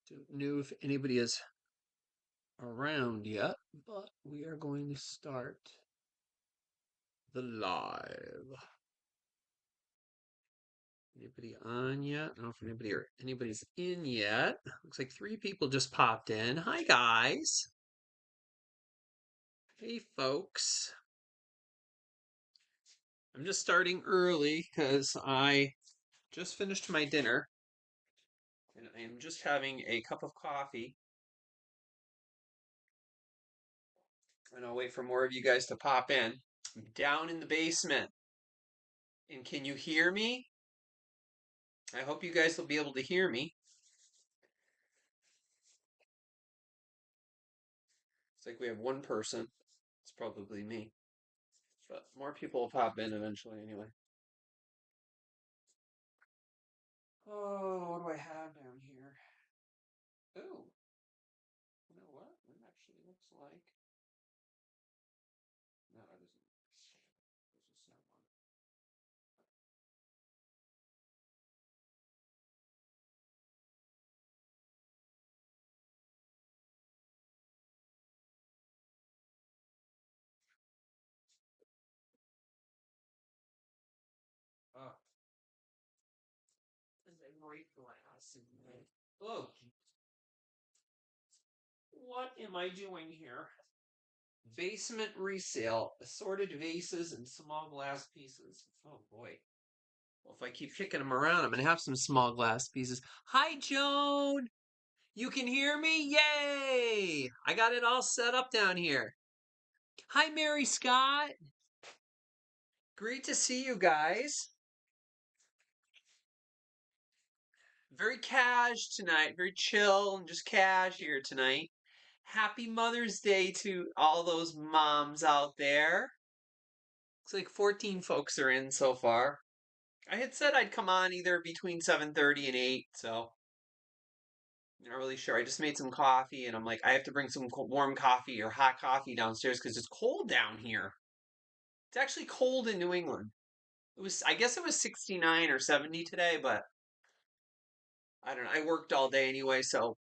Don't know if anybody is around yet, but we are going to start the live. Anybody on yet? I don't know if anybody's in yet. Looks like 3 people just popped in. Hi guys. Hey folks. I'm just starting early because I just finished my dinner and I am just having a cup of coffee. And I'll wait for more of you guys to pop in. I'm down in the basement. And can you hear me? I hope you guys will be able to hear me. It's like we have one person. It's probably me. But more people will pop in eventually anyway. Oh, what do I have down here? Oh, you know what? It actually looks like. No, it isn't. There's just that one. Oh, there's a great glass in there. Oh, what am I doing here? Basement resale, assorted vases and small glass pieces. Oh boy. Well, if I keep kicking them around, I'm going to have some small glass pieces. Hi, Joan. You can hear me? Yay! I got it all set up down here. Hi, Mary Scott. Great to see you guys. Very cash tonight, very chill and just cash here tonight. Happy Mother's Day to all those moms out there. Looks like 14 folks are in so far. I had said I'd come on either between 7:30 and 8, so I'm not really sure. I just made some coffee and I'm like, I have to bring some warm coffee or hot coffee downstairs because it's cold down here. It's actually cold in New England. I guess it was 69 or 70 today, but I don't know. I worked all day anyway, so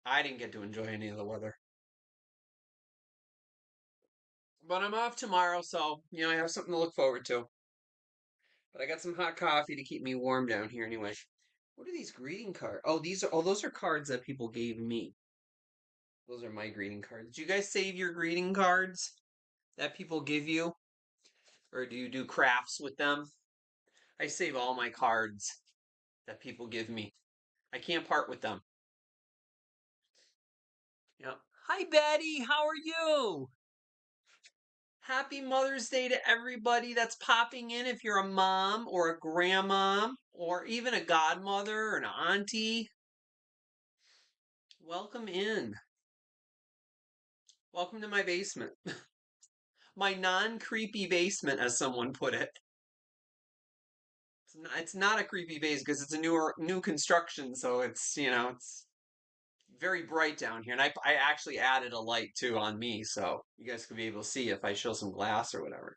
I didn't get to enjoy any of the weather. But I'm off tomorrow, so I have something to look forward to. But I got some hot coffee to keep me warm down here anyway. What are these greeting cards? Those are cards that people gave me. Those are my greeting cards. Did you guys save your greeting cards that people give you? Or do you do crafts with them? I save all my cards that people give me. I can't part with them. Yep. Hi, Betty. How are you? Happy Mother's Day to everybody that's popping in. If you're a mom or a grandma or even a godmother or an auntie, welcome in. Welcome to my basement. My non-creepy basement, as someone put it. It's not a creepy base because it's a new construction, so it's very bright down here. And I actually added a light too on me, so you guys could be able to see if I show some glass or whatever.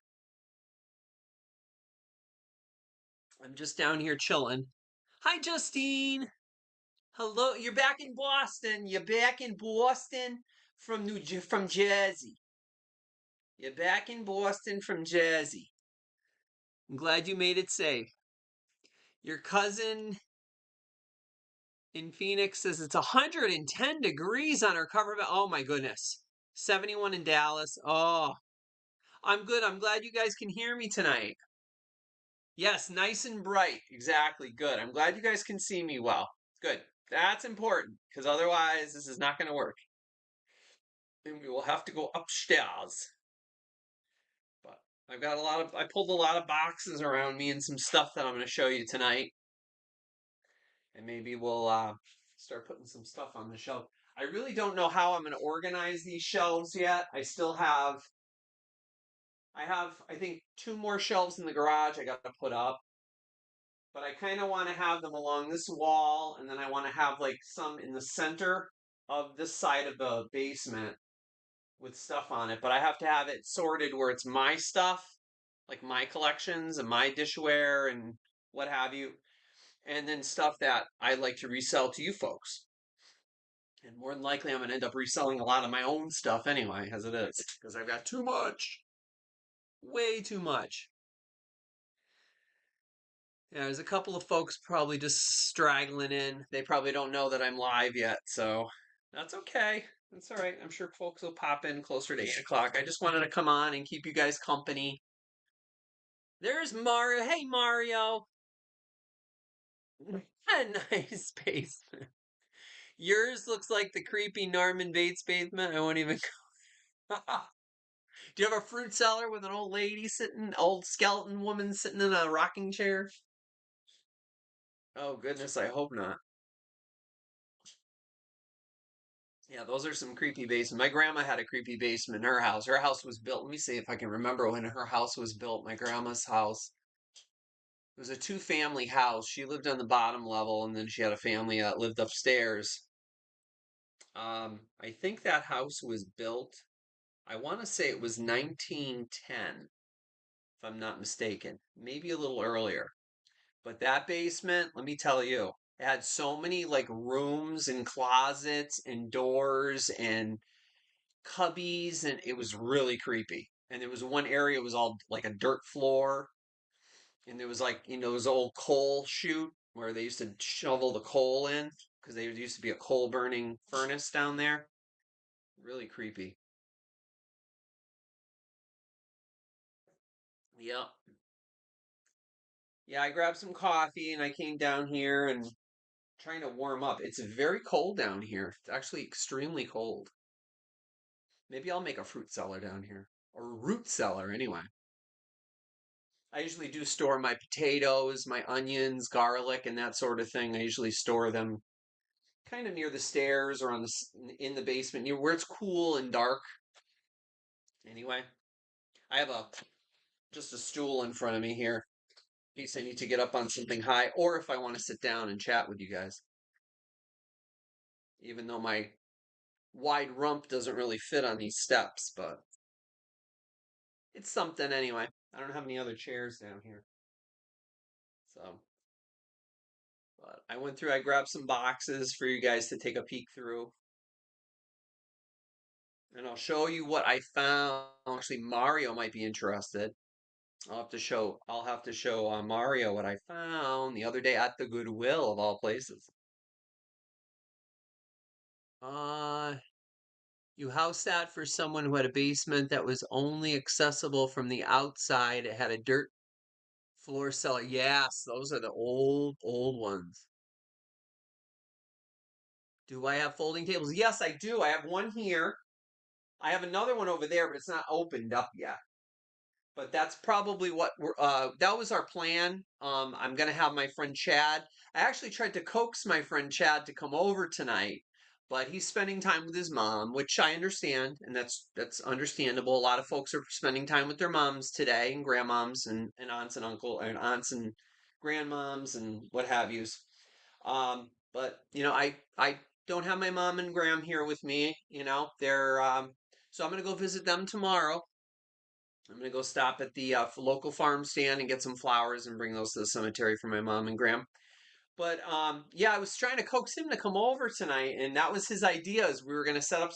I'm just down here chilling. Hi, Justine. Hello, you're back in Boston. You're back in Boston from Jersey. You're back in Boston from Jersey. I'm glad you made it safe. Your cousin in Phoenix says it's 110 degrees on her cover. Oh my goodness. 71 in Dallas. Oh, I'm good. I'm glad you guys can hear me tonight. Yes, nice and bright. Exactly. Good. I'm glad you guys can see me well. Good. That's important because otherwise this is not going to work. And we will have to go upstairs. But I pulled a lot of boxes around me and some stuff that I'm going to show you tonight. And maybe we'll start putting some stuff on the shelf. I really don't know how I'm going to organize these shelves yet. I have, I think, 2 more shelves in the garage I got to put up. But I kind of want to have them along this wall, and then I want to have like some in the center of this side of the basement with stuff on it. But I have to have it sorted where it's my stuff, like my collections and my dishware and what have you, and then stuff that I like to resell to you folks. And more than likely, I'm going to end up reselling a lot of my own stuff anyway, as it is, because I've got too much. Way too much. Yeah, there's a couple of folks probably just straggling in. They probably don't know that I'm live yet, so that's okay. That's all right. I'm sure folks will pop in closer to 8 o'clock. I just wanted to come on and keep you guys company. There's Mario. Hey, Mario. A nice basement. Yours looks like the creepy Norman Bates basement. I won't even. Do you have a fruit cellar with an old lady sitting, old skeleton woman sitting in a rocking chair? Oh, goodness, I hope not. Yeah, those are some creepy basements. My grandma had a creepy basement in her house. Her house was built. Let me see if I can remember when her house was built. My grandma's house. It was a two-family house. She lived on the bottom level, and then she had a family that lived upstairs. I think that house was built, I want to say it was 1910, if I'm not mistaken. Maybe a little earlier. But that basement, let me tell you, it had so many like rooms and closets and doors and cubbies, and it was really creepy. And there was one area, it was all like a dirt floor, and there was like, those old coal chute where they used to shovel the coal in because there used to be a coal burning furnace down there. Really creepy. Yep. Yeah, I grabbed some coffee and I came down here and trying to warm up. It's very cold down here. It's actually extremely cold. Maybe I'll make a fruit cellar down here, or a root cellar anyway. I usually do store my potatoes, my onions, garlic, and that sort of thing. I usually store them kind of near the stairs or in the basement, near where it's cool and dark. Anyway, I have a just a stool in front of me here in case I need to get up on something high, or if I want to sit down and chat with you guys. Even though my wide rump doesn't really fit on these steps, but it's something anyway. I don't have any other chairs down here. So, but I grabbed some boxes for you guys to take a peek through. And I'll show you what I found. Actually, Mario might be interested. I'll have to show Mario what I found the other day at the Goodwill of all places. Uh, you house that for someone who had a basement that was only accessible from the outside. It had a dirt floor cellar. Yes, those are the old ones. Do I have folding tables? Yes, I do. I have one here. I have another one over there, but it's not opened up yet. But that's probably that was our plan. I'm gonna have my friend Chad. I actually tried to coax my friend Chad to come over tonight, but he's spending time with his mom, which I understand, and that's understandable. A lot of folks are spending time with their moms today, and grandmoms and aunts and aunts and grandmoms and what have yous. But I don't have my mom and gram here with me. They're so I'm gonna go visit them tomorrow. I'm gonna go stop at the local farm stand and get some flowers and bring those to the cemetery for my mom and Graham. But yeah, I was trying to coax him to come over tonight, and that was his idea. Is we're gonna set up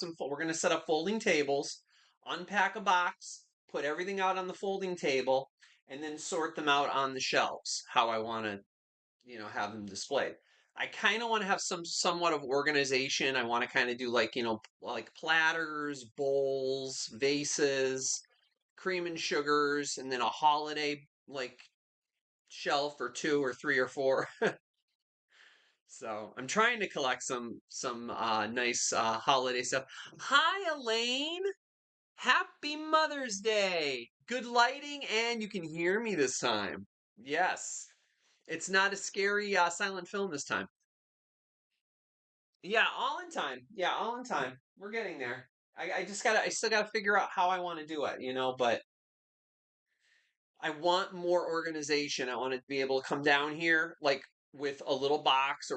folding tables, unpack a box, put everything out on the folding table, and then sort them out on the shelves. How I want to, have them displayed. I kind of want to have somewhat of organization. I want to kind of do like like platters, bowls, vases, cream and sugars, and then a holiday like shelf or two or three or four. So I'm trying to collect some nice holiday stuff. Hi, Elaine. Happy Mother's Day. Good lighting, and you can hear me this time. Yes, it's not a scary silent film this time. Yeah, all in time. Yeah, all in time. We're getting there. I still gotta figure out how I want to do it. But I want more organization. I want to be able to come down here like with a little box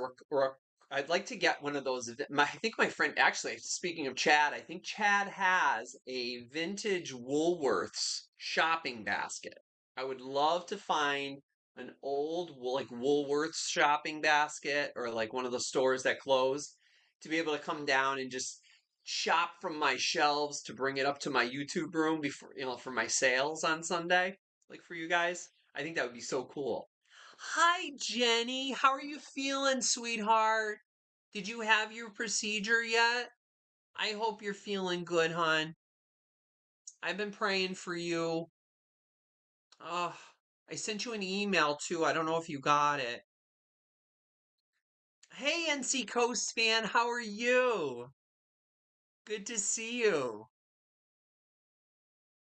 I'd like to get one of those. I think my friend, actually, speaking of Chad, I think Chad has a vintage Woolworths shopping basket. I would love to find an old like Woolworths shopping basket or like one of the stores that closed to be able to come down and just shop from my shelves to bring it up to my YouTube room before, for my sales on Sunday, like for you guys. I think that would be so cool. Hi, Jenny. How are you feeling, sweetheart? Did you have your procedure yet? I hope you're feeling good, hon. I've been praying for you. Oh, I sent you an email too. I don't know if you got it. Hey, NC Coast fan, how are you? Good to see you.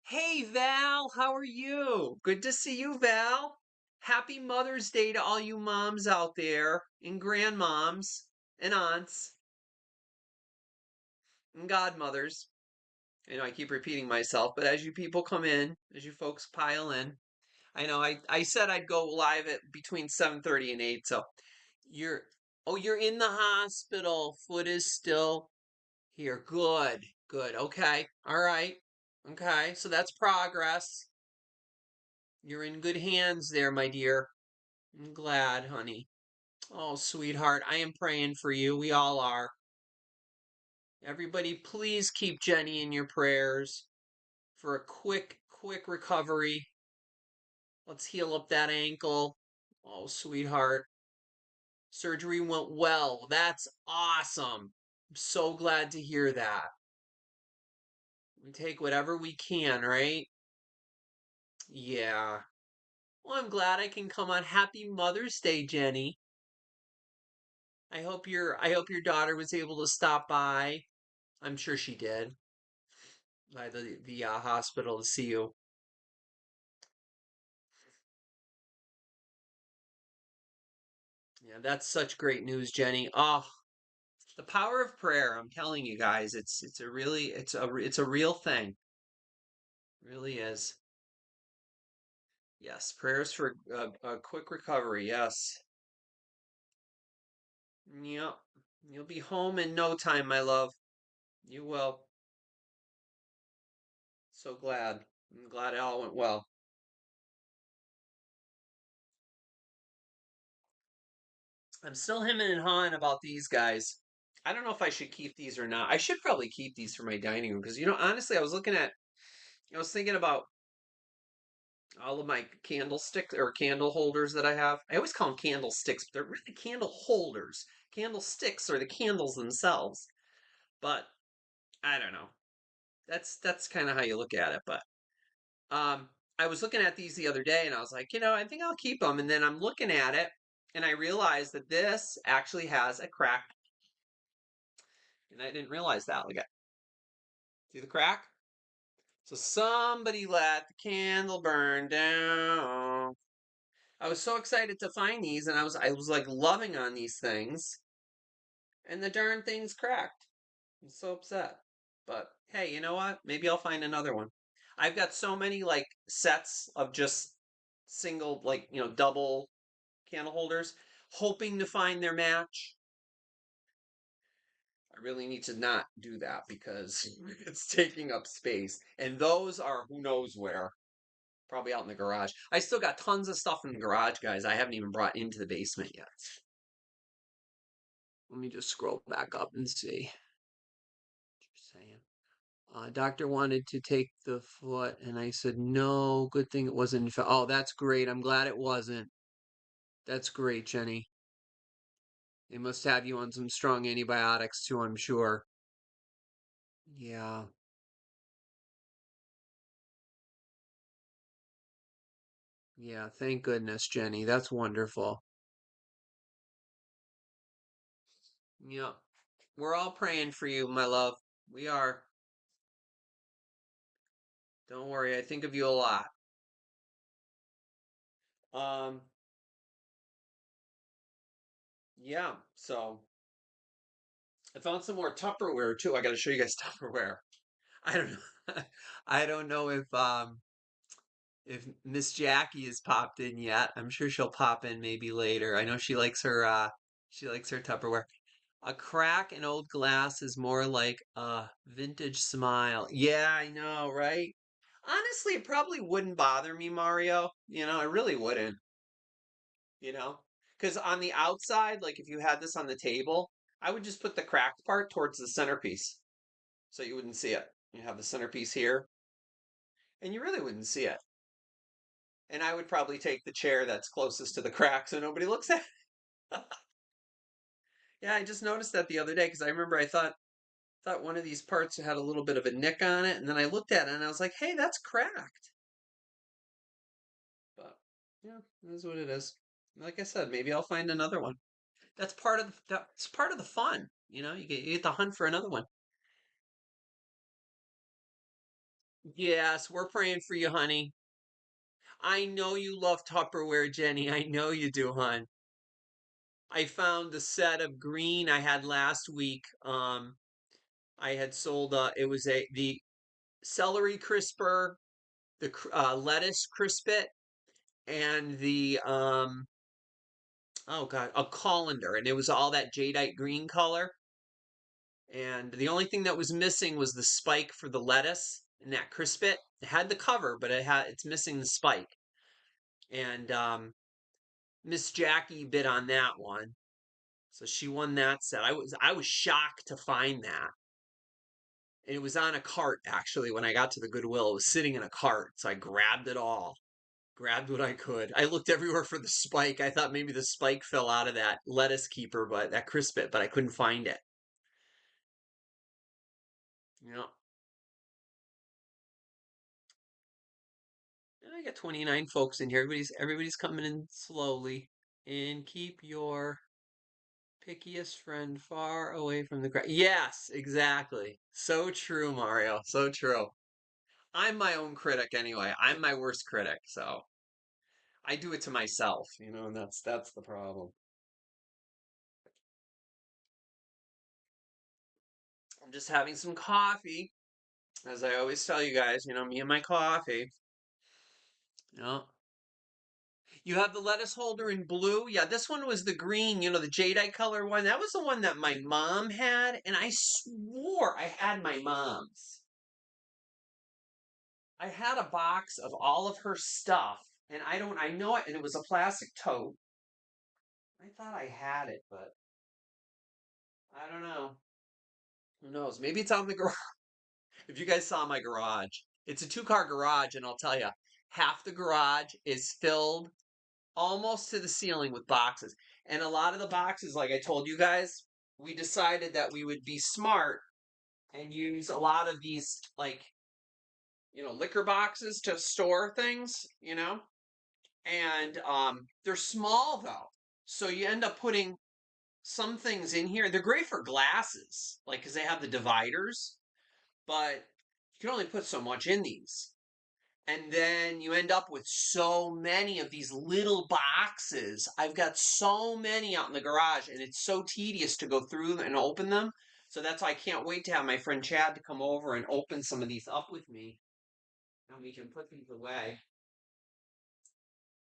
Hey, Val, how are you? Good to see you, Val. Happy Mother's Day to all you moms out there, and grandmoms, and aunts, and godmothers. I keep repeating myself, but as you people come in, as you folks pile in, I know I said I'd go live at between 7:30 and 8, so you're you're in the hospital. Foot is still here. Good. Good. Okay. All right. Okay. So that's progress. You're in good hands there, my dear. I'm glad, honey. Oh, sweetheart, I am praying for you. We all are. Everybody, please keep Jenny in your prayers for a quick recovery. Let's heal up that ankle. Oh, sweetheart. Surgery went well. That's awesome. I'm so glad to hear that. We take whatever we can, right? Yeah. Well, I'm glad I can come on Happy Mother's Day, Jenny. I hope your daughter was able to stop by. I'm sure she did by the hospital to see you. Yeah, that's such great news, Jenny. Oh, the power of prayer. I'm telling you guys, it's a real thing. It really is. Yes, prayers for a quick recovery. Yes. Yep. You'll be home in no time, my love. You will. So glad. I'm glad it all went well. I'm still hemming and hawing about these guys. I don't know if I should keep these or not. I should probably keep these for my dining room because, honestly, I was thinking about all of my candlesticks or candle holders that I have. I always call them candlesticks, but they're really candle holders. Candlesticks are the candles themselves. But I don't know. That's kind of how you look at it. But um, I was looking at these the other day and I was like, I think I'll keep them. And then I'm looking at it and I realized that this actually has a crack. And I didn't realize that. Look at see the crack? So somebody let the candle burn down. I was so excited to find these and I was like loving on these things and the darn thing's cracked. I'm so upset. But hey, you know what? Maybe I'll find another one. I've got so many like sets of just single like, double candle holders hoping to find their match. I really need to not do that because it's taking up space. And those are who knows where. Probably out in the garage. I still got tons of stuff in the garage, guys. I haven't even brought into the basement yet. Let me just scroll back up and see what you're saying. Doctor wanted to take the foot, and I said, no, good thing it wasn't. Oh, that's great. I'm glad it wasn't. That's great, Jenny. They must have you on some strong antibiotics too, I'm sure. Yeah. Yeah, thank goodness, Jenny. That's wonderful. Yeah. We're all praying for you, my love. We are. Don't worry, I think of you a lot. Um, yeah, so I found some more Tupperware too. I gotta show you guys Tupperware. I don't know. I don't know if Miss Jackie has popped in yet. I'm sure she'll pop in maybe later. I know she likes her Tupperware. A crack in old glass is more like a vintage smile. Yeah, I know, right? Honestly, it probably wouldn't bother me, Mario. It really wouldn't, you know? Because on the outside, like if you had this on the table, I would just put the cracked part towards the centerpiece so you wouldn't see it. You have the centerpiece here, and you really wouldn't see it. And I would probably take the chair that's closest to the crack so nobody looks at it. Yeah, I just noticed that the other day because I remember I thought one of these parts had a little bit of a nick on it, and then I looked at it and I was like, "Hey, that's cracked." But yeah, that's what it is. Like I said, maybe I'll find another one. That's part of the fun. You get to hunt for another one. Yes, we're praying for you, honey. I know you love Tupperware, Jenny. I know you do, hon. I found the set of green I had last week. I had sold it was the celery crisper, the lettuce crispet, and the oh god, a colander, and it was all that jadeite green color. And the only thing that was missing was the spike for the lettuce and that crispet. It had the cover, but it's missing the spike. And Miss Jackie bid on that one. So she won that set. I was shocked to find that. And it was on a cart actually when I got to the Goodwill. It was sitting in a cart, so I grabbed it all. Grabbed what I could. I looked everywhere for the spike. I thought maybe the spike fell out of that lettuce keeper, but that crispet, but I couldn't find it. You know, I got 29 folks in here. Everybody's coming in slowly. And keep your pickiest friend far away from the crowd. Yes, exactly. So true, Mario. So true. I'm my own critic anyway. I'm my worst critic, so I do it to myself, and that's the problem. I'm just having some coffee, as I always tell you guys, me and my coffee. You know, you have the lettuce holder in blue. Yeah, this one was the green, the jadeite color one. That was the one that my mom had, and I swore I had my mom's. I had a box of all of her stuff, and I know it, and it was a plastic tote. I thought I had it, but I don't know. Who knows? Maybe it's on the garage. If you guys saw my garage, it's a two-car garage, and I'll tell you, half the garage is filled almost to the ceiling with boxes. And a lot of the boxes, like I told you guys, we decided that we would be smart and use a lot of these, like, liquor boxes to store things, and they're small though. So you end up putting some things in here. They're great for glasses, like, because they have the dividers, but you can only put so much in these. And then you end up with so many of these little boxes. I've got so many out in the garage, and it's so tedious to go through and open them. So that's why I can't wait to have my friend Chad to come over and open some of these up with me, and we can put these away.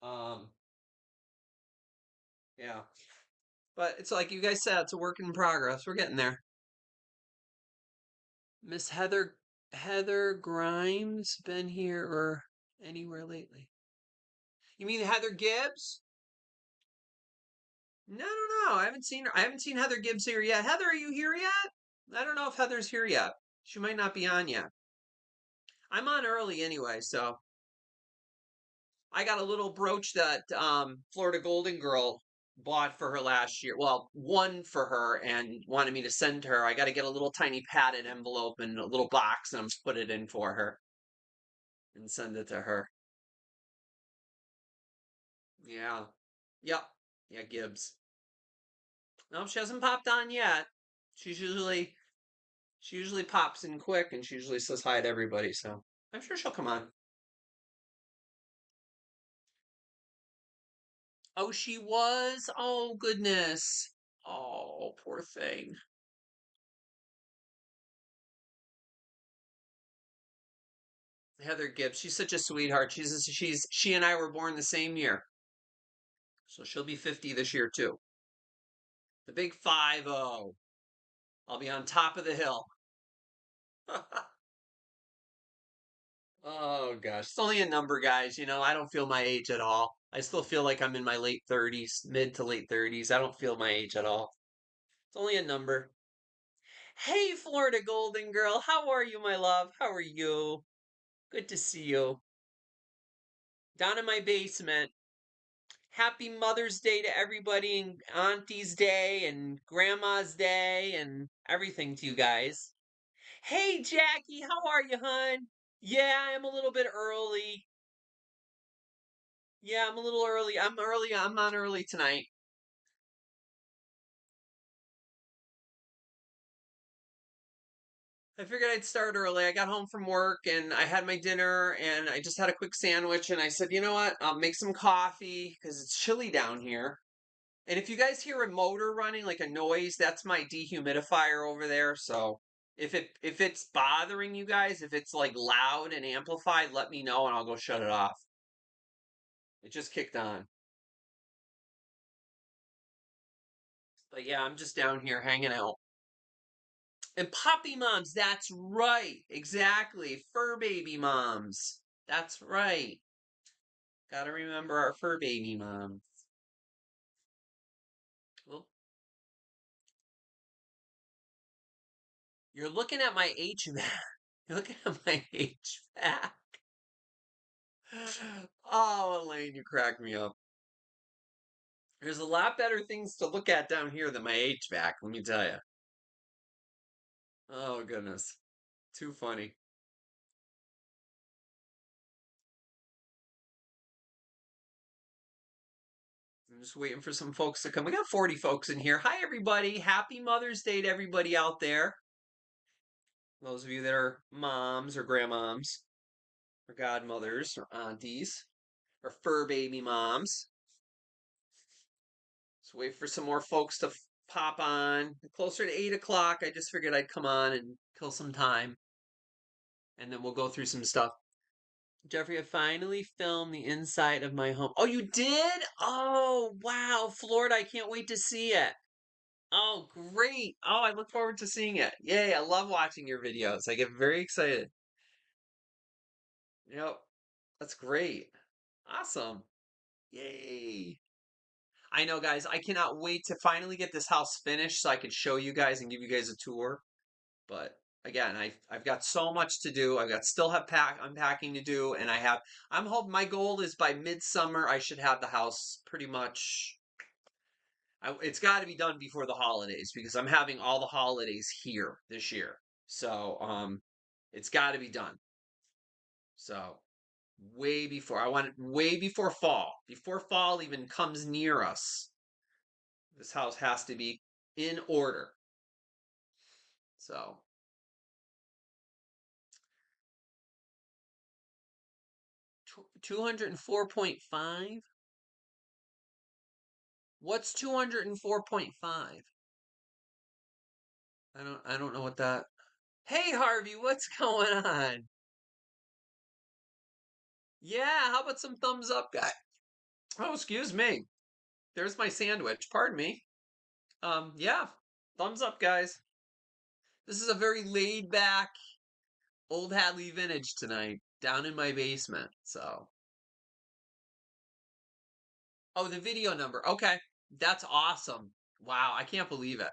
Um, yeah. But it's like you guys said, it's a work in progress. We're getting there. Miss Heather Grimes been here or anywhere lately? You mean Heather Gibbs? No, no, no. I haven't seen her. I haven't seen Heather Gibbs here yet. Heather, are you here yet? I don't know if Heather's here yet. She might not be on yet. I'm on early anyway, so I got a little brooch that Florida Golden Girl bought for her last year. Well, one for her and wanted me to send her. I got to get a little tiny padded envelope and a little box and I'm put it in for her and send it to her. Yeah. Yep. Yeah, Gibbs. No, she hasn't popped on yet. She's usually She usually pops in quick and she usually says hi to everybody, so I'm sure she'll come on. Oh, she was? Oh, goodness. Oh, poor thing. Heather Gibbs, she's such a sweetheart. She and I were born the same year. So she'll be 50 this year too. The big 50. I'll be on top of the hill. Oh gosh. It's only a number, guys. I don't feel my age at all. I still feel like I'm in my late 30s, mid to late 30s. I don't feel my age at all. It's only a number. Hey, Florida Golden Girl, how are you, my love? How are you? Good to see you. Down in my basement. Happy Mother's Day to everybody, and Auntie's Day, and Grandma's Day, and everything to you guys. Hey, Jackie, how are you, hon? Yeah, I'm a little bit early. Yeah, I'm a little early. I'm early. I'm on early tonight. I figured I'd start early. I got home from work and I had my dinner and I just had a quick sandwich and I said, you know what? I'll make some coffee because it's chilly down here. And if you guys hear a motor running, like a noise, that's my dehumidifier over there. So if it's bothering you guys, if it's like loud and amplified, let me know and I'll go shut it off. It just kicked on. But yeah, I'm just down here hanging out. And poppy moms, that's right. Exactly. Fur baby moms. That's right. Gotta remember our fur baby moms. Well, you're looking at my HVAC. You're looking at my HVAC. Oh, Elaine, you crack me up. There's a lot better things to look at down here than my HVAC, let me tell you. Oh, goodness. Too funny. I'm just waiting for some folks to come. We got 40 folks in here. Hi, everybody. Happy Mother's Day to everybody out there. Those of you that are moms or grandmoms or godmothers or aunties or fur baby moms. Let's wait for some more folks to pop on. Closer to 8 o'clock, I just figured I'd come on and kill some time. And then we'll go through some stuff. Jeffrey, I finally filmed the inside of my home. Oh, you did? Oh, wow. Florida, I can't wait to see it. Oh, great. Oh, I look forward to seeing it. Yay, I love watching your videos. I get very excited. Yep, that's great. Awesome. Yay. I know, guys. I cannot wait to finally get this house finished so I can show you guys and give you guys a tour. But again, I've got so much to do. I've got still have unpacking to do, and I'm hoping my goal is by midsummer I should have the house pretty much. It's got to be done before the holidays because I'm having all the holidays here this year. So it's got to be done. So way before I want it way before fall even comes near us. This house has to be in order. So 204.5. What's 204.5? I don't know what that. Hey Harvey, what's going on? Yeah, how about some thumbs up, guy? Oh, excuse me. There's my sandwich. Pardon me. Yeah. Thumbs up, guys. This is a very laid back Old Hadley vintage tonight, down in my basement. So, oh, the video number. Okay. That's awesome. Wow, I can't believe it.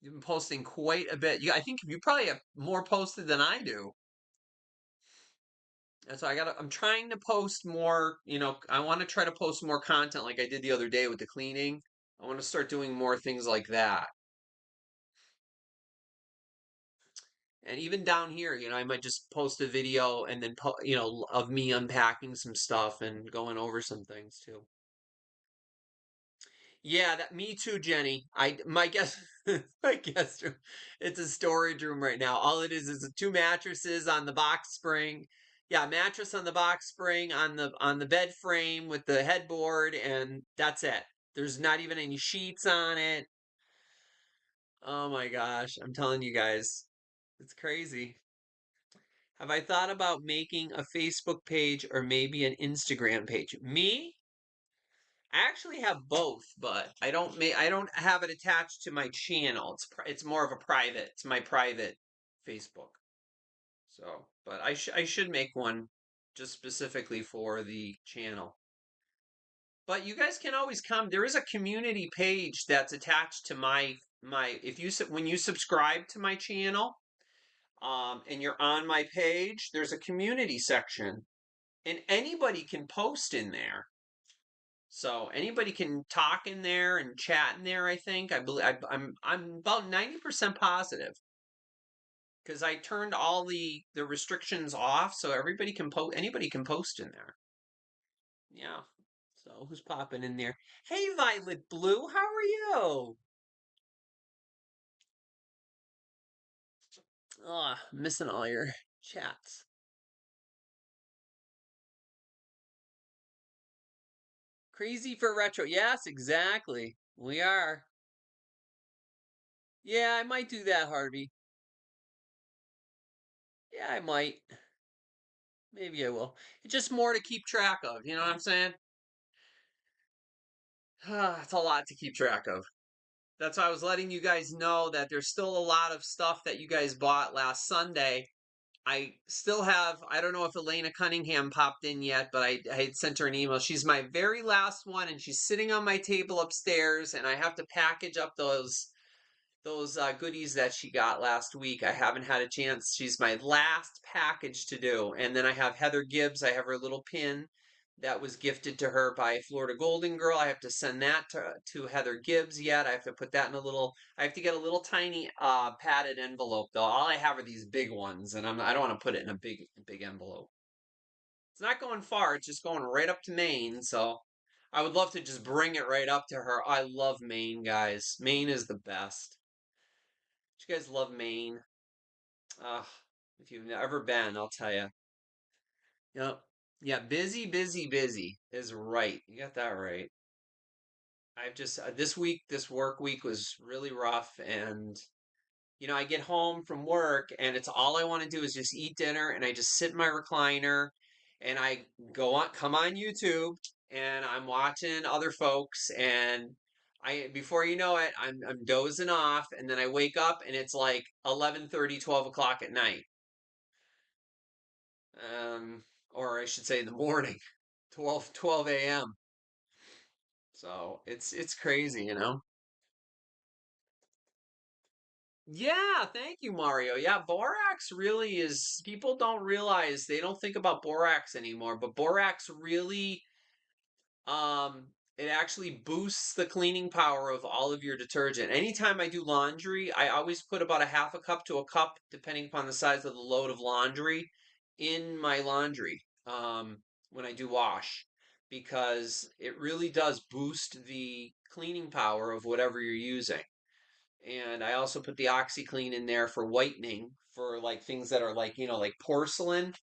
You've been posting quite a bit. I think you probably have more posted than I do. And so I'm trying to post more, I want to try to post more content like I did the other day with the cleaning. I want to start doing more things like that. And even down here, I might just post a video and then, of me unpacking some stuff and going over some things too. Yeah, that me too, Jenny. My guess my guest room. It's a storage room right now. All it is two mattresses on the box spring. Yeah, mattress on the box spring on the bed frame with the headboard, and that's it. There's not even any sheets on it. Oh my gosh, I'm telling you guys, it's crazy. Have I thought about making a Facebook page or maybe an Instagram page? Me? I actually have both, but I don't have it attached to my channel. It's more of a private. It's my private Facebook. So, but I should make one just specifically for the channel. But you guys can always come. There is a community page that's attached to my if you when you subscribe to my channel, and you're on my page, there's a community section, and anybody can post in there. So anybody can talk in there and chat in there. I think I believe I'm about 90% positive because I turned all the restrictions off, so everybody can post. Anybody can post in there. Yeah. So who's popping in there? Hey, Violet Blue, how are you? Oh, missing all your chats. Crazy for retro. Yes, exactly. We are. Yeah, I might do that, Harvey. Yeah, I might. Maybe I will. It's just more to keep track of. You know what I'm saying? It's a lot to keep track of. That's why I was letting you guys know that there's still a lot of stuff that you guys bought last Sunday. I still have, I don't know if Elena Cunningham popped in yet, but I had sent her an email. She's my very last one, and she's sitting on my table upstairs, and I have to package up those goodies that she got last week. I haven't had a chance. She's my last package to do. And then I have Heather Gibbs. I have her little pin that was gifted to her by Florida Golden Girl. I have to send that to Heather Gibbs yet. I have to put that in a little, I have to get a little tiny padded envelope though. All I have are these big ones, and I don't want to put it in a big envelope. It's not going far, it's just going right up to Maine, so I would love to just bring it right up to her. I love Maine, guys. Maine is the best. You guys love Maine? Uh, if you've ever been, I'll tell you. Yep. Yeah, busy, busy, busy is right. You got that right. I've just this work week was really rough, and I get home from work, and it's all I want to do is just eat dinner, and I just sit in my recliner, and I come on YouTube, and I'm watching other folks, and before you know it, I'm dozing off, and then I wake up, and it's like 11:30, 12 o'clock at night. Or I should say in the morning, 12 a.m. So it's crazy, you know. Yeah, thank you, Mario. Yeah, borax really is, people don't realize, they don't think about borax anymore, but borax really, um, it actually boosts the cleaning power of all of your detergent. Anytime I do laundry, I always put about a half a cup to a cup, depending upon the size of the load of laundry, in my laundry, when I do wash, because it really does boost the cleaning power of whatever you're using. And I also put the OxyClean in there for whitening, for like things that are like, like porcelain,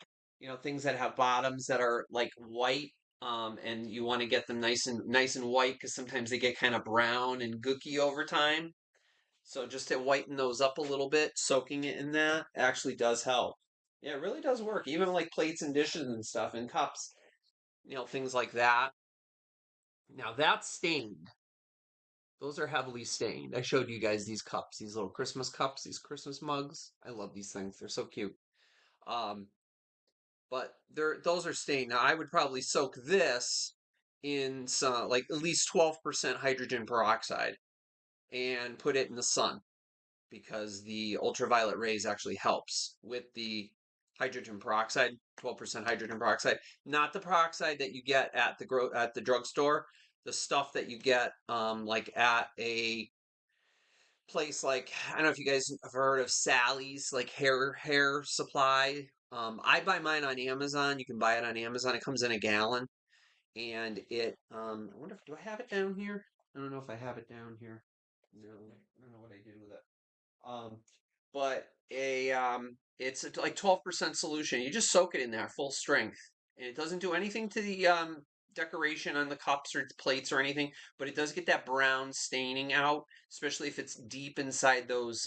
things that have bottoms that are like white. And you want to get them nice and white because sometimes they get kind of brown and gooky over time. So just to whiten those up a little bit, soaking it in that actually does help. Yeah, it really does work. Even like plates and dishes and stuff and cups, things like that. Now that's stained. Those are heavily stained. I showed you guys these cups, these little Christmas cups, these Christmas mugs. I love these things. They're so cute. Um, but those are stained. Now I would probably soak this in some like at least 12% hydrogen peroxide and put it in the sun because the ultraviolet rays actually helps with the hydrogen peroxide, 12% hydrogen peroxide, not the peroxide that you get at the drugstore, the stuff that you get like at a place like, I don't know if you guys have heard of Sally's, like hair supply. I buy mine on Amazon. You can buy it on Amazon. It comes in a gallon, and I wonder if do I have it down here? I don't know if I have it down here. No, I don't know what I did with it. But it's like 12% solution. You just soak it in there full strength, and it doesn't do anything to the decoration on the cups or plates or anything, but it does get that brown staining out, especially if it's deep inside those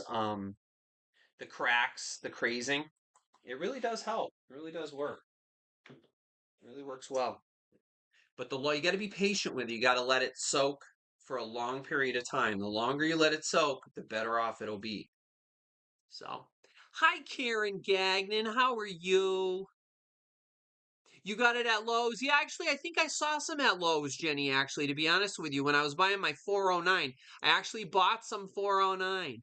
the cracks, the crazing. It really does help. It really does work. It really works well. But you got to be patient with it. You got to let it soak for a long period of time. The longer you let it soak, the better off it'll be. So, hi, Karen Gagnon. How are you? You got it at Lowe's? Yeah, actually, I think I saw some at Lowe's, Jenny, actually, to be honest with you, when I was buying my 409. I actually bought some 409.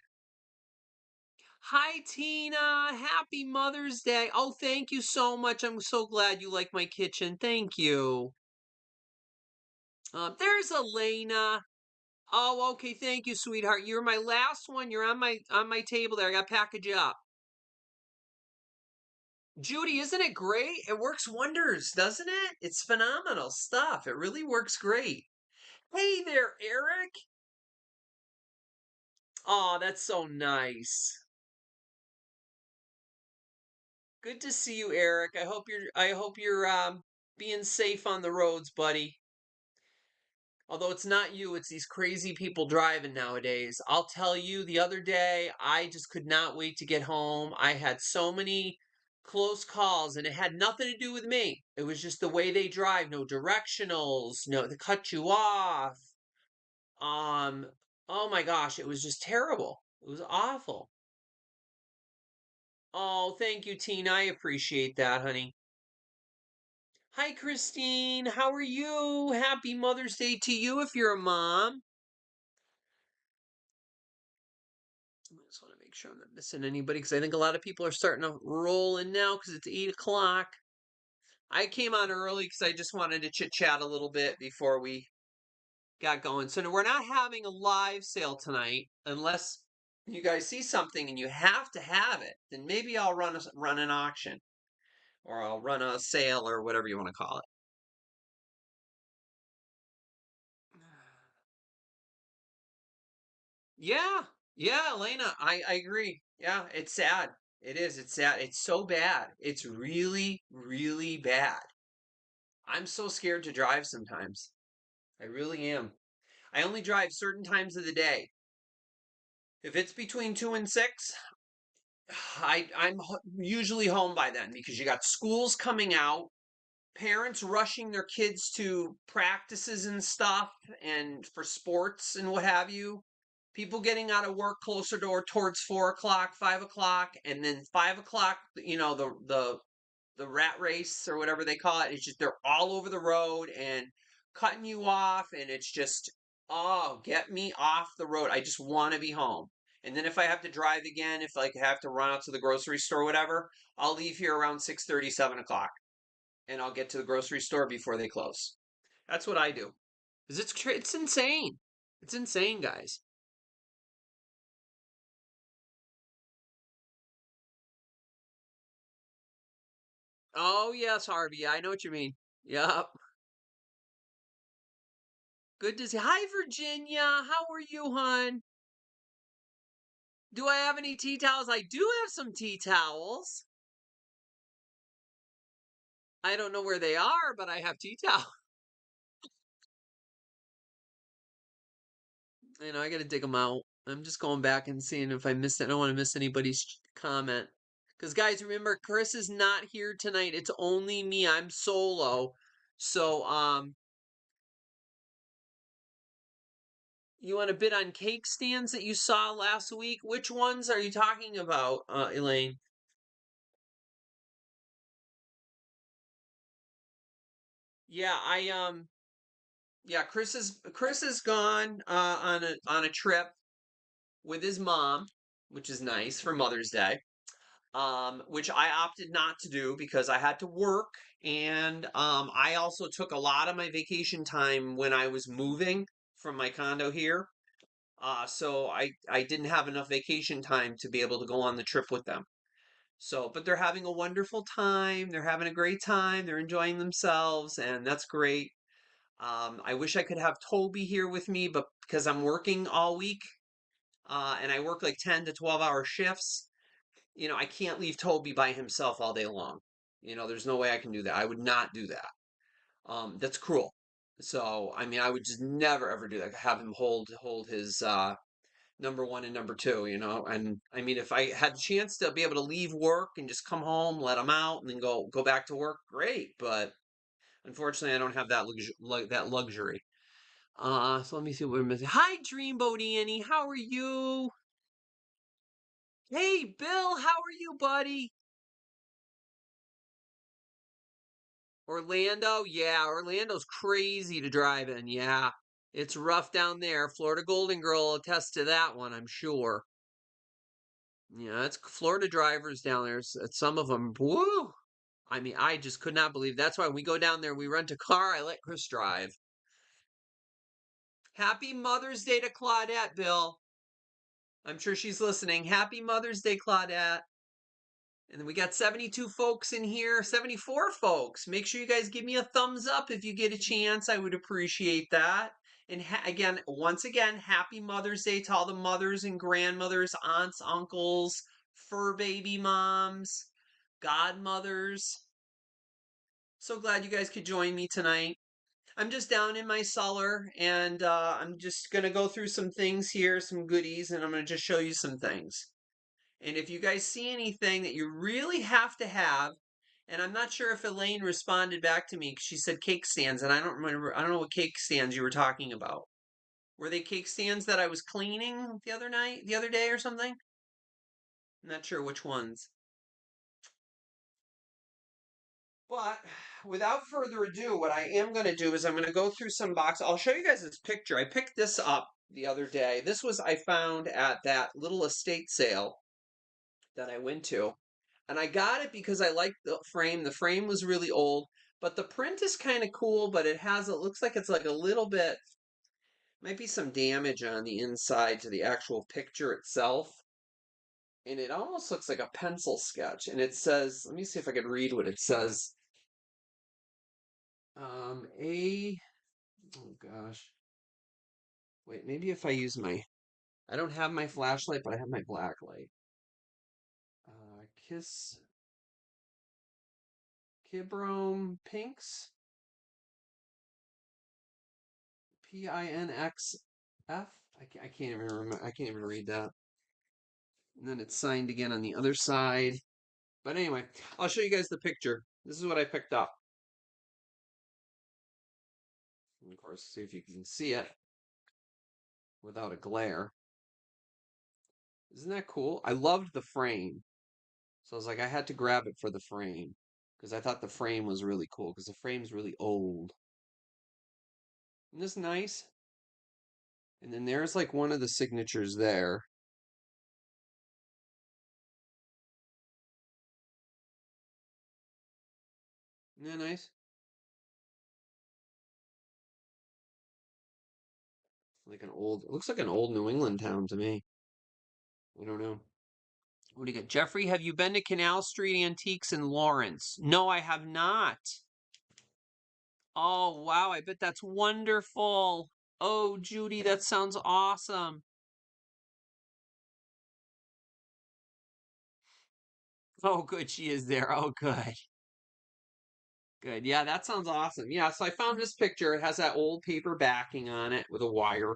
Hi, Tina. Happy Mother's Day. Oh, thank you so much. I'm so glad you like my kitchen. Thank you. There's Elena. Oh, okay. Thank you, sweetheart. You're my last one. You're on my table there. I got to package you up. Judy, isn't it great? It works wonders, doesn't it? It's phenomenal stuff. It really works great. Hey there, Eric. Oh, that's so nice. Good to see you, Eric. I hope you're being safe on the roads, buddy. Although it's not you, it's these crazy people driving nowadays. I'll tell you, the other day, I just could not wait to get home. I had so many close calls, and it had nothing to do with me. It was just the way they drive, no directionals, no, they cut you off. Um, oh my gosh, it was just terrible. It was awful. Oh, thank you, Tina. I appreciate that, honey. Hi, Christine. How are you? Happy Mother's Day to you if you're a mom. I just want to make sure I'm not missing anybody because I think a lot of people are starting to roll in now because it's 8 o'clock. I came on early because I just wanted to chit chat a little bit before we got going. So we're not having a live sale tonight unless you guys see something and you have to have it. Then maybe I'll run an auction or I'll run a sale or whatever you want to call it. Yeah, yeah, Elena, I agree. Yeah, it's sad. It is. It's sad. It's so bad. It's really, really bad. I'm so scared to drive sometimes. I really am. I only drive certain times of the day. If it's between 2 and 6, I'm usually home by then because you got schools coming out, parents rushing their kids to practices and stuff and for sports and what have you. People getting out of work closer to or towards 4 o'clock, 5 o'clock, and then 5 o'clock, the rat race or whatever they call it. It's just they're all over the road and cutting you off, and it's just, oh, get me off the road. I just want to be home. And then if I have to drive again, if like I have to run out to the grocery store, or whatever, I'll leave here around 6:30, 7 o'clock, and I'll get to the grocery store before they close. That's what I do. Cause it's insane. It's insane, guys. Oh yes, Harvey. I know what you mean. Yep. Good to see. Hi, Virginia. How are you, hon? Do I have any tea towels? I do have some tea towels. I don't know where they are, but I have tea towels. I got to dig them out. I'm just going back and seeing if I missed it. I don't want to miss anybody's comment. Because, guys, remember, Chris is not here tonight. It's only me. I'm solo. So, you want to bid on cake stands that you saw last week? Which ones are you talking about, Elaine? Yeah, yeah, Chris is gone on a trip with his mom, which is nice for Mother's Day. Which I opted not to do because I had to work, and I also took a lot of my vacation time when I was moving from my condo here. So I didn't have enough vacation time to be able to go on the trip with them. So, but they're having a wonderful time. They're having a great time. They're enjoying themselves, and that's great. I wish I could have Toby here with me, but because I'm working all week, and I work like 10 to 12-hour shifts, I can't leave Toby by himself all day long. There's no way I can do that. I would not do that. That's cruel. So, I mean, I would just never ever do that. Have him hold his number one and number two, And I mean, if I had the chance to be able to leave work and just come home, let him out, and then go back to work, great. But unfortunately, I don't have that luxury. So let me see what we're missing. Hi, Dreamboat Annie. How are you? Hey, Bill. How are you, buddy? Orlando, yeah, Orlando's crazy to drive in. Yeah, it's rough down there. Florida Golden Girl will attest to that one, I'm sure. Yeah, it's Florida drivers down there. Some of them, woo! I mean, I just could not believe. That's why when we go down there, we rent a car. I let Chris drive. Happy Mother's Day to Claudette, Bill. I'm sure she's listening. Happy Mother's Day, Claudette. And then we got 72 folks in here, 74 folks. Make sure you guys give me a thumbs up if you get a chance. I would appreciate that. And again, once again, happy Mother's Day to all the mothers and grandmothers, aunts, uncles, fur baby moms, godmothers. So glad you guys could join me tonight. I'm just down in my cellar and I'm just going to go through some things here, some goodies, and I'm going to just show you some things. And if you guys see anything that you really have to have, and I'm not sure if Elaine responded back to me because she said cake stands, and I don't remember, I don't know what cake stands you were talking about. Were they cake stands that I was cleaning the other day or something? I'm not sure which ones. But without further ado, what I am going to do is I'm going to go through some boxes. I'll show you guys this picture. I picked this up the other day. This was I found at that little estate sale that I went to. And I got it because I liked the frame. The frame was really old, but the print is kind of cool, but it looks like it's like a little bit, might be some damage on the inside to the actual picture itself. And it almost looks like a pencil sketch. And it says, let me see if I can read what it says. A, oh gosh. Wait, maybe if I use I don't have my flashlight, but I have my black light. Kibrome Pinks. Pinxf. I can't even remember. I can't even read that. And then it's signed again on the other side. But anyway, I'll show you guys the picture. This is what I picked up. And of course, see if you can see it without a glare. Isn't that cool? I loved the frame. So I was like, I had to grab it for the frame because I thought the frame was really cool because the frame's really old. Isn't this nice? And then there's like one of the signatures there. Isn't that nice? Like it looks like an old New England town to me. I don't know. What do you got? Jeffrey, have you been to Canal Street Antiques in Lawrence? No, I have not. Oh, wow. I bet that's wonderful. Oh, Judy, that sounds awesome. Oh, good. She is there. Oh, good. Good. Yeah, that sounds awesome. Yeah, so I found this picture. It has that old paper backing on it with a wire.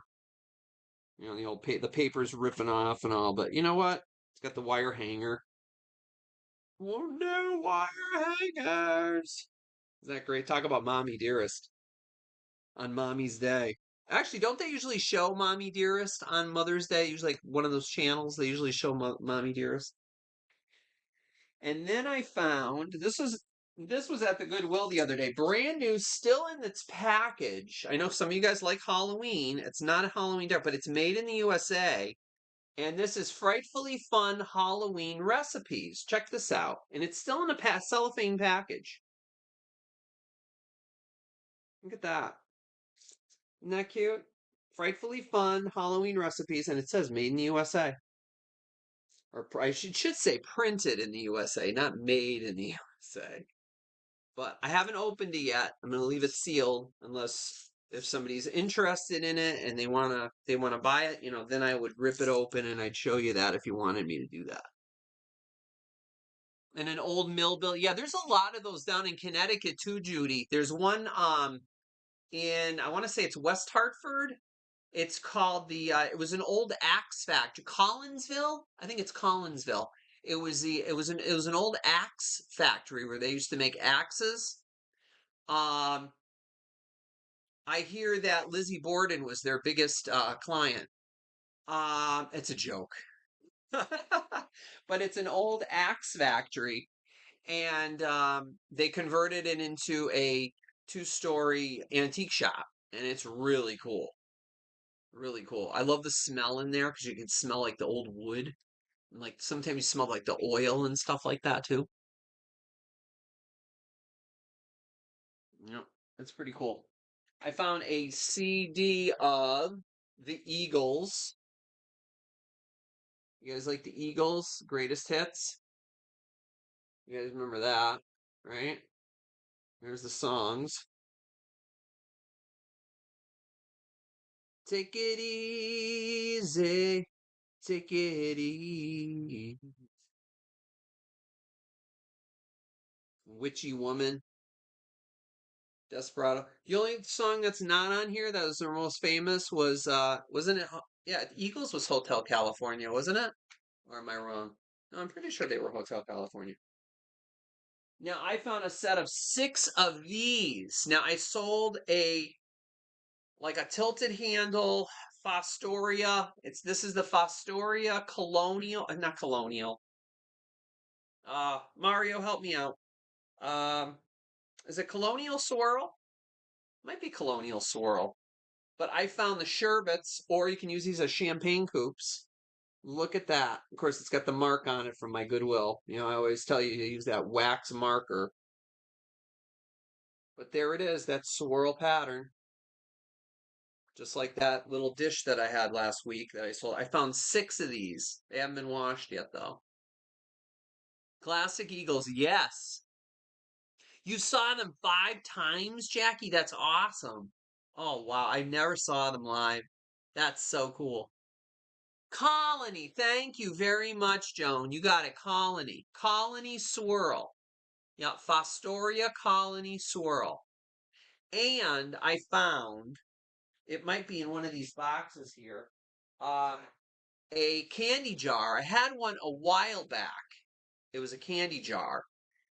You know, the paper's ripping off and all, but you know what? It's got the wire hanger. Oh, no wire hangers. Isn't that great? Talk about Mommy Dearest on Mommy's Day. Actually, don't they usually show Mommy Dearest on Mother's Day? Usually, like one of those channels, they usually show Mommy Dearest. And then I found this was at the Goodwill the other day, brand new, still in its package. I know some of you guys like Halloween. It's not a Halloween deck, but it's made in the USA. And this is Frightfully Fun Halloween Recipes. Check this out. And it's still in a cellophane package. Look at that. Isn't that cute? Frightfully Fun Halloween Recipes, and it says made in the USA. Or I should say printed in the USA, not made in the USA. But I haven't opened it yet. I'm going to leave it sealed unless if somebody's interested in it and they want to buy it, then I would rip it open and I'd show you that if you wanted me to do that. And an old mill bill. Yeah, there's a lot of those down in Connecticut too, Judy. There's one in I want to say it's West Hartford. It's called it was an old axe factory, Collinsville. I think it's Collinsville. It was an old axe factory where they used to make axes. Um, I hear that Lizzie Borden was their biggest client. It's a joke, but it's an old axe factory, and they converted it into a two-story antique shop, and it's really cool. Really cool. I love the smell in there because you can smell like the old wood. And like sometimes you smell like the oil and stuff like that too. Yep, it's pretty cool. I found a CD of the Eagles. You guys like the Eagles' greatest hits? You guys remember that, right? There's the songs. Take it easy, take it easy. Witchy Woman, Desperado. The only song that's not on here that was their most famous was wasn't it yeah, Eagles was Hotel California, wasn't it? Or am I wrong? No, I'm pretty sure they were Hotel California. Now I found a set of 6 of these. Now I sold a like a tilted handle Fostoria. This is the Fostoria Colonial, not Colonial. Mario, help me out. Um, is it Colonial Swirl? Might be Colonial Swirl. But I found the sherbets, or you can use these as champagne coupes. Look at that. Of course, it's got the mark on it from my Goodwill. You know, I always tell you to use that wax marker. But there it is, that swirl pattern. Just like that little dish that I had last week that I sold. I found 6 of these. They haven't been washed yet, though. Classic Eagles, yes. You saw them 5 times, Jackie? That's awesome. Oh, wow. I never saw them live. That's so cool. Colony. Thank you very much, Joan. You got it. Colony. Colony swirl. Yeah, Fostoria colony swirl. And I found, it might be in one of these boxes here, uh, a candy jar. I had one a while back. It was a candy jar,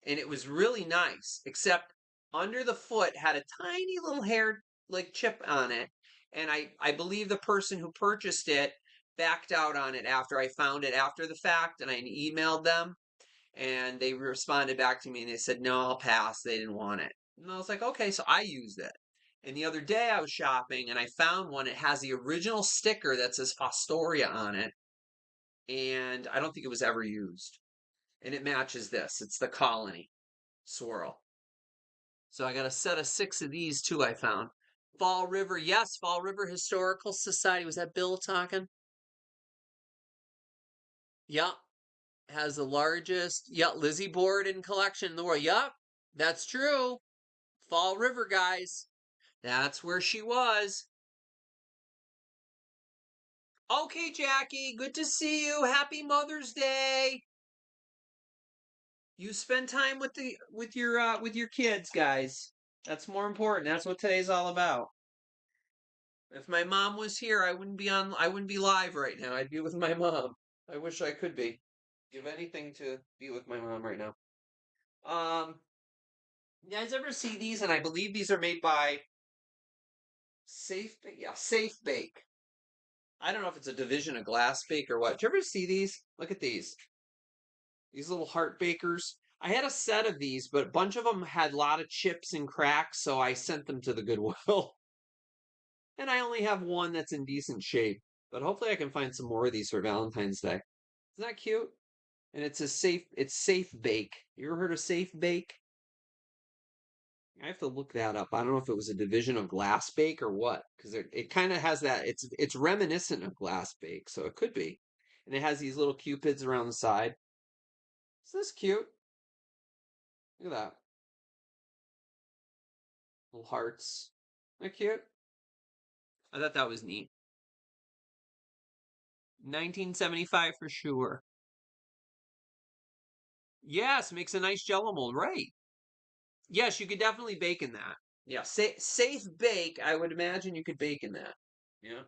and it was really nice, except under the foot had a tiny little hair like chip on it. And I believe the person who purchased it backed out on it after I found it after the fact, and I emailed them, and they responded back to me and they said, no, I'll pass. They didn't want it. And I was like, okay, so I used it. And the other day I was shopping and I found one. It has the original sticker that says Fostoria on it. And I don't think it was ever used. And it matches this. It's the Colony swirl. So I got a set of 6 of these too, I found. Fall River, yes, Fall River Historical Society. Was that Bill talking? Yep. Has the largest, Lizzie Borden collection in the world. Yep, that's true. Fall River, guys. That's where she was. Okay, Jackie, good to see you. Happy Mother's Day. You spend time with your kids, guys. That's more important. That's what today's all about. If my mom was here, I wouldn't be live right now. I'd be with my mom. I wish I could be. Give anything to be with my mom right now. You guys ever see these? And I believe these are made by Safe Bake. I don't know if it's a division of Glass Bake or what. Did you ever see these? Look at these. These little heart bakers. I had a set of these, but a bunch of them had a lot of chips and cracks, so I sent them to the Goodwill. And I only have one that's in decent shape. But hopefully I can find some more of these for Valentine's Day. Isn't that cute? And it's Safe Bake. You ever heard of Safe Bake? I have to look that up. I don't know if it was a division of Glass Bake or what, because it kind of has that. It's reminiscent of Glass Bake, so it could be. And it has these little cupids around the side. Is this cute? Look at that. Little hearts. Isn't that cute? I thought that was neat. 1975 for sure. Yes, makes a nice jello mold, right? Yes, you could definitely bake in that. Yeah, safe bake. I would imagine you could bake in that. Yeah.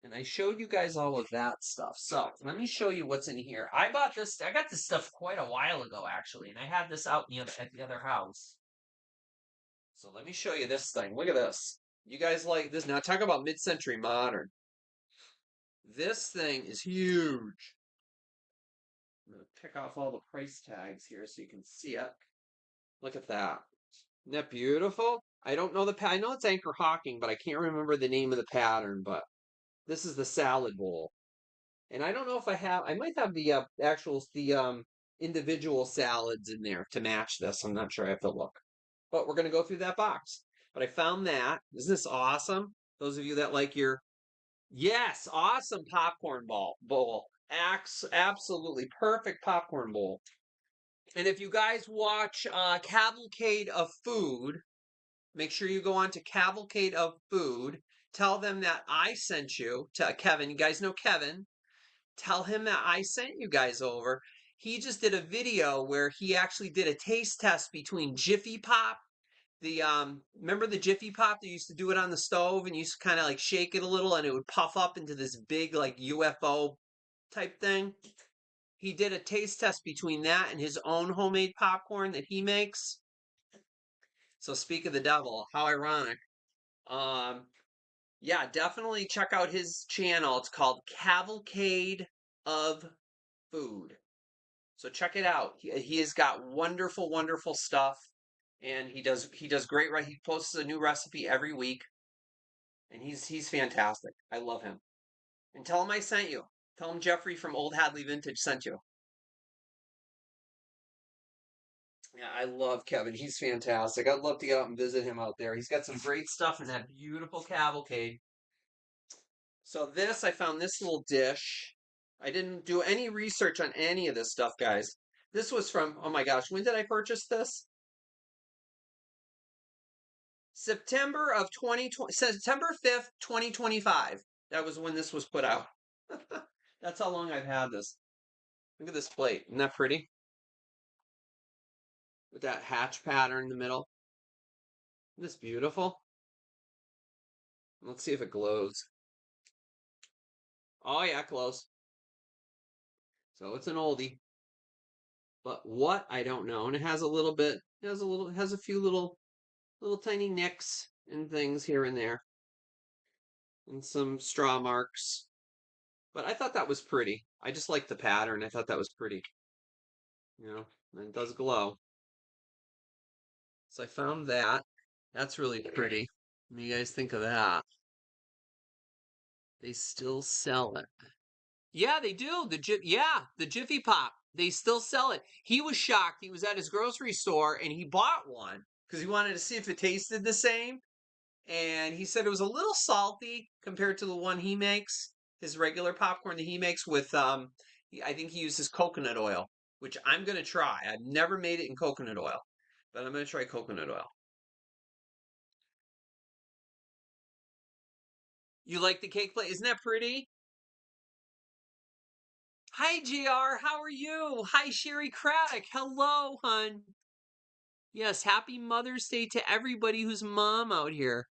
And I showed you guys all of that stuff. So let me show you what's in here. I got this stuff quite a while ago, actually, and I had this out at the other house. So let me show you this thing. Look at this. You guys like this? Now talk about mid-century modern. This thing is huge. I'm going to pick off all the price tags here so you can see it. Look at that. Isn't that beautiful? I don't know I know it's Anchor Hawking, but I can't remember the name of the pattern, but this is the salad bowl. And I don't know if I might have the individual salads in there to match this. I'm not sure. I have to look. But we're going to go through that box. But I found that. Isn't this awesome? Those of you that like your, yes, awesome popcorn bowl. Absolutely perfect popcorn bowl. And if you guys watch Cavalcade of Food, make sure you go on to Cavalcade of Food. Tell them that I sent you to Kevin. You guys know Kevin. Tell him that I sent you guys over. He just did a video where he actually did a taste test between Jiffy Pop. Remember the Jiffy Pop? They used to do it on the stove and you used to kind of like shake it a little and it would puff up into this big like UFO type thing. He did a taste test between that and his own homemade popcorn that he makes. So speak of the devil, how ironic. Um, yeah, definitely check out his channel. It's called Cavalcade of Food. So check it out. He has got wonderful, wonderful stuff, and he does great. Right, he posts a new recipe every week, and he's fantastic. I love him. And tell him I sent you. Tell him Jeffrey from Old Hadley Vintage sent you. Yeah, I love Kevin. He's fantastic. I'd love to get out and visit him out there. He's got some great stuff in that beautiful cavalcade. So this, I found this little dish. I didn't do any research on any of this stuff, guys. This was from, oh my gosh, when did I purchase this? September of 2020, September 5th, 2025. That was when this was put out. That's how long I've had this. Look at this plate. Isn't that pretty? With that hatch pattern in the middle. Isn't this beautiful? Let's see if it glows. Oh yeah, it glows. So it's an oldie. But what I don't know. And it has a little bit, it has a few little tiny nicks and things here and there. And some straw marks. But I thought that was pretty. I just like the pattern. I thought that was pretty. You know, and it does glow. So I found that. That's really pretty. What do you guys think of that? They still sell it. Yeah, they do. The Jiffy Pop. They still sell it. He was shocked. He was at his grocery store and he bought one because he wanted to see if it tasted the same. And he said it was a little salty compared to the one he makes, his regular popcorn that he makes with I think he uses coconut oil, which I'm gonna try. I've never made it in coconut oil, but I'm gonna try coconut oil. You like the cake plate? Isn't that pretty? Hi, JR. How are you? Hi, Sherry Craddock. Hello, hun. Yes, happy Mother's Day to everybody who's mom out here.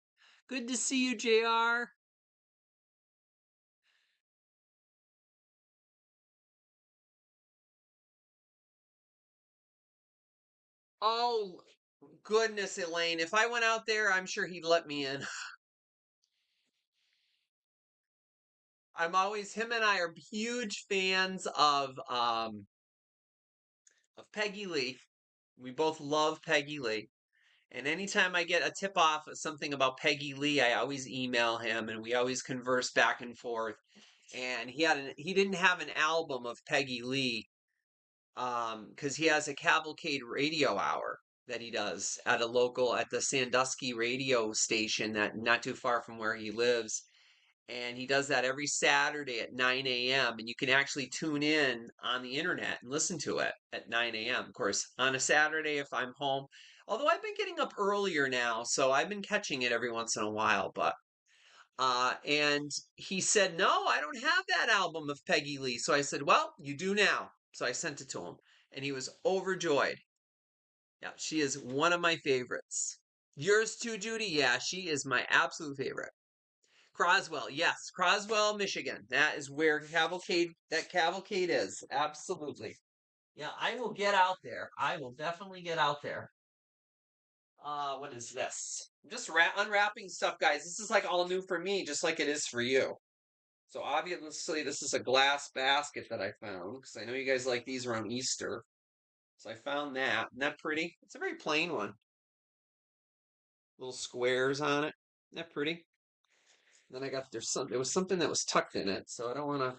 Good to see you, JR. Oh, goodness, Elaine. If I went out there, I'm sure he'd let me in. Him and I are huge fans of Peggy Lee. We both love Peggy Lee. And anytime I get a tip off of something about Peggy Lee, I always email him and we always converse back and forth. And he didn't have an album of Peggy Lee because he has a Cavalcade radio hour that he does at the Sandusky radio station that not too far from where he lives. And he does that every Saturday at 9 a.m. And you can actually tune in on the internet and listen to it at 9 a.m. Of course, on a Saturday if I'm home. Although I've been getting up earlier now, so I've been catching it every once in a while. But and he said, "No, I don't have that album of Peggy Lee." So I said, "Well, you do now." So I sent it to him, and he was overjoyed. Yeah, she is one of my favorites. Yours too, Judy. Yeah, she is my absolute favorite. Croswell, yes, Croswell, Michigan. That is where Cavalcade is. Absolutely. Yeah, I will get out there. I will definitely get out there. What is this? I'm just unwrapping stuff, guys. This is like all new for me, just like it is for you. So obviously this is a glass basket that I found because I know you guys like these around Easter. So I found that. Isn't that pretty? It's a very plain one. Little squares on it. Isn't that pretty? Then I got there was something that was tucked in it, so I don't want to.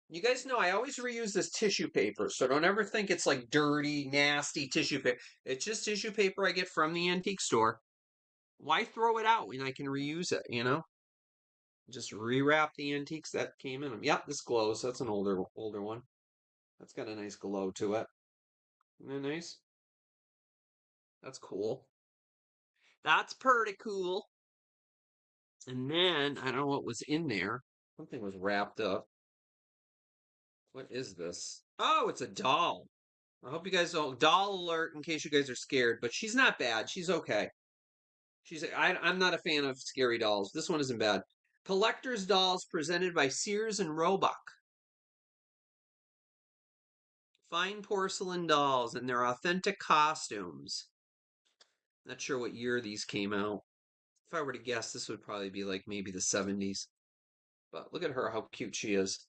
You guys know I always reuse this tissue paper, so don't ever think it's like dirty, nasty tissue paper. It's just tissue paper I get from the antique store. Why throw it out when I can reuse it, you know? Just rewrap the antiques that came in them. Yep, this glows. That's an older one. That's got a nice glow to it. Isn't that nice? That's cool. That's pretty cool. And then I don't know what was in there. Something was wrapped up. What is this? Oh, it's a doll. I hope you guys don't doll alert in case you guys are scared, but she's not bad. She's okay. I'm not a fan of scary dolls. This one isn't bad. Collector's dolls presented by Sears and Roebuck. Fine porcelain dolls in their authentic costumes. Not sure what year these came out. If I were to guess, this would probably be like maybe the 70s. But look at her, how cute she is.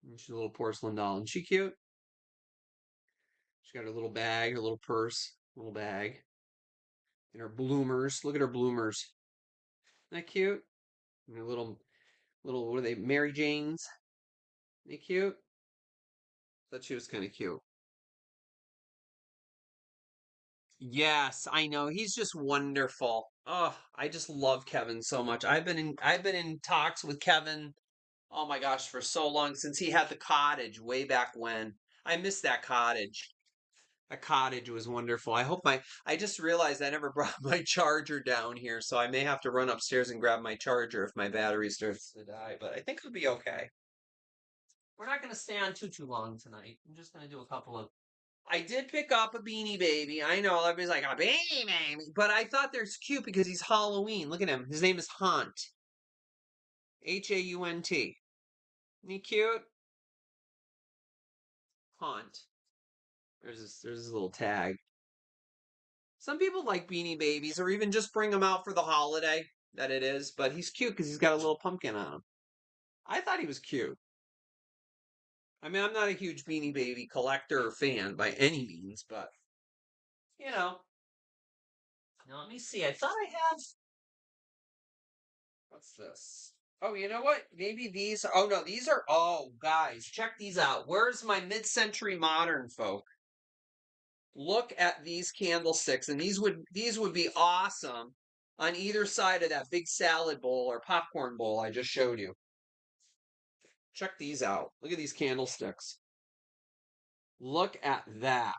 And she's a little porcelain doll. Isn't she cute? She's got her little bag, her little purse, little bag. And her bloomers. Look at her bloomers. Isn't that cute? And her little, what are they, Mary Janes? Isn't they cute? Thought she was kind of cute. Yes, I know. He's just wonderful. Oh, I just love Kevin so much. I've been in talks with Kevin, oh my gosh, for so long since he had the cottage way back when. I miss that cottage. That cottage was wonderful. I just realized I never brought my charger down here, so I may have to run upstairs and grab my charger if my battery starts to die, but I think it'll be okay. We're not going to stay on too long tonight. I'm just going to do a couple of. I did pick up a Beanie Baby. I know everybody's like a Beanie Baby, but I thought they're cute because he's Halloween. Look at him. His name is Haunt. Haunt. Isn't he cute? Haunt. There's this little tag. Some people like Beanie Babies, or even just bring them out for the holiday that it is. But he's cute because he's got a little pumpkin on him. I thought he was cute. I mean, I'm not a huge Beanie Baby collector or fan by any means, but you know. Now let me see. I thought I had. What's this? Oh, you know what? Maybe these. Oh no, these are. Oh, guys, check these out. Where's my mid-century modern folk? Look at these candlesticks, and these would be awesome on either side of that big salad bowl or popcorn bowl I just showed you. Check these out. Look at these candlesticks. Look at that.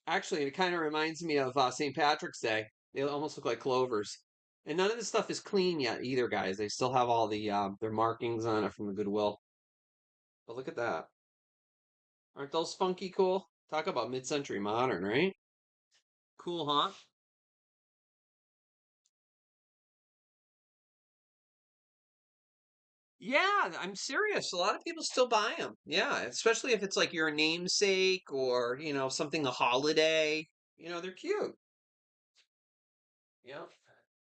Actually, it kind of reminds me of St. Patrick's Day. They almost look like clovers. And none of this stuff is clean yet either, guys. They still have all their markings on it from the Goodwill. But look at that. Aren't those funky cool? Talk about mid-century modern, right? Cool, huh? Yeah, I'm serious. A lot of people still buy them. Yeah, especially if it's like your namesake or, something a holiday. They're cute. Yeah.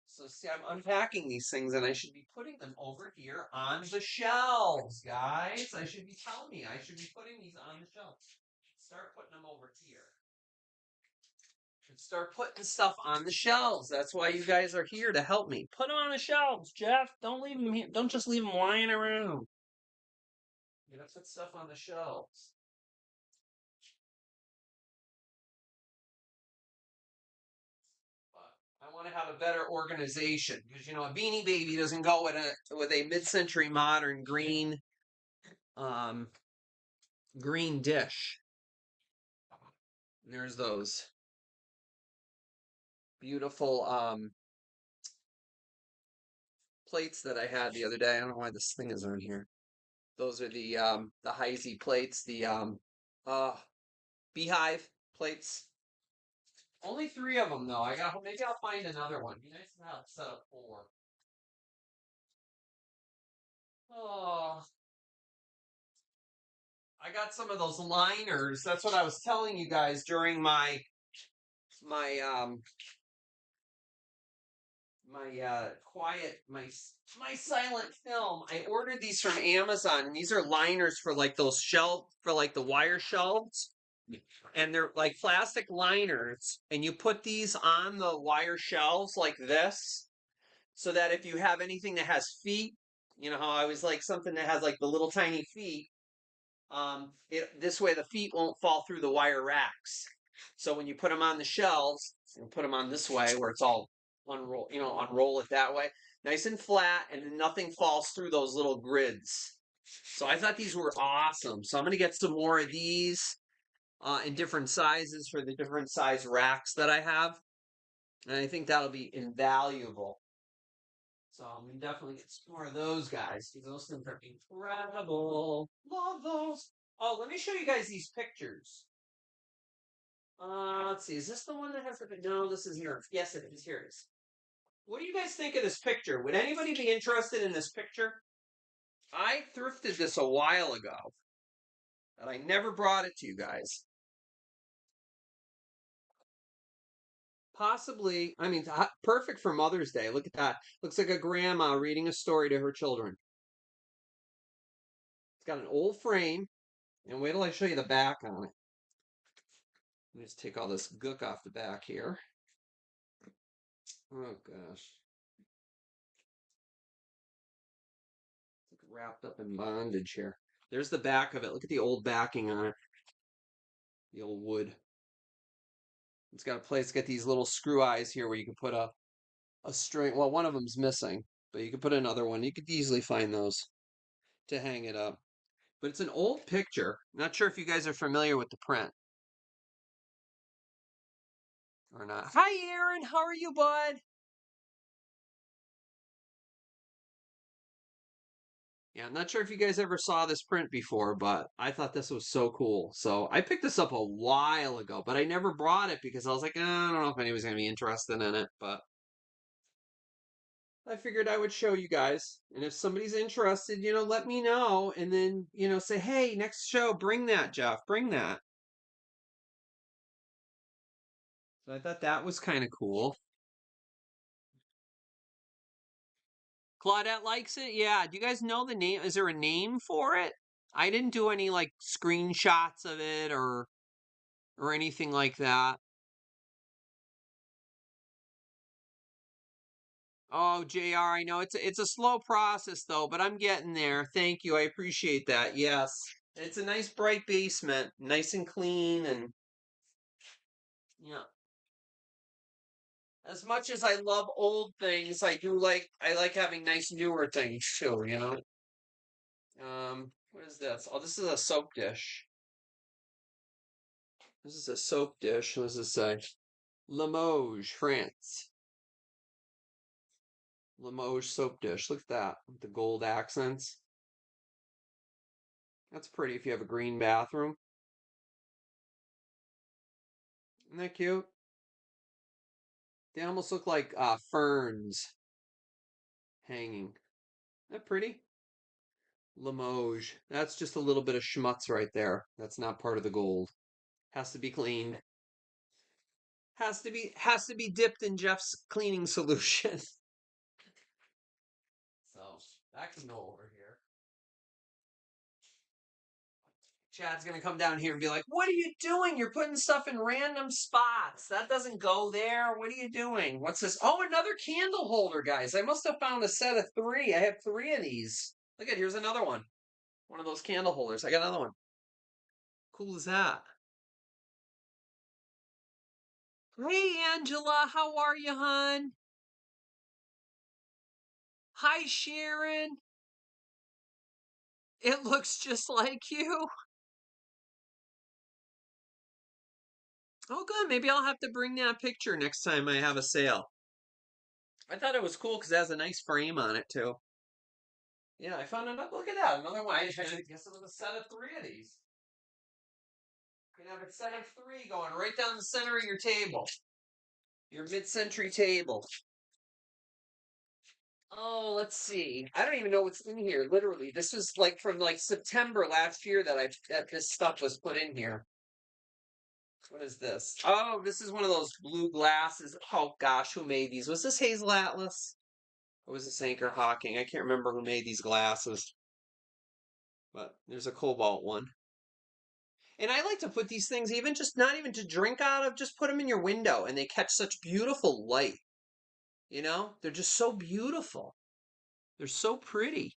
So see, I'm unpacking these things and I should be putting them over here on the shelves, guys. I should be telling me I should be putting these on the shelves. Start putting them over here. Should start putting stuff on the shelves. That's why you guys are here to help me. Put them on the shelves, Jeff. Don't leave them here. Don't just leave them lying around. You gotta put stuff on the shelves. But I want to have a better organization because a Beanie Baby doesn't go with a mid-century modern um green dish. And there's those beautiful plates that I had the other day. I don't know why this thing is on here. Those are the Heisey plates, the uh beehive plates. Only three of them though. Maybe I'll find another one. Be nice to have set up four. Oh, I got some of those liners. That's what I was telling you guys during my my silent film. I ordered these from Amazon, and these are liners for like those shelf for like the wire shelves, and they're like plastic liners, and you put these on the wire shelves like this, so that if you have anything that has feet, you know how I always like something that has like the little tiny feet. This way the feet won't fall through the wire racks. So when you put them on the shelves, you put them on this way where it's all unroll it that way, nice and flat, and then nothing falls through those little grids. So I thought these were awesome. So I'm gonna get some more of these in different sizes for the different size racks that I have, and I think that'll be invaluable. So I'm gonna definitely get some more of those guys because those things are incredible. Love those. Oh, let me show you guys these pictures. Let's see. Is this the one that has the? No, this is yours. Yes, it is. Here it is. What do you guys think of this picture? Would anybody be interested in this picture? I thrifted this a while ago, and I never brought it to you guys. Possibly, I mean, perfect for Mother's Day. Look at that. Looks like a grandma reading a story to her children. It's got an old frame, and wait till I show you the back on it. Let me just take all this gook off the back here. Oh gosh. It's wrapped up in bondage here. There's the back of it. Look at the old backing on it. The old wood. It's got a place, it's got these little screw eyes here where you can put a string. Well, one of them's missing, but you could put another one. You could easily find those to hang it up. But it's an old picture. Not sure if you guys are familiar with the print or not. Hi, Aaron. How are you, bud? Yeah, I'm not sure if you guys ever saw this print before, but I thought this was so cool. So I picked this up a while ago, but I never brought it because I was like, I don't know if anyone's going to be interested in it, but I figured I would show you guys. And if somebody's interested, let me know. And then, say, hey, next show, bring that, Jeff, bring that. So I thought that was kind of cool. Claudette likes it. Yeah. Do you guys know the name? Is there a name for it? I didn't do any like screenshots of it or anything like that. Oh, JR, I know it's a slow process though, but I'm getting there. Thank you. I appreciate that. Yes. It's a nice bright basement, nice and clean and yeah. As much as I love old things, I like having nice newer things too. What is this? Oh, this is a soap dish. This is a soap dish. What does this say? Limoges, France. Limoges soap dish. Look at that. With the gold accents. That's pretty if you have a green bathroom. Isn't that cute? They almost look like ferns hanging. Isn't that pretty? Limoges. That's just a little bit of schmutz right there. That's not part of the gold. Has to be cleaned. Has to be dipped in Jeff's cleaning solution. So that can go over here. Chad's gonna come down here and be like, "What are you doing? You're putting stuff in random spots. That doesn't go there. What are you doing? What's this? Oh, another candle holder, guys. I must have found a set of three. I have three of these. Look at here's another one. One of those candle holders. I got another one. Cool as that. Hey, Angela, how are you, hon? Hi, Sharon. It looks just like you. Oh, good. Maybe I'll have to bring that picture next time I have a sale. I thought it was cool because it has a nice frame on it, too. Yeah, I found it up. Look at that. Another one. I guess it was a set of three of these. You can have a set of three going right down the center of your table. Your mid-century table. Oh, let's see. I don't even know what's in here. Literally, this was like from like September last year that this stuff was put in here. What is this? Oh, this is one of those blue glasses. Oh gosh, who made these? Was this Hazel Atlas? Or was this Anchor Hawking? I can't remember who made these glasses. But there's a cobalt one. And I like to put these things even just not even to drink out of, just put them in your window and they catch such beautiful light. You know? They're just so beautiful. They're so pretty.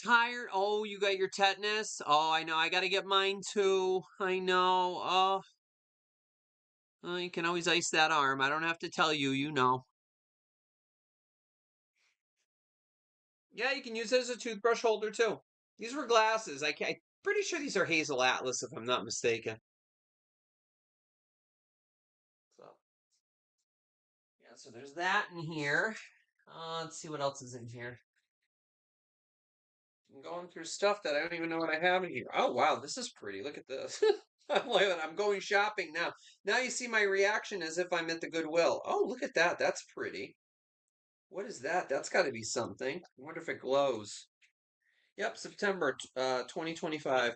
Tired? Oh, you got your tetanus? Oh, I know. I got to get mine too. I know. Oh, you can always ice that arm. I don't have to tell you, you know. Yeah, you can use it as a toothbrush holder too. These were glasses. I'm pretty sure these are Hazel Atlas, if I'm not mistaken. So, yeah, so there's that in here. Let's see what else is in here. I'm going through stuff that I don't even know what I have in here. Oh, wow, this is pretty. Look at this. I'm going shopping now. Now you see my reaction as if I'm at the Goodwill. Oh, look at that. That's pretty. What is that? That's got to be something. I wonder if it glows. Yep, September 2025.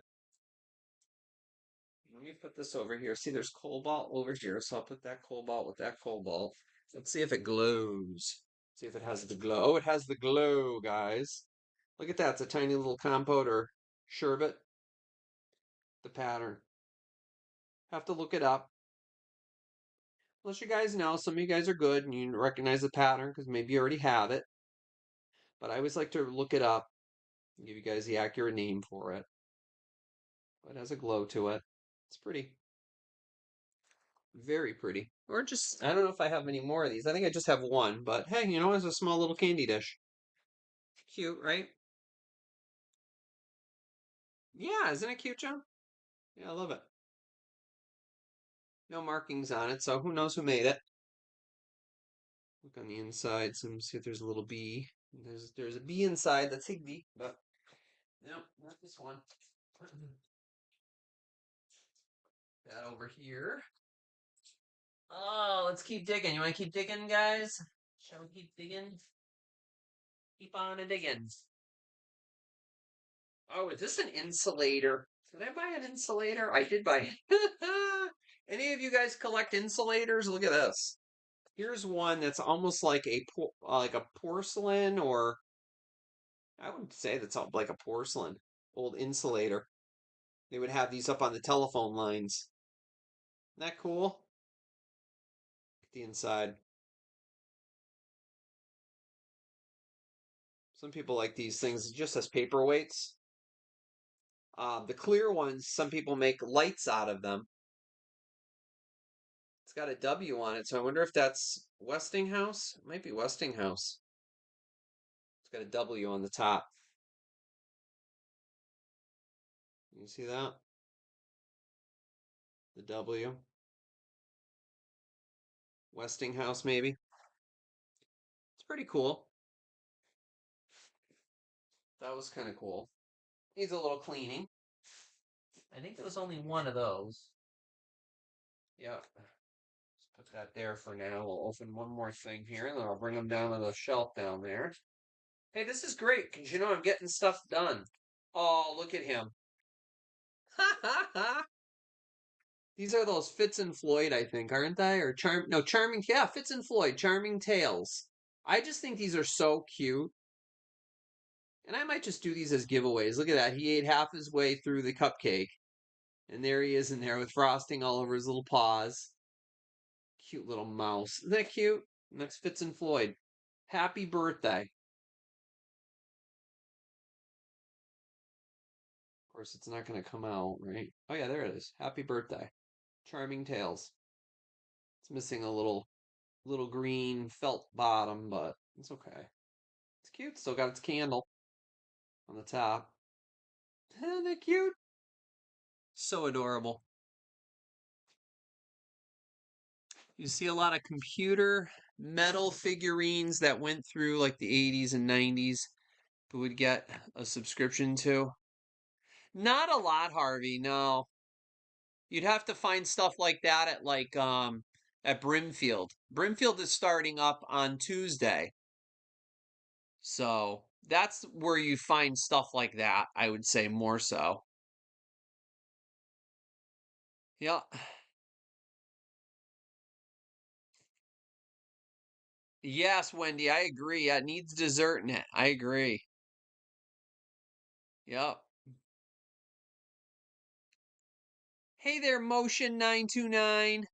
Let me put this over here. See, there's cobalt over here, so I'll put that cobalt with that cobalt. Let's see if it glows. See if it has the glow. Oh, it has the glow, guys. Look at that. It's a tiny little compote or sherbet. The pattern. Have to look it up. Unless you guys know, some of you guys are good and you recognize the pattern because maybe you already have it. But I always like to look it up and give you guys the accurate name for it. It has a glow to it. It's pretty. Very pretty. Or just, I don't know if I have any more of these. I think I just have one, but hey, you know, it's a small little candy dish. Cute, right? Yeah, isn't it cute, John? Yeah, I love it. No markings on it, so who knows who made it. Look on the inside, see if there's a little bee. There's a bee inside, that's Higby, but no, not this one. That over here. Oh, let's keep digging. You want to keep digging, guys? Shall we keep digging? Keep on a digging. Oh, is this an insulator? Did I buy an insulator? I did buy it. Any of you guys collect insulators? Look at this. Here's one that's almost like a porcelain, or I would say that's like a porcelain old insulator. They would have these up on the telephone lines. Isn't that cool? Look at the inside. Some people like these things just as paperweights. The clear ones, some people make lights out of them. It's got a W on it, so I wonder if that's Westinghouse. It might be Westinghouse. It's got a W on the top. You see that? The W. Westinghouse, maybe. It's pretty cool. That was kind of cool. Needs a little cleaning. I think there was only one of those. Yep. Let's put that there for now. We'll open one more thing here, and then I'll bring them down to the shelf down there. Hey, this is great, because you know I'm getting stuff done. Oh, look at him. Ha ha ha. These are those Fitz and Floyd, I think, aren't they? Or Charming, yeah, Fitz and Floyd, Charming Tales. I just think these are so cute. And I might just do these as giveaways. Look at that. He ate half his way through the cupcake. And there he is in there with frosting all over his little paws. Cute little mouse. Isn't that cute? And that's Fitz and Floyd. Happy birthday. Of course, it's not going to come out, right? Oh, yeah, there it is. Happy birthday. Charming Tales. It's missing a little green felt bottom, but it's okay. It's cute. Still got its candle on the top. Isn't that cute? So adorable. You see a lot of computer metal figurines that went through like the 80s and 90s who would get a subscription to. Not a lot, Harvey, no. You'd have to find stuff like that at Brimfield. Brimfield is starting up on Tuesday. So that's where you find stuff like that, I would say more so. Yeah. Yes, Wendy, I agree. Yeah, it needs dessert in it. I agree. Yep. Hey there, Motion 929.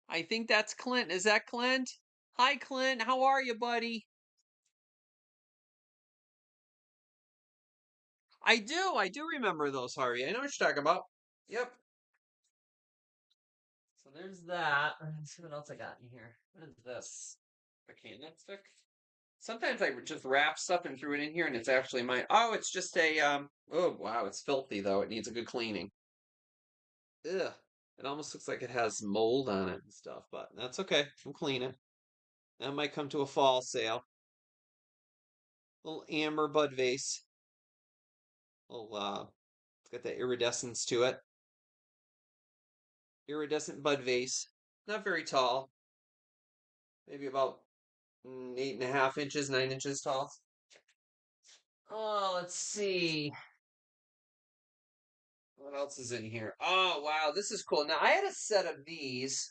I think that's Clint. Is that Clint? Hi, Clint. How are you, buddy? I do remember those, Harvey. I know what you're talking about. Yep. So there's that. Let's see what else I got in here. What is this? A candlestick? Sometimes I just wrap stuff and threw it in here, and it's actually mine. Oh, it's just a Oh wow, it's filthy though. It needs a good cleaning. Ugh. It almost looks like it has mold on it and stuff, but that's okay. We'll clean it. That might come to a fall sale. Little amber bud vase. Little it's got that iridescence to it. Iridescent bud vase. Not very tall. Maybe about 8.5 inches, 9 inches tall. Oh, let's see. What else is in here? Oh, wow, this is cool. Now, I had a set of these,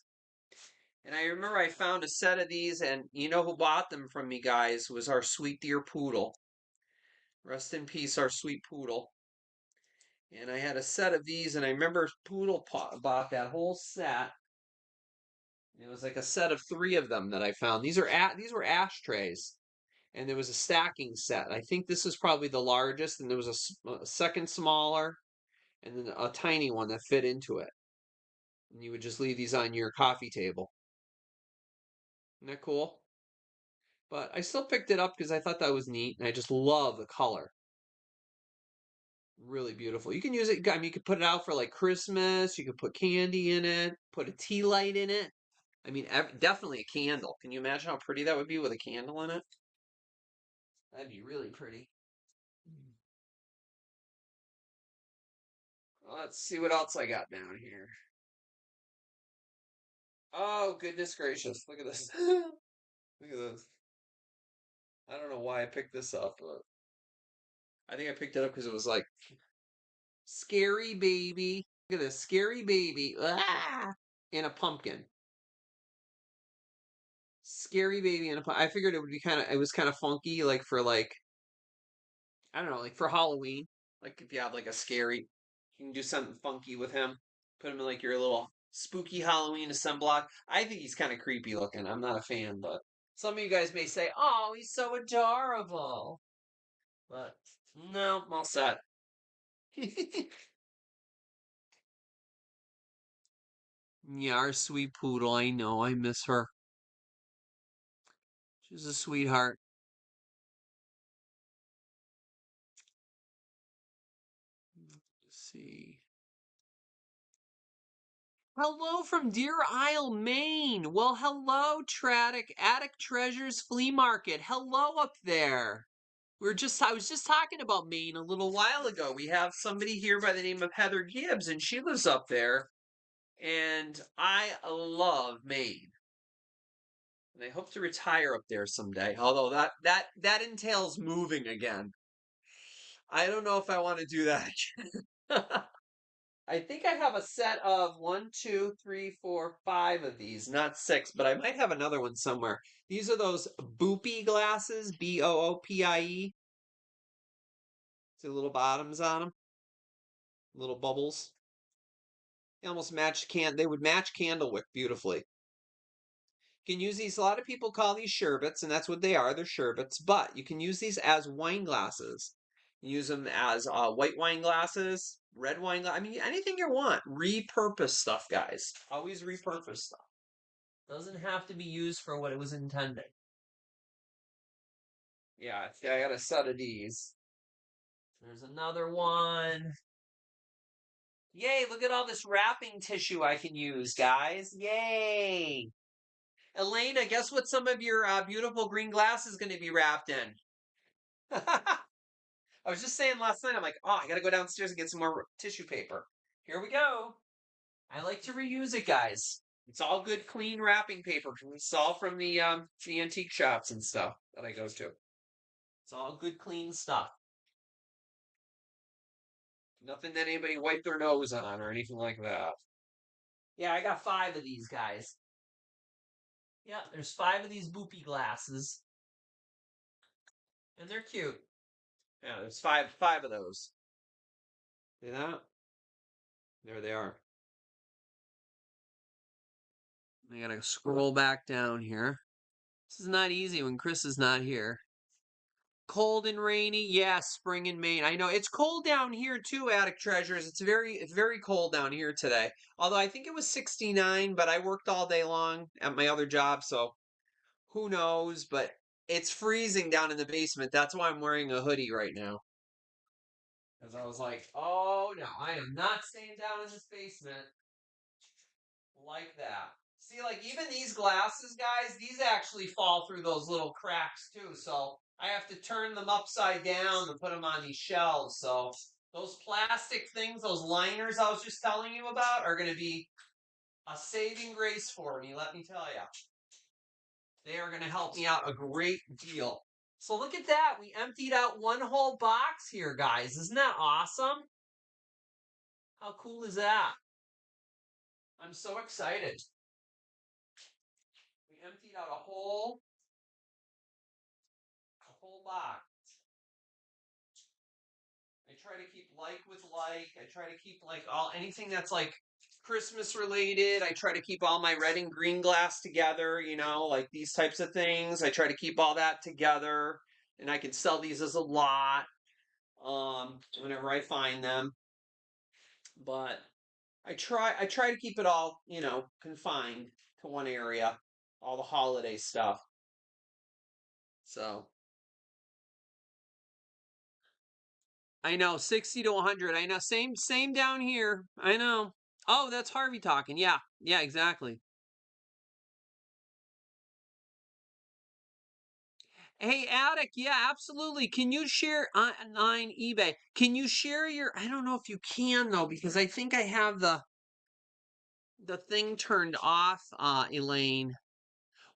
and I remember I found a set of these, and you know who bought them from me, guys, was our sweet dear poodle. Rest in peace, our sweet poodle. And I had a set of these, and I remember Poodle bought that whole set. It was like a set of three of them that I found. These were ashtrays, and there was a stacking set. I think this is probably the largest, and there was a second smaller, and then a tiny one that fit into it. And you would just leave these on your coffee table. Isn't that cool? But I still picked it up because I thought that was neat, and I just love the color. Really beautiful. You can use it. I mean, you could put it out for like Christmas. You could put candy in it. Put a tea light in it. I mean, definitely a candle. Can you imagine how pretty that would be with a candle in it? That'd be really pretty. Well, let's see what else I got down here. Oh, goodness gracious. Look at this. Look at this. I don't know why I picked this up, but I think I picked it up because it was like scary baby. Look at this scary baby. Ah! In a pumpkin. Scary baby in a pumpkin. I figured it would be it was kind of funky, like for like, I don't know, like for Halloween. Like if you have like a scary, you can do something funky with him. Put him in like your little spooky Halloween assembly. I think he's kind of creepy looking. I'm not a fan, but some of you guys may say, "Oh, he's so adorable," but no, I'm all set. Yeah, our sweet poodle. I know. I miss her. She's a sweetheart. Let's see. Hello from Deer Isle, Maine. Well, hello, Tradic Attic Treasures Flea Market. Hello up there. I was just talking about Maine a little while ago. We have somebody here by the name of Heather Gibbs, and she lives up there. And I love Maine. And I hope to retire up there someday. Although that entails moving again. I don't know if I want to do that. I think I have a set of one, two, three, four, five of these, not six, but I might have another one somewhere. These are those boopy glasses, Boopie. See the little bottoms on them, little bubbles. They almost match they would match Candlewick beautifully. You can use these. A lot of people call these sherbets, and that's what they are. They're sherbets, but you can use these as wine glasses. Use them as white wine glasses, red wine. I mean, anything you want. Repurpose stuff, guys. Always repurpose stuff. Doesn't have to be used for what it was intended. Yeah, I got a set of these. There's another one. Yay, look at all this wrapping tissue I can use, guys. Yay. Elena, guess what some of your beautiful green glass is going to be wrapped in? I was just saying last night, I'm like, oh, I got to go downstairs and get some more tissue paper. Here we go. I like to reuse it, guys. It's all good, clean wrapping paper. It's all from the antique shops and stuff that I go to. It's all good, clean stuff. Nothing that anybody wiped their nose on or anything like that. Yeah, I got 5 of these guys. Yeah, there's 5 of these boopy glasses, and they're cute. Yeah, there's five of those. See that? There they are. I gotta scroll back down here. This is not easy when Chris is not here. Cold and rainy, yeah, spring in Maine. I know it's cold down here too, Attic Treasures. It's very cold down here today. Although I think it was 69, but I worked all day long at my other job, so who knows? But it's freezing down in the basement. That's why I'm wearing a hoodie right now. Because I was like, oh no, I am not staying down in this basement like that. See, like even these glasses, guys, these actually fall through those little cracks too. So I have to turn them upside down to put them on these shelves. So those plastic things, those liners I was just telling you about, are going to be a saving grace for me, let me tell you. They are going to help me out a great deal. So look at that. We emptied out one whole box here, guys. Isn't that awesome? How cool is that? I'm so excited. We emptied out a whole box. I try to keep like with like. I try to keep like all anything that's like Christmas related. I try to keep all my red and green glass together, like these types of things. I try to keep all that together, and I can sell these as a lot whenever I find them. But I try to keep it all, confined to one area, all the holiday stuff. So I know 60 to 100. I know same down here. I know. Oh, that's Harvey talking. Yeah. Yeah, exactly. Hey, Attic. Yeah, absolutely. Can you share on eBay? Can you share your I don't know if you can though because I think I have the thing turned off, Elaine.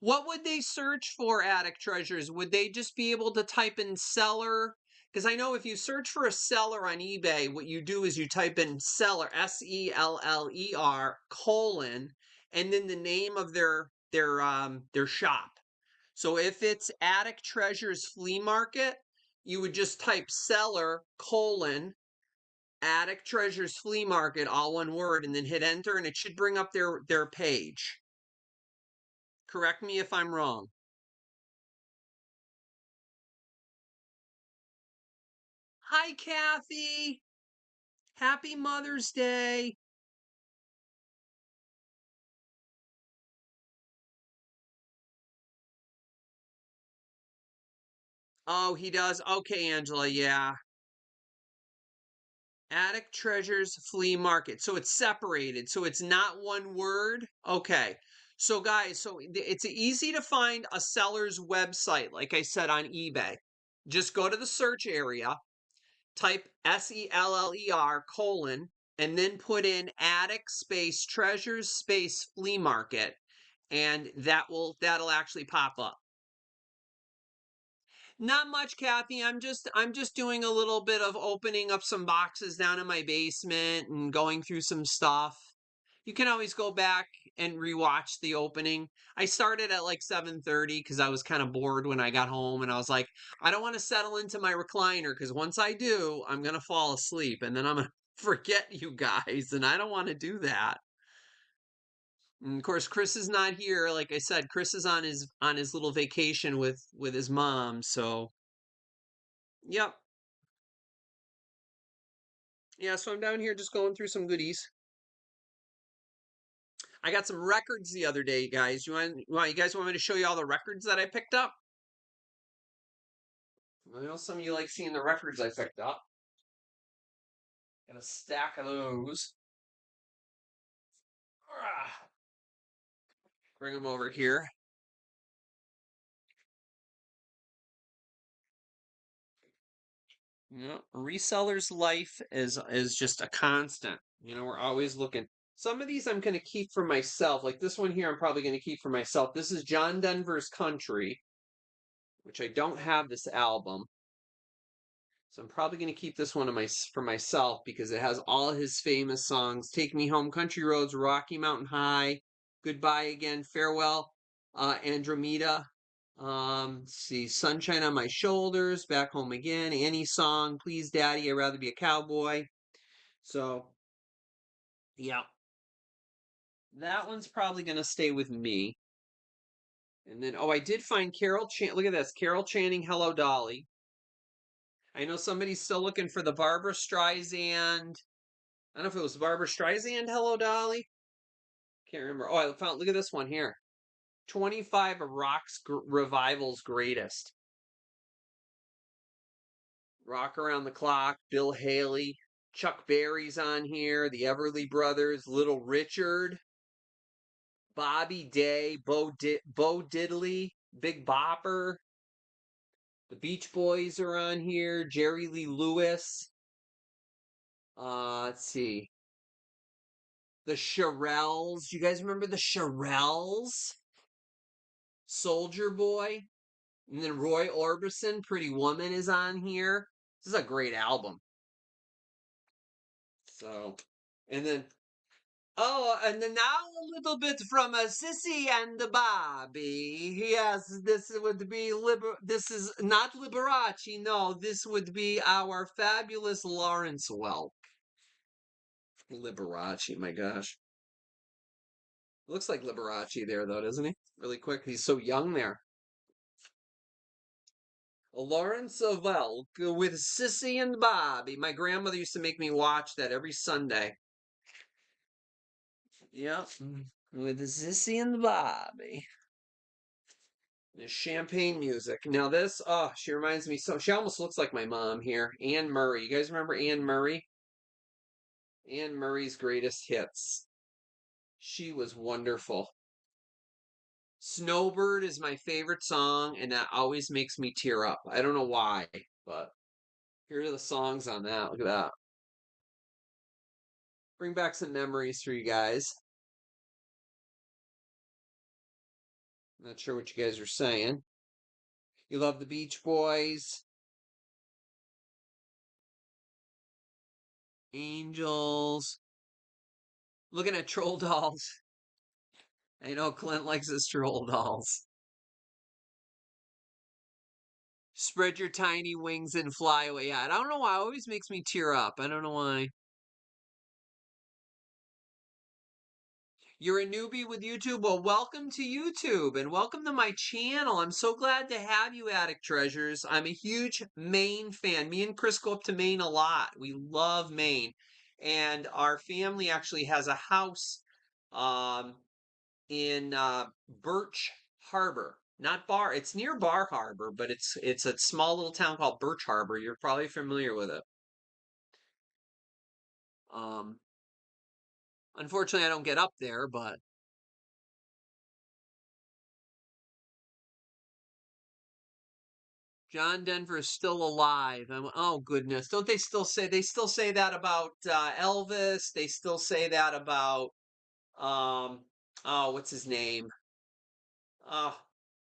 What would they search for, Attic Treasures? Would they just be able to type in seller? Because I know if you search for a seller on eBay, what you do is you type in seller, SELLER, colon, and then the name of their shop. So if it's Attic Treasures Flea Market, you would just type seller, colon, Attic Treasures Flea Market, all one word, and then hit enter, and it should bring up their page. Correct me if I'm wrong. Hi, Kathy. Happy Mother's Day. Oh, he does. Okay, Angela. Yeah. Attic Treasures Flea Market. So it's separated. So it's not one word. Okay. So, guys, it's easy to find a seller's website, like I said, on eBay. Just go to the search area, type SELLER, colon, and then put in attic space treasures space flea market, and that'll actually pop up. Not much, Kathy. I'm just doing a little bit of opening up some boxes down in my basement and going through some stuff. You can always go back and rewatch the opening. I started at like 7:30 because I was kind of bored when I got home, and I was like, I don't want to settle into my recliner because once I do, I'm gonna fall asleep and then I'm gonna forget you guys, and I don't want to do that. And of course, Chris is not here. Like I said, Chris is on his little vacation with his mom, so yep. Yeah, so I'm down here just going through some goodies. I got some records the other day, guys. You guys want me to show you all the records that I picked up? I know some of you like seeing the records I picked up. Got a stack of those. Ah, bring them over here. Reseller's life is just a constant. We're always looking. Some of these I'm going to keep for myself. Like this one here, I'm probably going to keep for myself. This is John Denver's Country, which I don't have this album. So I'm probably going to keep this one for myself because it has all his famous songs. Take Me Home, Country Roads, Rocky Mountain High, Goodbye Again, Farewell, Andromeda. See, Sunshine on My Shoulders, Back Home Again, Annie's Song, Please Daddy, I'd Rather Be a Cowboy. So, yeah, that one's probably going to stay with me. And then, I did find Carol Chan. Look at this, Carol Channing, Hello Dolly. I know somebody's still looking for the Barbara Streisand. I don't know if it was Barbara Streisand, Hello Dolly. Can't remember. Oh, I found, look at this one here. 25 of rock's revival's greatest. Rock Around the Clock, Bill Haley, Chuck Berry's on here, the Everly Brothers, Little Richard, Bobby Day, Bo Diddley, Big Bopper, the Beach Boys are on here, Jerry Lee Lewis. Let's see. The Shirelles. You guys remember the Shirelles? Soldier Boy. And then Roy Orbison, Pretty Woman is on here. This is a great album. So, and then and then now a little bit from a Sissy and the Bobby. Yes, this would be This is not Liberace. No, this would be our fabulous Lawrence Welk. Liberace, my gosh. Looks like Liberace there, though, doesn't he? Really quick. He's so young there. Lawrence Welk with Sissy and Bobby. My grandmother used to make me watch that every Sunday. Yep. With Sissy and Bobby. The champagne music. Now this, she reminds me so. She almost looks like my mom here. Anne Murray. You guys remember Anne Murray? Anne Murray's greatest hits. She was wonderful. Snowbird is my favorite song, and that always makes me tear up. I don't know why, but here are the songs on that. Look at that. Bring back some memories for you guys. Not sure what you guys are saying. You love the Beach Boys. Angels. Looking at Troll Dolls. I know Clint likes his Troll Dolls. Spread your tiny wings and fly away. Yeah, I don't know why. It always makes me tear up. I don't know why. You're a newbie with YouTube? Well, welcome to YouTube and welcome to my channel. I'm so glad to have you, Attic Treasures. I'm a huge Maine fan. Me and Chris go up to Maine a lot. We love Maine. And our family actually has a house in Birch Harbor. Not Bar, it's near Bar Harbor, but it's a small little town called Birch Harbor. You're probably familiar with it. Um, Unfortunately, I don't get up there, but John Denver is still alive. Oh goodness, don't they still say that about Elvis? They still say that about oh, what's his name? Oh,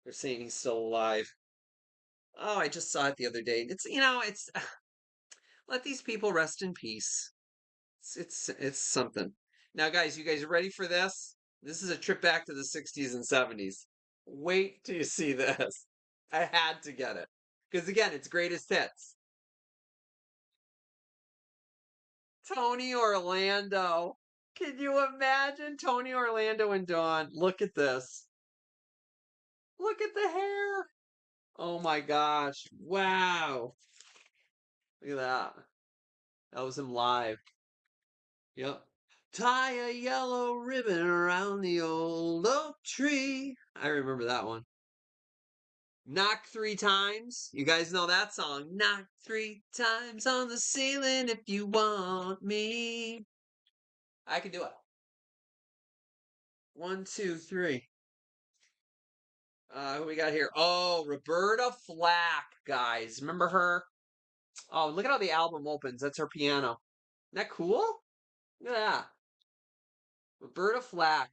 they're saying he's still alive. Oh, I just saw it the other day. It's let these people rest in peace. It's something. Now, guys, you guys are ready for this? This is a trip back to the 60s and 70s. Wait till you see this. I had to get it. Because again, it's greatest hits. Tony Orlando. Can you imagine Tony Orlando and Dawn? Look at this. Look at the hair. Oh my gosh. Wow. Look at that. That was him live. Yep. Tie a yellow ribbon around the old oak tree. I remember that one. Knock three times. You guys know that song. Knock three times on the ceiling if you want me. I can do it. One, two, three. Who we got here? Oh, Roberta Flack, guys. Remember her? Oh, look at how the album opens. That's her piano. Isn't that cool? Look at that. Roberta Flack.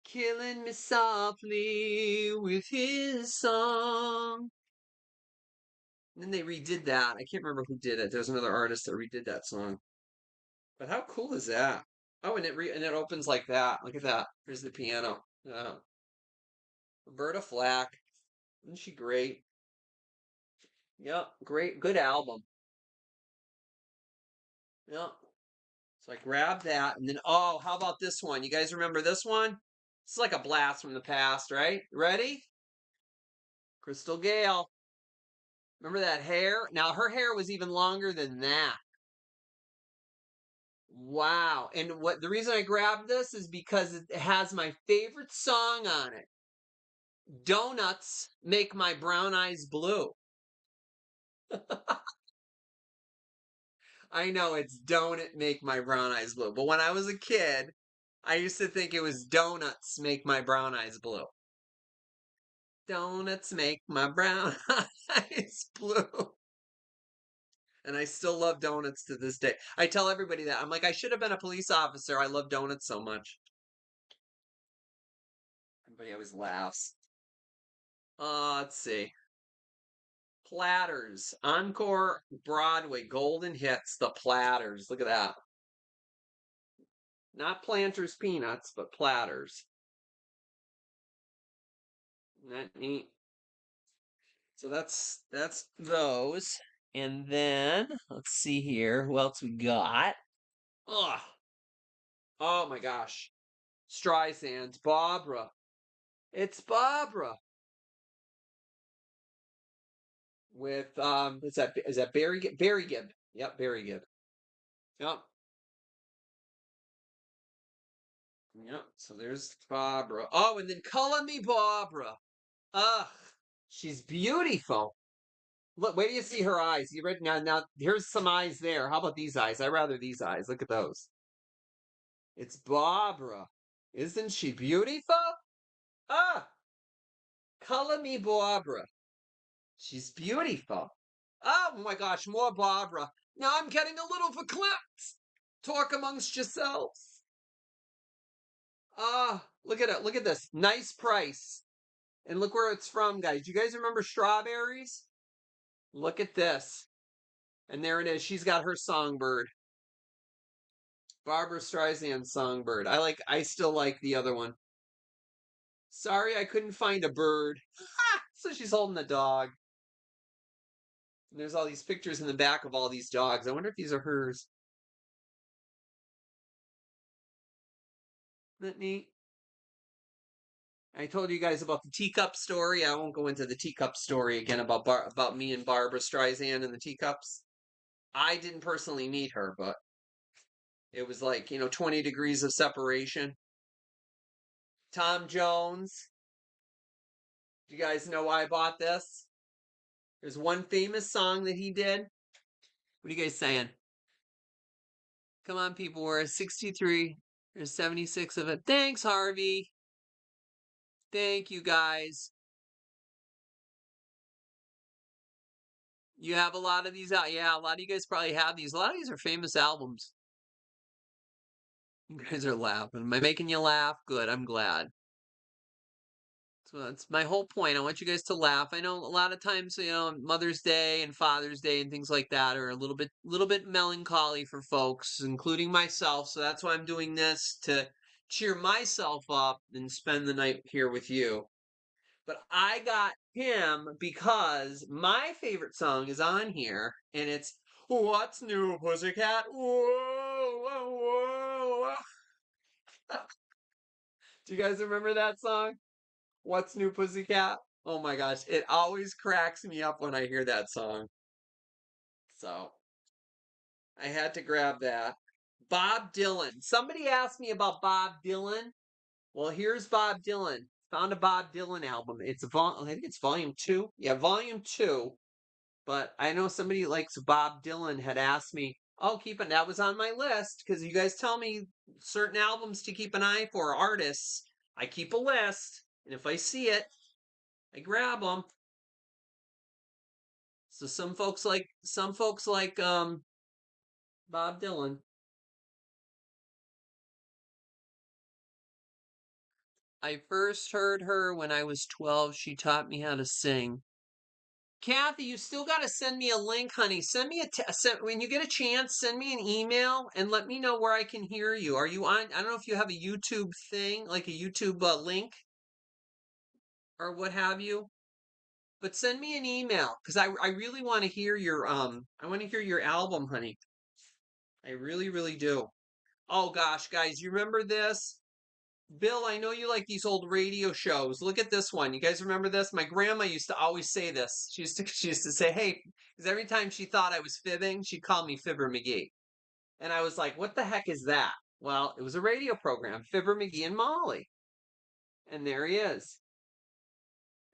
Killing me softly with his song. And then they redid that. I can't remember who did it. There's another artist that redid that song. But how cool is that? Oh, and it opens like that. Look at that. Here's the piano. Roberta Flack. Isn't she great? Yep, great, good album. Yep. So I grabbed that, and then how about this one? You guys remember this one? It's like a blast from the past, right? Ready? Crystal Gale. Remember that hair? Now her hair was even longer than that. Wow. And what the reason I grabbed this is because it has my favorite song on it. Donuts make my brown eyes blue. I know it's donut make my brown eyes blue. But when I was a kid, I used to think it was donuts make my brown eyes blue. Donuts make my brown eyes blue. And I still love donuts to this day. I tell everybody that. I'm like, I should have been a police officer. I love donuts so much. Everybody always laughs. Let's see. Platters. Encore Broadway Golden Hits. The Platters. Look at that. Not Planters Peanuts, but Platters. Isn't that neat? So that's those. And then let's see here. Who else we got? Ugh. Oh my gosh. Streisand's Barbara. It's Barbara. With is that Barry Barry Gibb. Yep, Barry Gibb. Yep. Yep. So there's Barbara. Oh, and then Color Me Barbara. Ugh. She's beautiful. Look, wait till you see her eyes. You ready now? Now here's some eyes there. How about these eyes? I rather these eyes. Look at those. It's Barbara. Isn't she beautiful? Ah, color me Barbara. She's beautiful. Oh my gosh, more Barbara. Now I'm getting a little verklempt. Talk amongst yourselves. Ah, look at it. Look at this. Nice price. And look where it's from, guys. You guys remember strawberries? Look at this. And there it is. She's got her songbird. Barbara Streisand songbird. I still like the other one. Sorry, I couldn't find a bird. So she's holding the dog. And there's all these pictures in the back of all these dogs. I wonder if these are hers. Isn't that neat? I told you guys about the teacup story. I won't go into the teacup story again about me and Barbara Streisand and the teacups. I didn't personally meet her, but it was like, 20 degrees of separation. Tom Jones. Do you guys know why I bought this? There's one famous song that he did. What are you guys saying? Come on, people. We're at 63. There's 76 of it. Thanks, Harvey. Thank you, guys. You have a lot of these out. Yeah, a lot of you guys probably have these. A lot of these are famous albums. You guys are laughing. Am I making you laugh? Good. I'm glad. So that's my whole point. I want you guys to laugh. I know a lot of times, Mother's Day and Father's Day and things like that are a little bit melancholy for folks, including myself. So that's why I'm doing this to cheer myself up and spend the night here with you. But I got him because my favorite song is on here, and it's "What's New, Pussycat?" Whoa, whoa, whoa. Do you guys remember that song? What's New, Pussycat? Oh my gosh, it always cracks me up when I hear that song. So I had to grab that. Bob Dylan. Somebody asked me about Bob Dylan. Well, here's Bob Dylan. Found a Bob Dylan album. I think it's volume 2. Yeah, volume 2. But I know somebody likes Bob Dylan had asked me, "Oh, keep it." That was on my list because you guys tell me certain albums to keep an eye for, artists. I keep a list, and if I see it, I grab them. So some folks like Bob Dylan. I first heard her when I was 12. She taught me how to sing. Kathy, you still got to send me a link, honey. Send me when you get a chance, send me an email and let me know where I can hear you. Are you on? I don't know if you have a YouTube thing, like a YouTube link or what have you, but send me an email because I really want to hear your I want to hear your album, honey. I really, really do. Oh gosh, guys, you remember this? Bill, I know you like these old radio shows. Look at this one. You guys remember this? My grandma used to always say this. She used to say, "Hey," because every time she thought I was fibbing, she'd call me Fibber McGee. And I was like, "What the heck is that?" Well, it was a radio program, Fibber McGee and Molly. And there he is.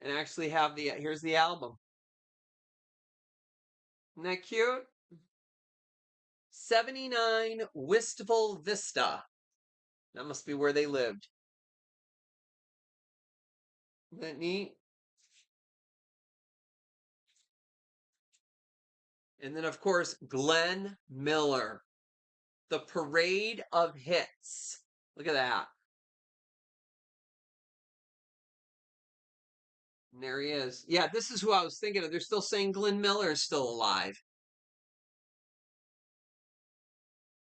And I actually have here's the album. Isn't that cute? 79 Wistful Vista. That must be where they lived. Isn't that neat? And then, of course, Glenn Miller, the Parade of Hits. Look at that. And there he is. Yeah, this is who I was thinking of. They're still saying Glenn Miller is still alive.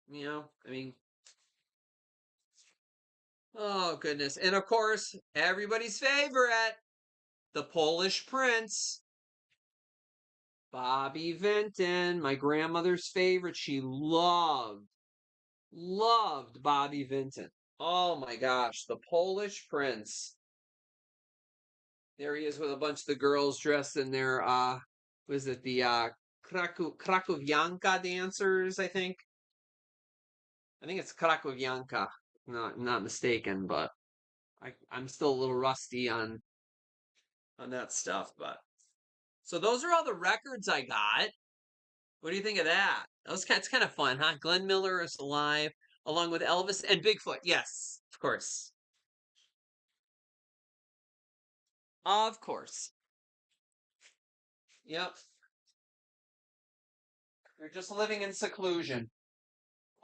You know, I mean, oh, goodness. And, of course, everybody's favorite, the Polish Prince, Bobby Vinton, my grandmother's favorite. She loved Bobby Vinton. Oh, my gosh, the Polish Prince. There he is with a bunch of the girls dressed in their was it the Krakowianka dancers, I think. I think it's Krakowianka. No, I'm not mistaken, but I'm still a little rusty on that stuff, but so those are all the records I got. What do you think of that? It's kind of fun, huh? Glenn Miller is alive, along with Elvis and Bigfoot. Yes, of course. Of course. Yep. You're just living in seclusion.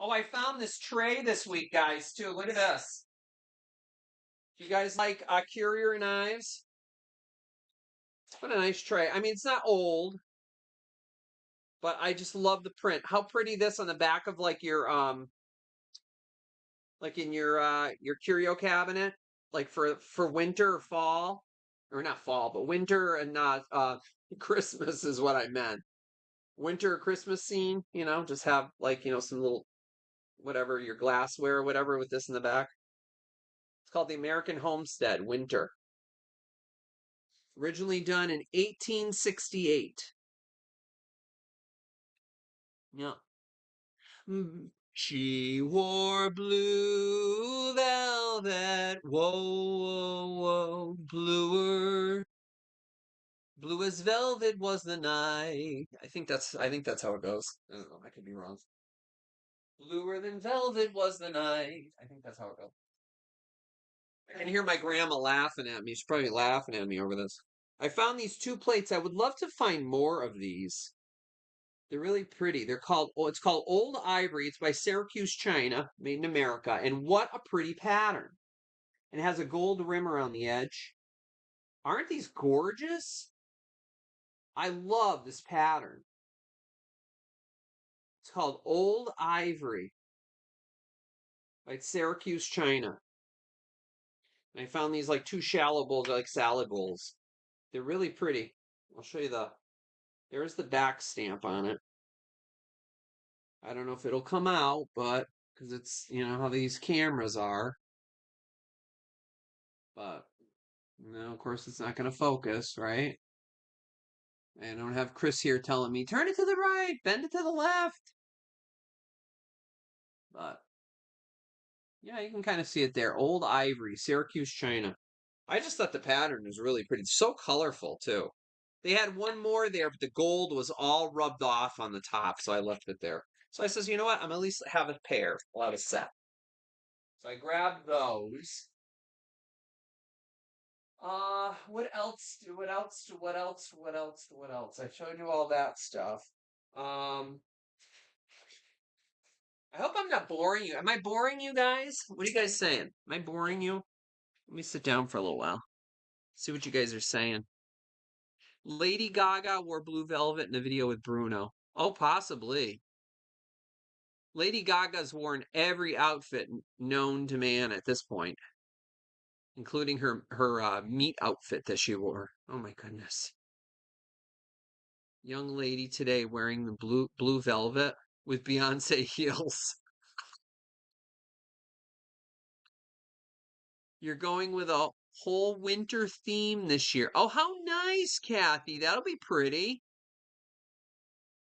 Oh, I found this tray this week, guys, too. Look at this. Do you guys like Curio knives? What a nice tray. I mean, it's not old, but I just love the print. How pretty this on the back of like in your curio cabinet, like for winter or fall, or not fall, but winter and not Christmas is what I meant. Winter or Christmas scene, just have like, some little whatever, your glassware or whatever with this in the back. It's called the American Homestead Winter. Originally done in 1868. Yeah. She wore blue velvet, whoa, whoa, whoa, blue as velvet was the night. I think that's how it goes. I don't know, I could be wrong. Bluer than velvet was the night. I think that's how it goes. I can hear my grandma laughing at me. She's probably laughing at me over this. I found these two plates. I would love to find more of these. They're really pretty. It's called Old Ivory. It's by Syracuse, China, made in America. And what a pretty pattern. And it has a gold rim around the edge. Aren't these gorgeous? I love this pattern. It's called Old Ivory by Syracuse, China. And I found these like two shallow bowls, like salad bowls. They're really pretty. I'll show you there's the back stamp on it. I don't know if it'll come out, but because it's, how these cameras are. But, of course, it's not going to focus, right? I don't have Chris here telling me, turn it to the right, bend it to the left. But, yeah, you can kind of see it there. Old Ivory, Syracuse, China. I just thought the pattern was really pretty. So colorful, too. They had one more there, but the gold was all rubbed off on the top, so I left it there. So I says, you know what? I'm at least have a pair. I'll have a set. So I grabbed those. What else? I showed you all that stuff. I hope I'm not boring you. Am I boring you guys? What are you guys saying? Am I boring you? Let me sit down for a little while. See what you guys are saying. Lady Gaga wore blue velvet in a video with Bruno. Oh, possibly. Lady Gaga's worn every outfit known to man at this point, including her meat outfit that she wore. Oh my goodness. Young lady today wearing the blue velvet with Beyonce heels. You're going with a whole winter theme this year. Oh, how nice, Kathy. That'll be pretty.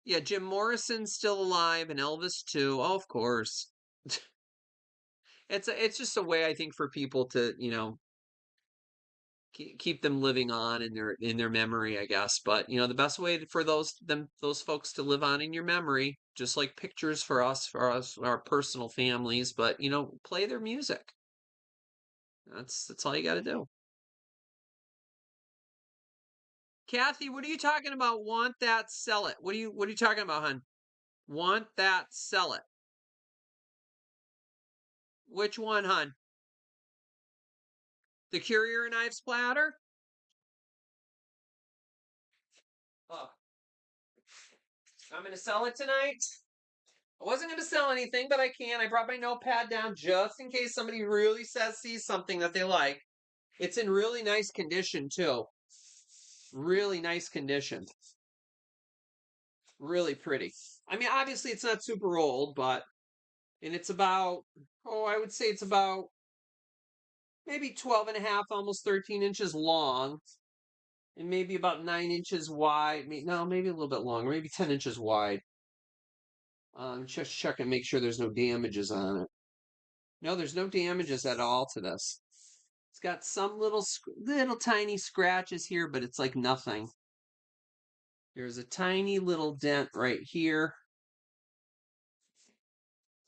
Yeah, Jim Morrison's still alive and Elvis too. Oh, of course. It's just a way I think for people to, keep them living on in their memory, I guess. But, the best way for those folks to live on in your memory, just like pictures for us, our personal families, but, play their music. That's all you got to do. Kathy, what are you talking about? Want that, sell it. What are you talking about, hon? Want that, sell it. Which one, hon? The Currier and Ives platter? Oh, I'm gonna sell it tonight. I wasn't gonna sell anything, but I can. I brought my notepad down just in case somebody really sees something that they like. It's in really nice condition too. Really nice condition. Really pretty. I mean, obviously it's not super old, and it's about, I would say it's about maybe 12 and a half, almost 13 inches long, and maybe about 9 inches wide. No, maybe a little bit longer, maybe 10 inches wide. Just check and make sure there's no damages on it. No, there's no damages at all to this. It's got some little tiny scratches here, but it's like nothing. There's a tiny little dent right here,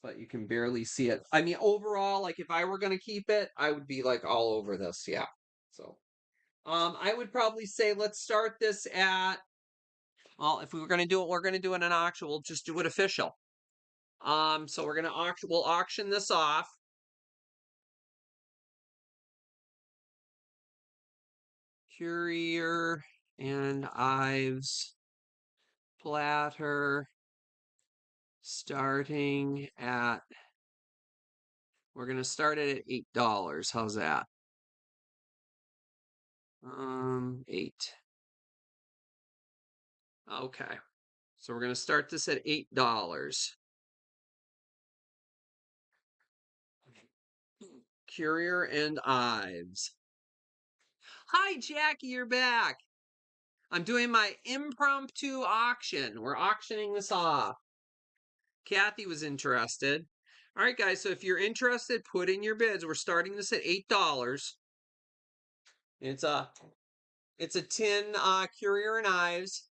but you can barely see it. I mean, overall, like if I were going to keep it, I would be like all over this. Yeah. So, I would probably say let's start this at, well, if we were going to do it, we're going to do it in an auction. We'll just do it official. So we'll auction this off. Currier and Ives platter starting at, we're going to start it at $8. How's that? 8. Okay. So we're going to start this at $8. Currier and Ives. Hi, Jackie, you're back. I'm doing my impromptu auction. We're auctioning this off. Kathy was interested. All right, guys. So if you're interested, put in your bids. We're starting this at $8. It's a tin Currier and Ives,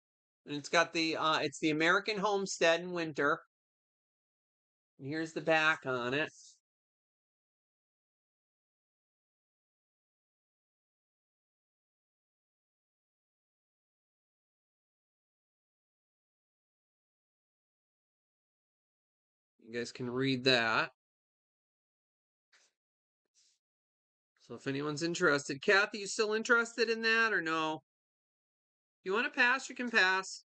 and it's got it's the American Homestead in winter. And here's the back on it. You guys can read that. So if anyone's interested, Kathy, you still interested in that or no? If you want to pass, you can pass.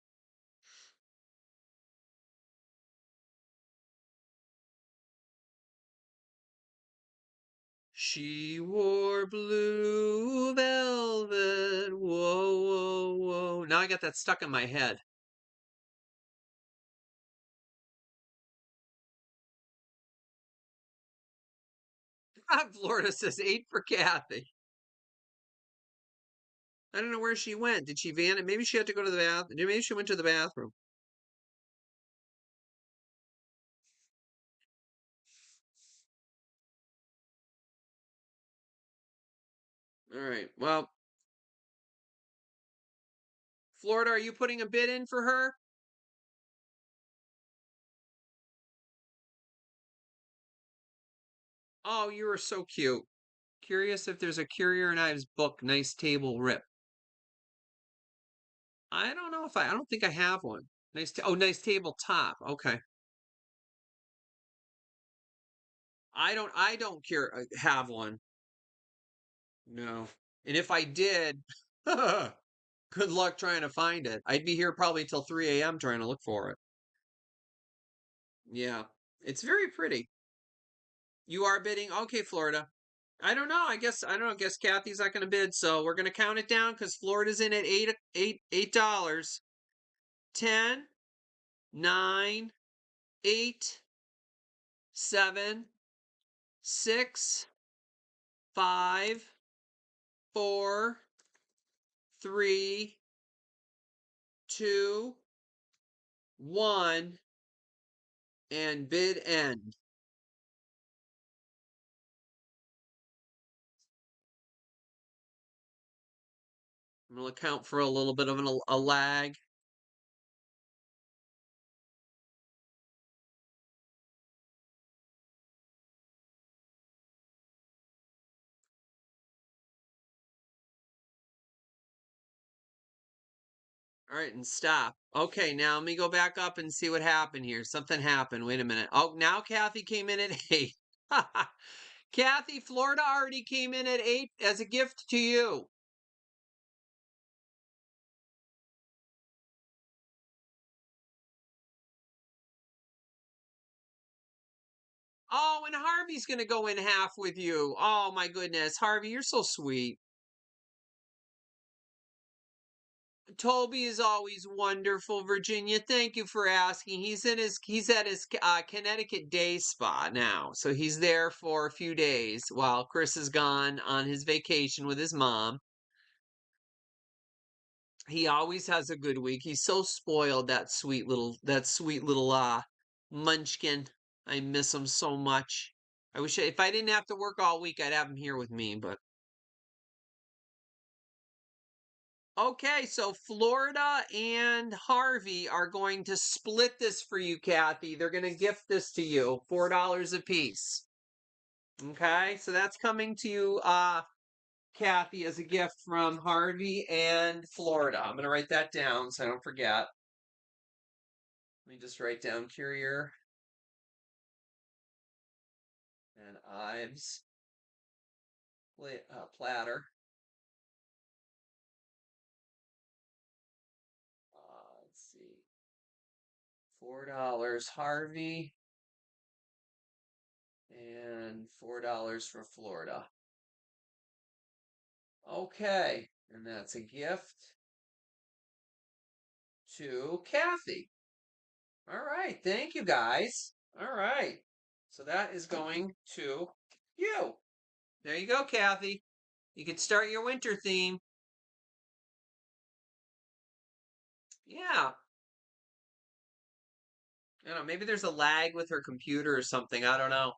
She wore blue velvet. Whoa, whoa, whoa. Now I got that stuck in my head. Florida says 8 for Kathy. I don't know where she went. Did she van it? Maybe she had to go to the bathroom. Maybe she went to the bathroom. All right. Well, Florida, are you putting a bid in for her? Oh, you are so cute. Curious if there's a Currier and Ives book, Nice Table Rip. I don't know if I don't think I have one. Nice tabletop. Okay. I don't have one. No. And if I did, Good luck trying to find it. I'd be here probably till 3 a.m. trying to look for it. Yeah, it's very pretty. You are bidding? Okay, Florida. I don't know. I don't know. I guess Kathy's not going to bid, so we're going to count it down because Florida's in at $8. 10, 9, 8, 7, 6, 5, 4, 3, 2, 1, and bid end. I'm going to account for a little bit of a lag. All right, and stop. Okay, now let me go back up and see what happened here. Something happened. Wait a minute. Oh, now Kathy came in at 8. Kathy, Florida already came in at 8 as a gift to you. Oh, and Harvey's going to go in half with you. Oh, my goodness. Harvey, you're so sweet. Toby is always wonderful, Virginia. Thank you for asking. He's at his Connecticut day spa now. So he's there for a few days while Chris is gone on his vacation with his mom. He always has a good week. He's so spoiled, that sweet little munchkin. I miss him so much. I wish if I didn't have to work all week, I'd have him here with me, but okay, so Florida and Harvey are going to split this for you, Kathy. They're going to gift this to you, $4 a piece. Okay, so that's coming to you, Kathy, as a gift from Harvey and Florida. I'm going to write that down so I don't forget. Let me just write down Courier and Ives platter. Let's see, $4 Harvey and $4 for Florida. Okay, and that's a gift to Kathy. All right, thank you guys. All right, so that is going to you. There you go, Kathy. You can start your winter theme. Yeah. I don't know, maybe there's a lag with her computer or something. I don't know.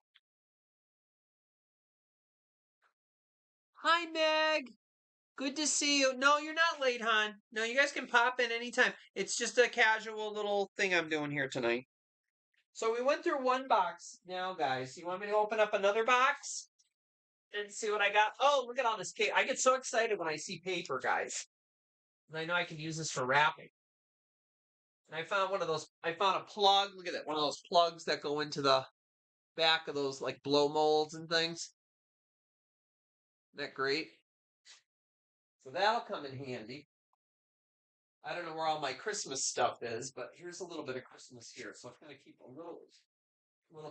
Hi, Meg. Good to see you. No, you're not late, hon. No, you guys can pop in anytime. It's just a casual little thing I'm doing here tonight. So we went through one box now, guys. You want me to open up another box and see what I got? Oh, look at all this paper. I get so excited when I see paper, guys. And I know I can use this for wrapping. And I found one of those, I found a plug. Look at that. One of those plugs that go into the back of those like blow molds and things. Isn't that great? So that'll come in handy. I don't know where all my Christmas stuff is, but here's a little bit of Christmas here. So I'm going to keep a little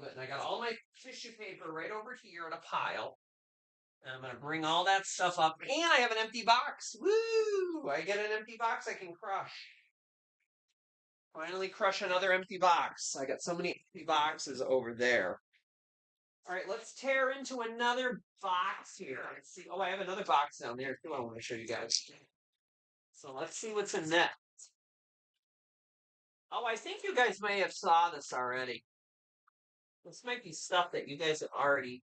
bit. And I got all my tissue paper right over here in a pile. And I'm going to bring all that stuff up. And I have an empty box. Woo! I get an empty box I can crush. Finally crush another empty box. I got so many empty boxes over there. All right, let's tear into another box here. Let's see. Oh, I have another box down there too. I want to show you guys. So let's see what's in that. Oh, I think you guys may have saw this already. This might be stuff that you guys have already,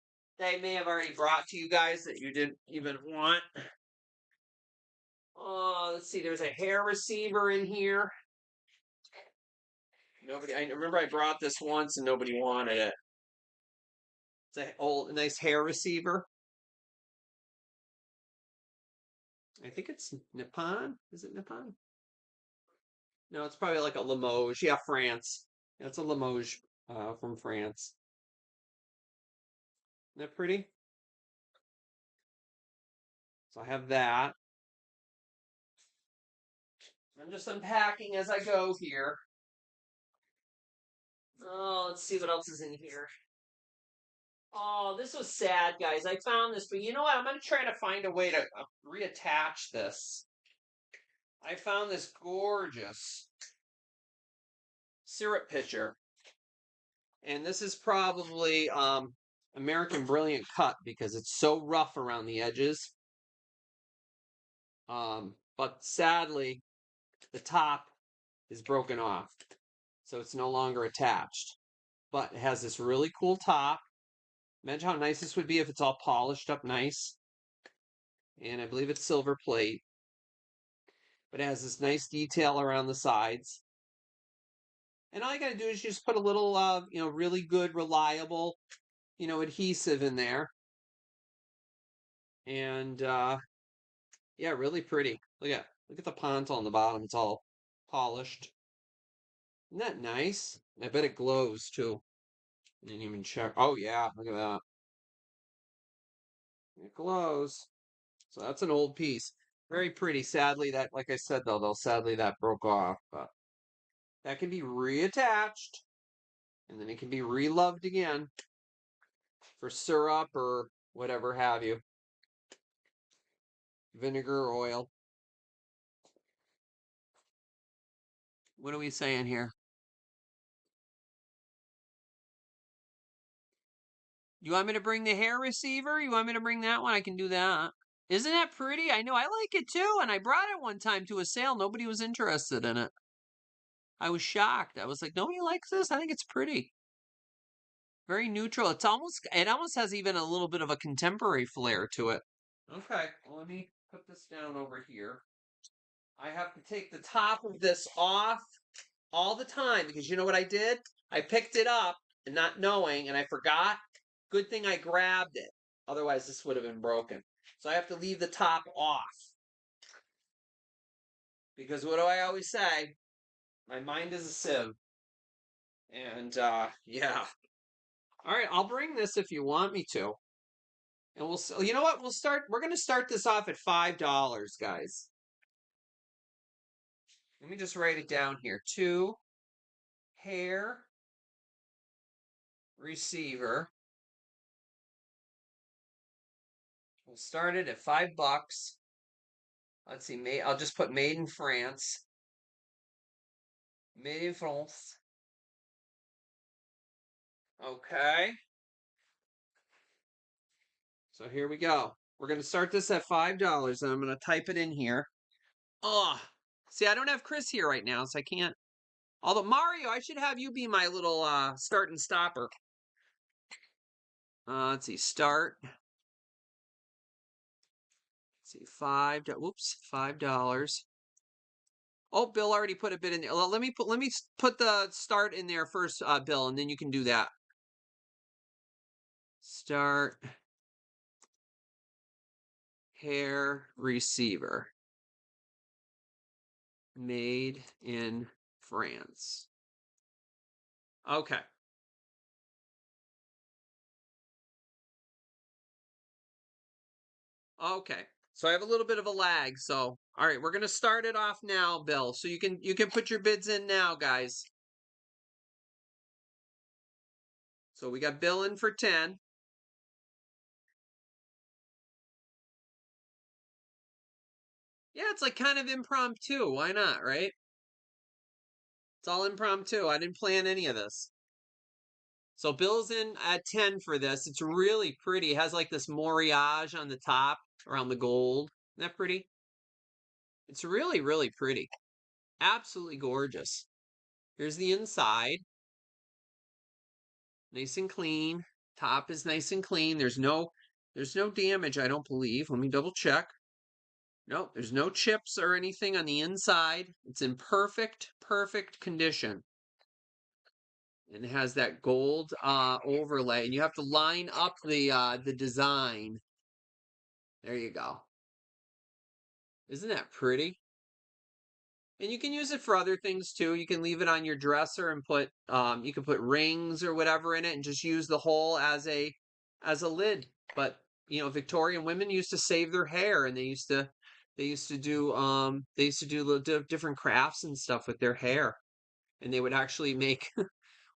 they may have already brought to you guys that you didn't even want. Oh, let's see. There's a hair receiver in here. Nobody. I remember I brought this once and nobody wanted it. It's a old, nice hair receiver. I think it's Nippon. Is it Nippon? No, it's probably like a Limoges. Yeah, France. Yeah, it's a Limoges from France. Isn't that pretty? So I have that. I'm just unpacking as I go here. Oh, let's see what else is in here. Oh, this was sad, guys. I found this, but you know what? I'm going to try to find a way to reattach this. I found this gorgeous syrup pitcher. And this is probably American Brilliant Cut because it's so rough around the edges. But sadly, the top is broken off. So it's no longer attached. But it has this really cool top. Imagine how nice this would be if it's all polished up nice. And I believe it's silver plate. But it has this nice detail around the sides. And all you got to do is just put a little, really good, reliable, adhesive in there. And, yeah, really pretty. Look at the pontal on the bottom. It's all polished. Isn't that nice? I bet it glows, too. I didn't even check. Oh, yeah, look at that. It glows. So that's an old piece. Very pretty. Sadly, that, like I said, though, sadly that broke off. But that can be reattached. And then it can be reloved again for syrup or whatever have you. Vinegar, oil. What are we saying here? You want me to bring the hair receiver? You want me to bring that one? I can do that. Isn't that pretty? I know, I like it too. And I brought it one time to a sale. Nobody was interested in it. I was shocked. I was like, nobody likes this? I think it's pretty. Very neutral. It almost has even a little bit of a contemporary flair to it. Okay, well, let me put this down over here. I have to take the top of this off all the time because you know what I did? I picked it up and not knowing, and I forgot. Good thing I grabbed it. Otherwise, this would have been broken. So I have to leave the top off. Because what do I always say? My mind is a sieve. And, yeah. All right, I'll bring this if you want me to. And you know what? We're going to start this off at $5, guys. Let me just write it down here. 2 hair receiver. We'll start it at $5. Let's see, I'll just put made in France. Made in France. Okay. So here we go. We're going to start this at $5, and I'm going to type it in here. Oh, see, I don't have Chris here right now, so I can't. Although, Mario, I should have you be my little start and stopper. Let's see, start. Let's see, $5. Oh, Bill already put a bit in there. Well, let me put the start in there first, Bill, and then you can do that. Start hair receiver. Made in France. Okay. Okay. So I have a little bit of a lag. So, all right, we're going to start it off now, Bill. So you can put your bids in now, guys. So we got Bill in for 10. Yeah, it's like kind of impromptu. Why not, right? It's all impromptu. I didn't plan any of this. So Bill's in at 10 for this. It's really pretty. It has like this moriage on the top around the gold. Isn't that pretty? It's really, really pretty. Absolutely gorgeous. Here's the inside. Nice and clean. Top is nice and clean. There's no damage, I don't believe. Let me double check. Nope, there's no chips or anything on the inside. It's in perfect condition. And it has that gold overlay. And you have to line up the design. There you go. Isn't that pretty? And you can use it for other things too. You can leave it on your dresser and put you can put rings or whatever in it and just use the hole as a lid. But Victorian women used to save their hair and they used to They used to do different crafts and stuff with their hair, and they would actually make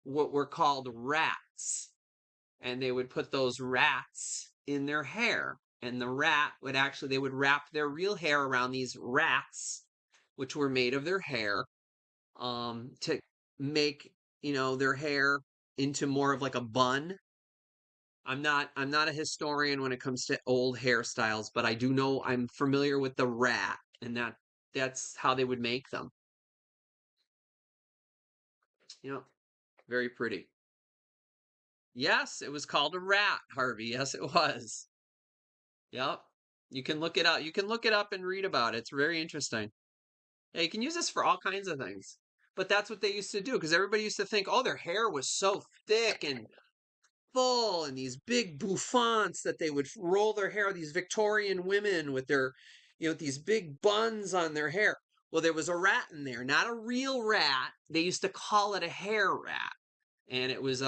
what were called rats, and they would put those rats in their hair, and the rat would actually they would wrap their real hair around these rats, which were made of their hair, to make, their hair into more of like a bun. I'm not a historian when it comes to old hairstyles, but I do know I'm familiar with the rat, and that's how they would make them. Yep, very pretty. Yes, it was called a rat, Harvey. Yes, it was. Yep. You can look it up. You can look it up and read about it. It's very interesting. Yeah, you can use this for all kinds of things. But that's what they used to do because everybody used to think, oh, their hair was so thick and full and these big bouffants that they would roll their hair, these Victorian women with their, these big buns on their hair. Well, there was a rat in there, not a real rat. They used to call it a hair rat. And it was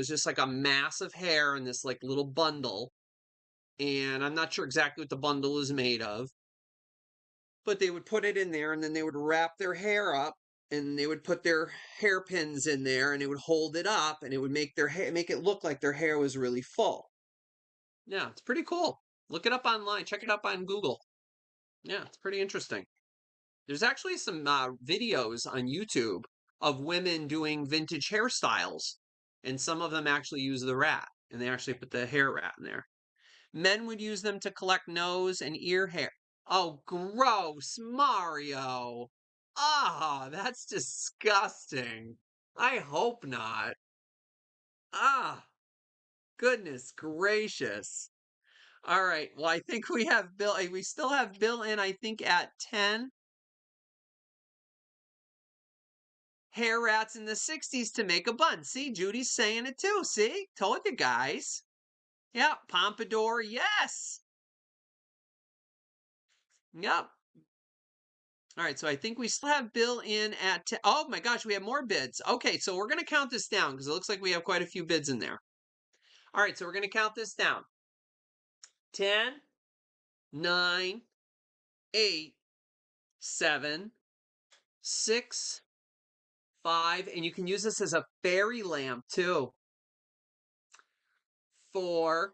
just like a mass of hair in this like little bundle. And I'm not sure exactly what the bundle is made of, but they would put it in there and then they would wrap their hair up and they would put their hairpins in there and it would hold it up and it would make their hair make it look like their hair was really full. Yeah, it's pretty cool. Look it up online. Check it up on Google. Yeah, it's pretty interesting. There's actually some videos on YouTube of women doing vintage hairstyles, and some of them actually use the rat, and they actually put the hair rat in there. Men would use them to collect nose and ear hair. Oh, gross, Mario. Ah, that's disgusting. I hope not. Ah, goodness gracious. All right. Well, I think we have Bill. We still have Bill in, I think, at 10. Hair rats in the 60s to make a bun. See, Judy's saying it too. See? Told you guys. Yeah, pompadour. Yes. Yep. All right, so I think we still have Bill in at 10. Oh my gosh, we have more bids. Okay, so we're going to count this down because it looks like we have quite a few bids in there. All right, so we're going to count this down. 10, 9, 8, 7, 6, 5, and you can use this as a fairy lamp too. 4,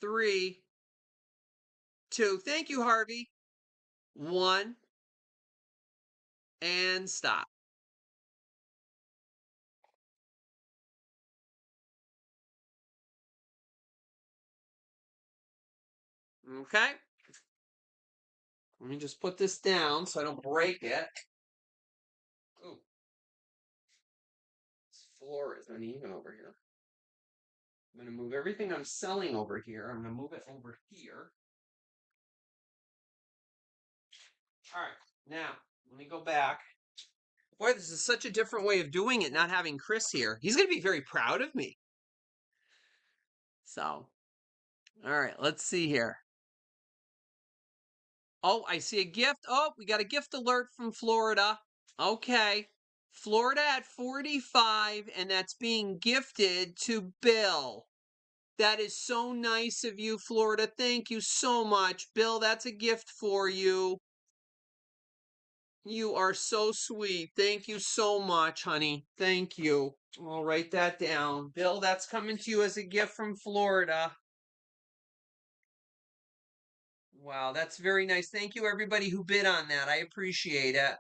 3, 2. Thank you, Harvey. 1, and stop. Okay. Let me just put this down so I don't break it. Ooh, this floor is uneven over here. I'm going to move everything I'm selling over here. I'm going to move it over here. All right. Now, let me go back. Boy, this is such a different way of doing it, not having Chris here. He's going to be very proud of me. So, all right, let's see here. Oh, I see a gift. Oh, we got a gift alert from Florida. Okay. Florida at 45, and that's being gifted to Bill. That is so nice of you, Florida. Thank you so much. Bill, that's a gift for you. You are so sweet. Thank you so much, honey. Thank you. I'll write that down. Bill, that's coming to you as a gift from Florida. Wow, that's very nice. Thank you, everybody who bid on that. I appreciate it.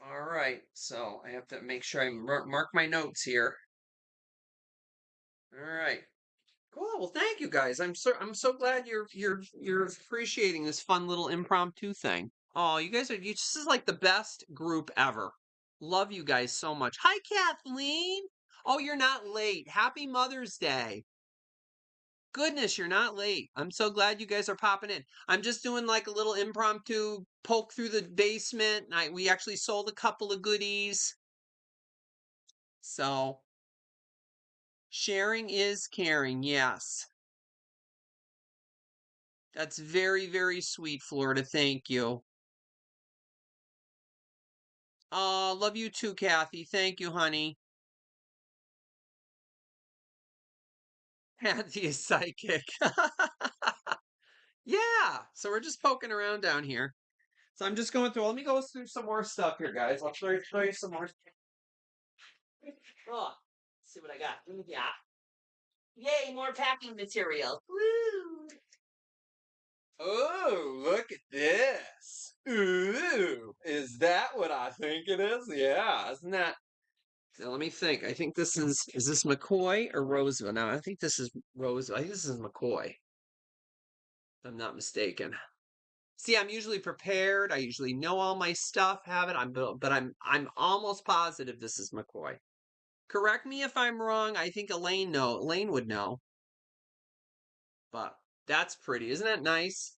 All right, so I have to make sure I mark my notes here. All right. Cool. Well, thank you guys. I'm so glad you're appreciating this fun little impromptu thing. Oh, you this is like the best group ever. Love you guys so much. Hi, Kathleen. Oh, you're not late. Happy Mother's Day. Goodness, you're not late. I'm so glad you guys are popping in. I'm just doing like a little impromptu poke through the basement. We actually sold a couple of goodies. So, sharing is caring. Yes. That's very, very sweet, Florida. Thank you. Oh, love you too, Kathy. Thank you, honey. Kathy is psychic. Yeah. So we're just poking around down here. So I'm just going through. Let me go through some more stuff here, guys. I'll show you some more. Oh, see what I got. Yeah. Yay, more packing material. Woo! Oh, look at this. Ooh, is that what I think it is? Yeah, isn't that? Now let me think. I think is this McCoy or Roseville? No, I think this is Roseville. I think this is McCoy, if I'm not mistaken. See, I'm usually prepared. I usually know all my stuff, have it. I'm almost positive this is McCoy. Correct me if I'm wrong. I think Elaine would know. But that's pretty. Isn't that nice?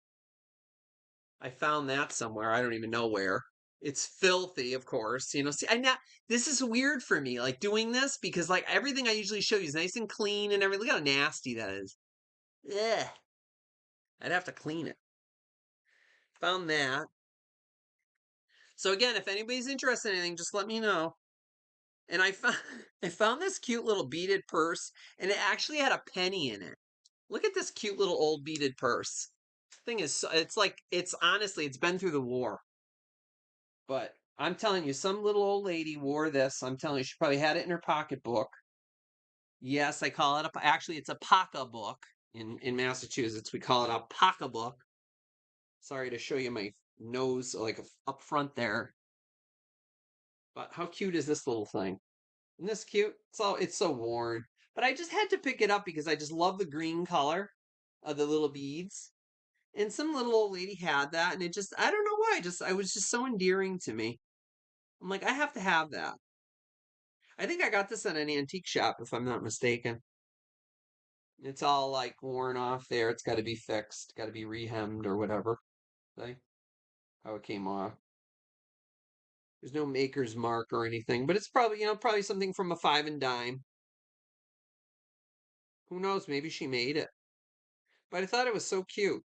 I found that somewhere. I don't even know where. It's filthy, of course. See, this is weird for me, like doing this because like everything I usually show you is nice and clean and everything. Look how nasty that is. Ugh. I'd have to clean it. Found that. So again, if anybody's interested in anything, just let me know. And I found I found this cute little beaded purse, and it actually had a penny in it. Look at this cute little old beaded purse. Thing is, it's like it's honestly, it's been through the war. But I'm telling you, some little old lady wore this. I'm telling you, she probably had it in her pocketbook. Yes, I call it actually, it's a pocketbook in Massachusetts. We call it a pocketbook. Sorry to show you my nose, like up front there. But how cute is this little thing? Isn't this cute? It's so worn. But I just had to pick it up because I just love the green color of the little beads. And some little old lady had that, and I don't know why, I was just so endearing to me. I'm like, I have to have that. I think I got this at an antique shop, if I'm not mistaken. It's all like worn off there. It's got to be fixed, got to be rehemmed or whatever. See how it came off. There's no maker's mark or anything, but it's probably, probably something from a five and dime. Who knows? Maybe she made it. But I thought it was so cute.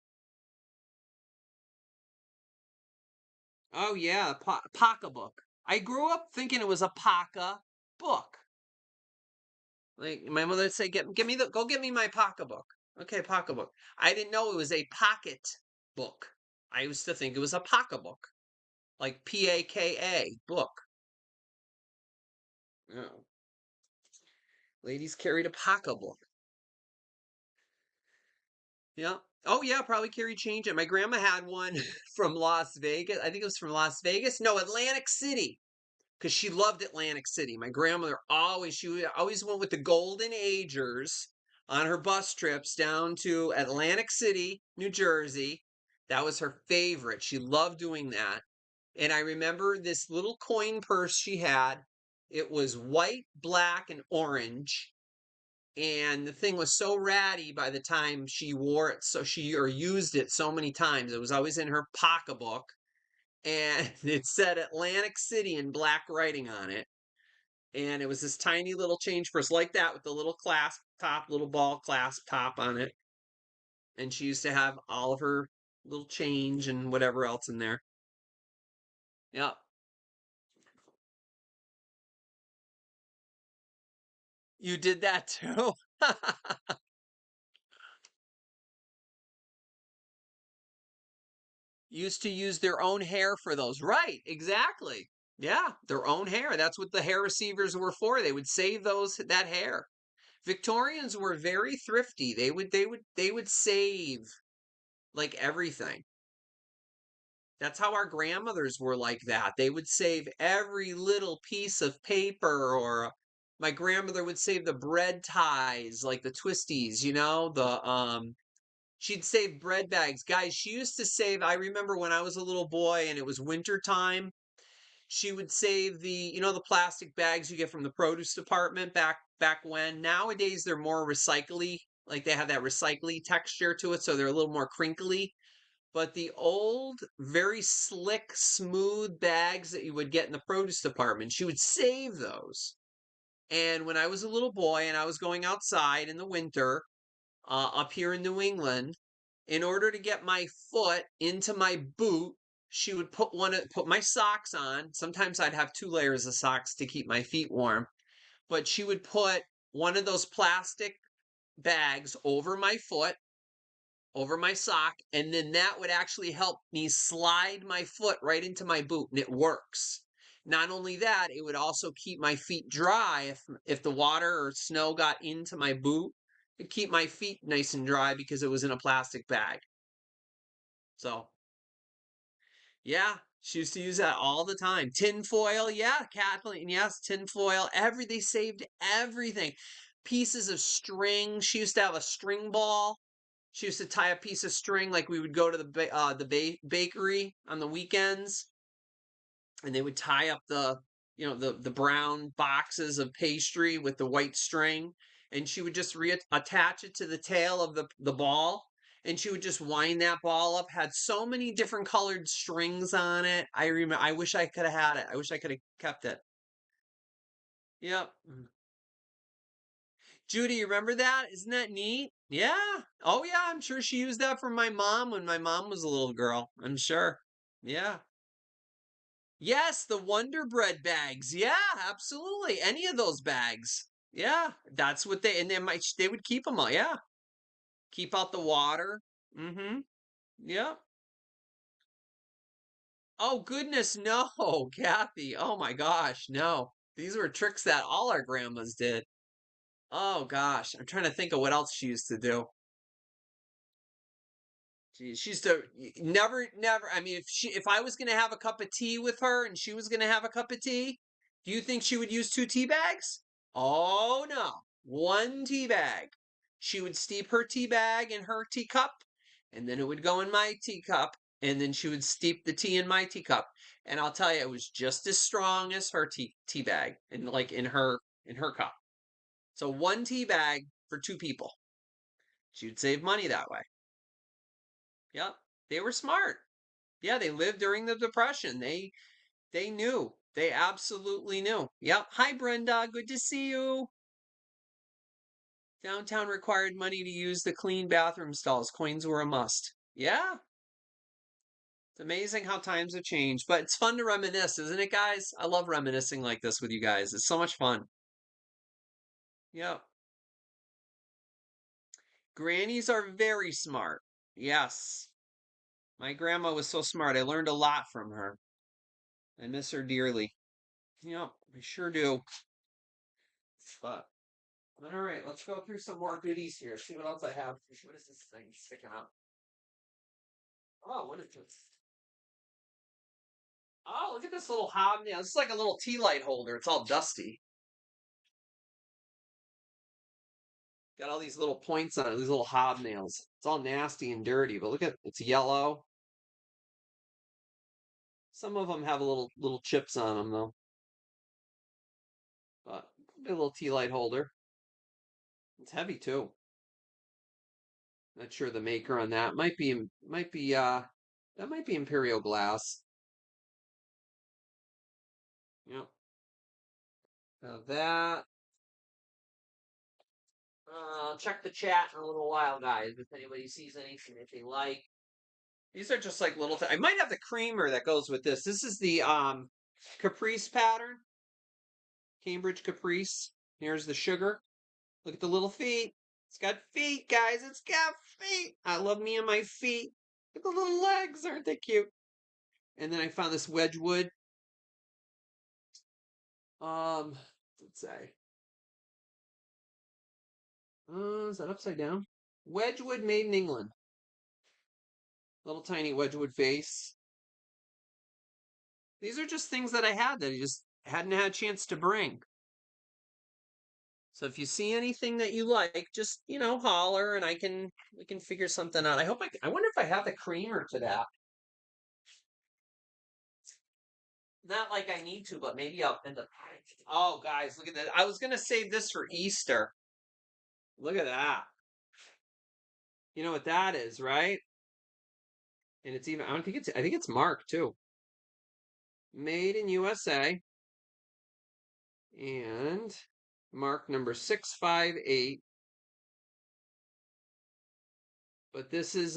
Oh yeah, pocketbook. I grew up thinking it was a pocket book. Like my mother would say, go get me my pocketbook. Okay, pocketbook. I didn't know it was a pocket book. I used to think it was a pocketbook, like PAKA book. Oh, ladies carried a pocketbook. Yeah. Oh yeah, probably carried change. And my grandma had one from Las Vegas. I think it was from Las Vegas. No, Atlantic City. Because she loved Atlantic City. My grandmother she always went with the Golden Agers on her bus trips down to Atlantic City, New Jersey. That was her favorite. She loved doing that. And I remember this little coin purse she had. It was white, black, and orange. And the thing was so ratty by the time she wore it, so she or used it so many times. It was always in her pocketbook and it said Atlantic City in black writing on it. And it was this tiny little change purse like that with the little clasp top, little ball clasp top on it. And she used to have all of her little change and whatever else in there. Yep. You did that too. Used to use their own hair for those. Right, exactly. Yeah, their own hair. That's what the hair receivers were for. They would save that hair. Victorians were very thrifty. They would save like everything. That's how our grandmothers were like that. They would save every little piece of paper or my grandmother would save the bread ties, like the twisties, she'd save bread bags. Guys, she used to save, I remember when I was a little boy and it was winter time, she would save the plastic bags you get from the produce department back when. Nowadays they're more recycly, like they have that recycly texture to it, so they're a little more crinkly. But the old, very slick, smooth bags that you would get in the produce department, she would save those. And when I was a little boy and I was going outside in the winter, up here in New England, in order to get my foot into my boot, she would put my socks on. Sometimes I'd have 2 layers of socks to keep my feet warm, but she would put one of those plastic bags over my foot, over my sock, and then that would actually help me slide my foot right into my boot, and it works. Not only that, it would also keep my feet dry if the water or snow got into my boot. It'd keep my feet nice and dry because it was in a plastic bag. So, yeah, she used to use that all the time. Tin foil, yeah, Kathleen, yes, tin foil. They saved everything. Pieces of string. She used to have a string ball. She used to tie a piece of string like we would go to the bakery on the weekends, and they would tie up the brown boxes of pastry with the white string, and she would just reattach it to the tail of the ball, and she would just wind that ball up. Had so many different colored strings on it. I remember. I wish I could have had it. I wish I could have kept it. Yep. Judy, you remember that? Isn't that neat? Yeah. Oh, yeah. I'm sure she used that for my mom when my mom was a little girl. I'm sure. Yeah. Yes, the Wonder Bread bags. Yeah, absolutely. Any of those bags. Yeah, that's what they would keep them all. Yeah. Keep out the water. Mm-hmm. Yeah. Oh, goodness, no, Kathy. Oh my gosh, no. These were tricks that all our grandmas did. Oh gosh, I'm trying to think of what else she used to do. She used to never. I mean, if I was gonna have a cup of tea with her and she was gonna have a cup of tea, do you think she would use 2 tea bags? Oh no, 1 tea bag. She would steep her tea bag in her teacup, and then it would go in my teacup, and then she would steep the tea in my teacup. And I'll tell you, it was just as strong as her tea bag, and like in her cup. So 1 tea bag for 2 people. She would save money that way. Yep, they were smart. Yeah, they lived during the Depression. They knew. They absolutely knew. Yep. Hi, Brenda. Good to see you. Downtown required money to use the clean bathroom stalls. Coins were a must. Yeah. It's amazing how times have changed, but it's fun to reminisce, isn't it, guys? I love reminiscing like this with you guys. It's so much fun. Yep. Grannies are very smart. Yes. My grandma was so smart. I learned a lot from her. I miss her dearly. Yep, I sure do. But all right, let's go through some more goodies here. See what else I have. What is this thing sticking up? Oh, what is this? Oh, look at this little hobnail. It's like a little tea light holder. It's all dusty. Got all these little points on it, these little hobnails. It's all nasty and dirty, but look at it's yellow. Some of them have a little chips on them though. But a little tea light holder. It's heavy too. Not sure the maker on that. Might be that might be Imperial glass. Yep. Now that I'll check the chat in a little while, guys. If anybody sees anything that they like. These are just like little. I might have the creamer that goes with this. This is the Caprice pattern, Cambridge Caprice. Here's the sugar. Look at the little feet. It's got feet, guys. It's got feet. I love me and my feet. Look at the little legs. Aren't they cute? And then I found this Wedgwood. Let's say. Is that upside down? Wedgwood made in England. Little tiny Wedgwood face. These are just things that I had that I just hadn't had a chance to bring. So if you see anything that you like, just holler, and we can figure something out. I wonder if I have the creamer to that. Not like I need to, but maybe I'll end up. Oh, guys, look at that! I was gonna save this for Easter. Look at that. You know what that is, right? And it's even. I don't think it's. I think it's marked too. Made in USA. And mark number 658. But this is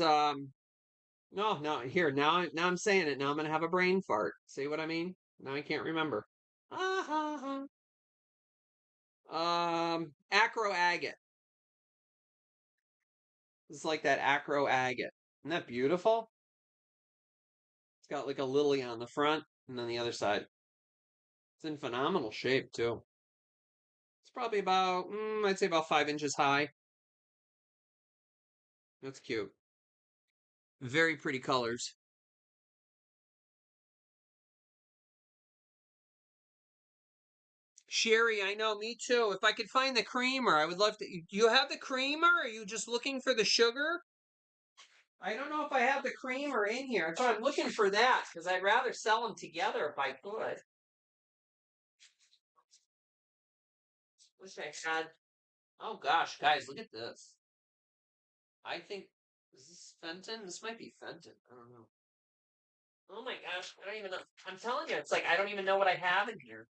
No, no, here, now I'm saying it. Now I'm gonna have a brain fart. See what I mean? Now I can't remember. Ah, ha, ha. Acro agate. It's like that acro agate. Isn't that beautiful? It's got like a lily on the front and then the other side. It's in phenomenal shape too. It's probably about, I'd say about 5 inches high. That's cute. Very pretty colors. Sherry, I know, me too. If I could find the creamer, I would love to. Do you have the creamer? Are you just looking for the sugar? I don't know if I have the creamer in here. So I'm looking for that because I'd rather sell them together if I could. Wish I had. Oh gosh, guys, look at this. I think, is this Fenton? This might be Fenton. I don't know. Oh my gosh, I don't even know. I'm telling you, it's like I don't even know what I have in here.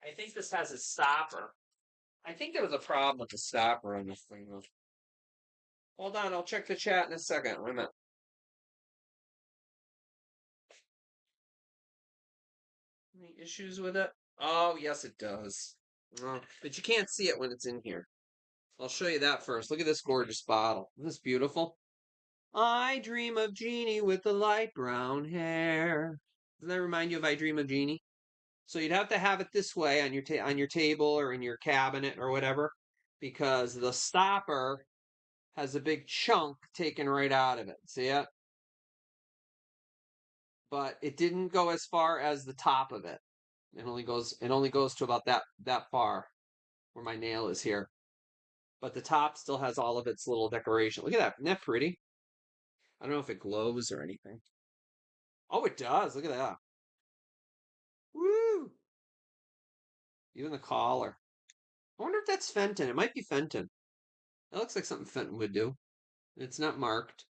I think this has a stopper. I think there was a problem with the stopper on this thing, though. Hold on, I'll check the chat in a second. Wait a minute. Any issues with it? Oh, yes, it does. Oh, but you can't see it when it's in here. I'll show you that first. Look at this gorgeous bottle. Isn't this beautiful? I dream of Jeannie with the light brown hair. Doesn't that remind you of I Dream of Jeannie? So you'd have to have it this way on your on your table or in your cabinet or whatever, because the stopper has a big chunk taken right out of it. See it? But it didn't go as far as the top of it. It only goes to about that far where my nail is here. But the top still has all of its little decoration. Look at that. Isn't that pretty? I don't know if it glows or anything. Oh, it does. Look at that. Woo! Even the collar. I wonder if that's Fenton. It might be Fenton. That looks like something Fenton would do. It's not marked.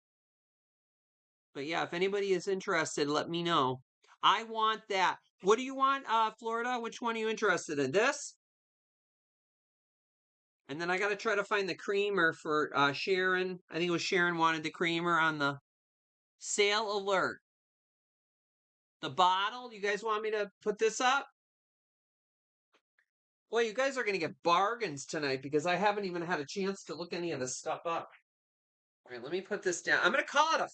But yeah, if anybody is interested, let me know. I want that. What do you want, Florida? Which one are you interested in? This? And then I got to try to find the creamer for Sharon. I think it was Sharon wanted the creamer on the sale alert. The bottle. You guys want me to put this up? Boy, you guys are going to get bargains tonight because I haven't even had a chance to look any of this stuff up. All right, let me put this down. I'm going to call it a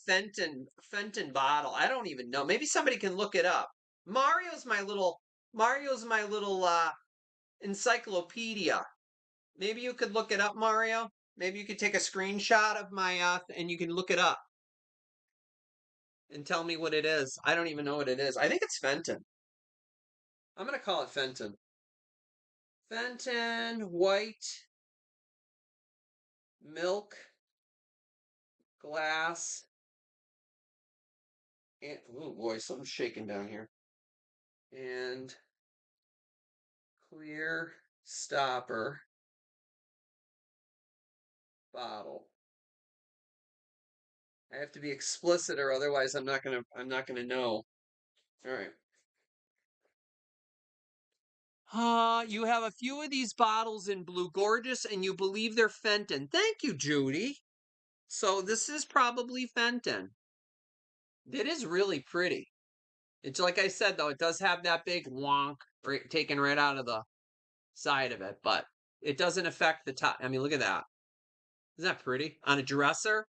Fenton bottle. I don't even know. Maybe somebody can look it up. Mario's my little encyclopedia. Maybe you could look it up, Mario. Maybe you could take a screenshot of my and you can look it up and tell me what it is. I don't even know what it is. I think it's Fenton. I'm going to call it Fenton. Fenton white milk glass. And, oh boy, something's shaking down here. And clear stopper bottle. I have to be explicit or otherwise I'm not gonna know. All right. You have a few of these bottles in blue gorgeous and you believe they're Fenton. Thank you, Judy. So this is probably Fenton. It is really pretty. It's like I said though, it does have that big wonk taken right out of the side of it, but it doesn't affect the top. I mean, look at that. Isn't that pretty? On a dresser?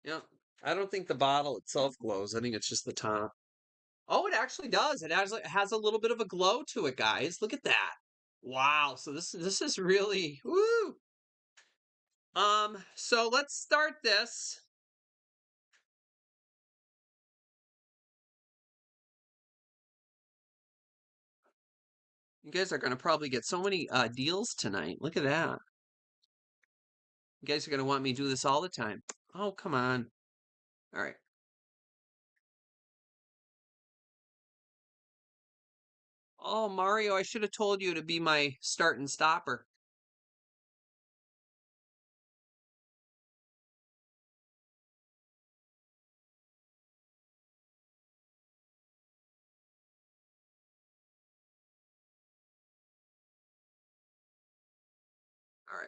Yeah. I don't think the bottle itself glows. I think it's just the top. Oh, it actually does. It has a little bit of a glow to it, guys. Look at that. Wow. So this is really woo. So let's start this. You guys are gonna probably get so many deals tonight. Look at that. You guys are gonna want me to do this all the time. Oh, come on. All right. Oh, Mario, I should have told you to be my start and stopper. All right.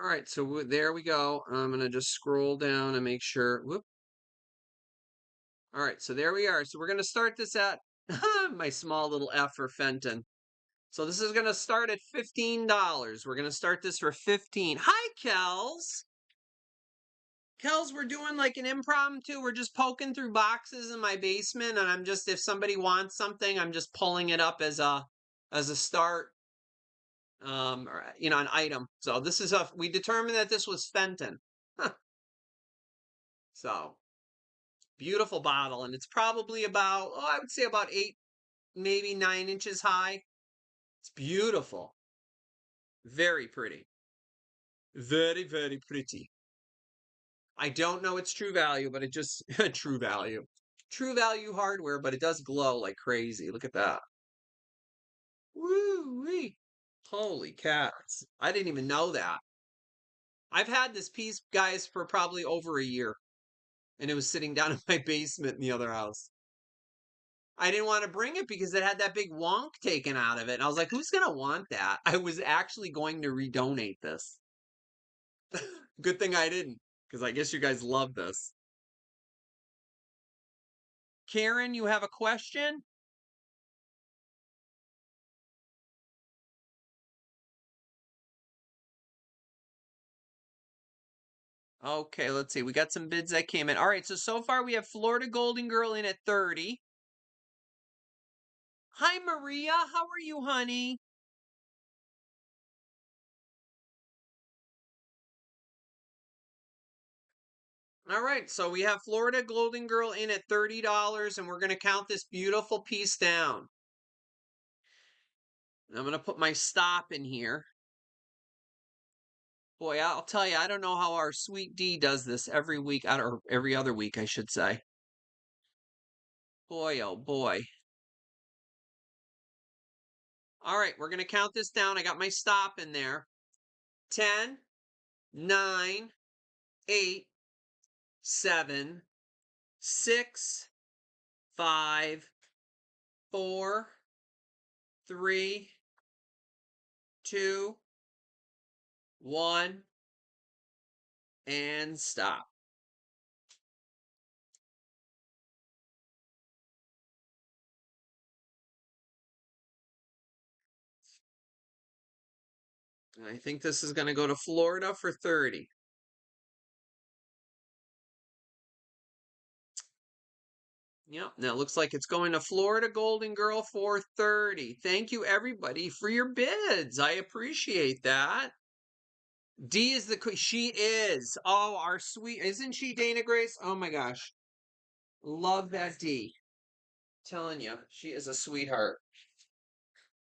All right, so there we go. I'm gonna just scroll down and make sure. Whoop. All right, so there we are. So we're gonna start this at my small little F for Fenton. So this is gonna start at $15. We're gonna start this for 15. Hi, Kels. Kels, we're doing like an impromptu. We're just poking through boxes in my basement, and I'm just if somebody wants something, I'm just pulling it up as a start, or, an item. So this is we determined that this was Fenton. So beautiful bottle, and it's probably about I would say about 8, maybe 9 inches high. It's beautiful, very pretty, very very pretty. I don't know its true value, but it just true value hardware, but it does glow like crazy. Look at that. Woo wee. Holy cats. I didn't even know that. I've had this piece, guys, for probably over a year, and it was sitting down in my basement in the other house. I didn't want to bring it because it had that big wonk taken out of it. And I was like, who's going to want that? I was actually going to redonate this. Good thing I didn't, because I guess you guys love this. Karen, you have a question? Okay, let's see. We got some bids that came in. All right, so far we have Florida Golden Girl in at 30. Hi, Maria. How are you, honey? All right, so we have Florida Golden Girl in at $30, and we're going to count this beautiful piece down. I'm going to put my stop in here. Boy, I'll tell you, I don't know how our sweet D does this every week, or every other week, I should say. Boy, oh boy. All right, we're going to count this down. I got my stop in there. 10, 9, 8, 7, 6, 5, 4, 3, 2, 1, and stop. I think this is going to go to Florida for 30. Yep, now it looks like it's going to Florida Golden Girl for 30. Thank you, everybody, for your bids. I appreciate that. D is she is. Oh, our sweet, isn't she, Dana Grace? Oh my gosh. Love that D. Telling you, she is a sweetheart.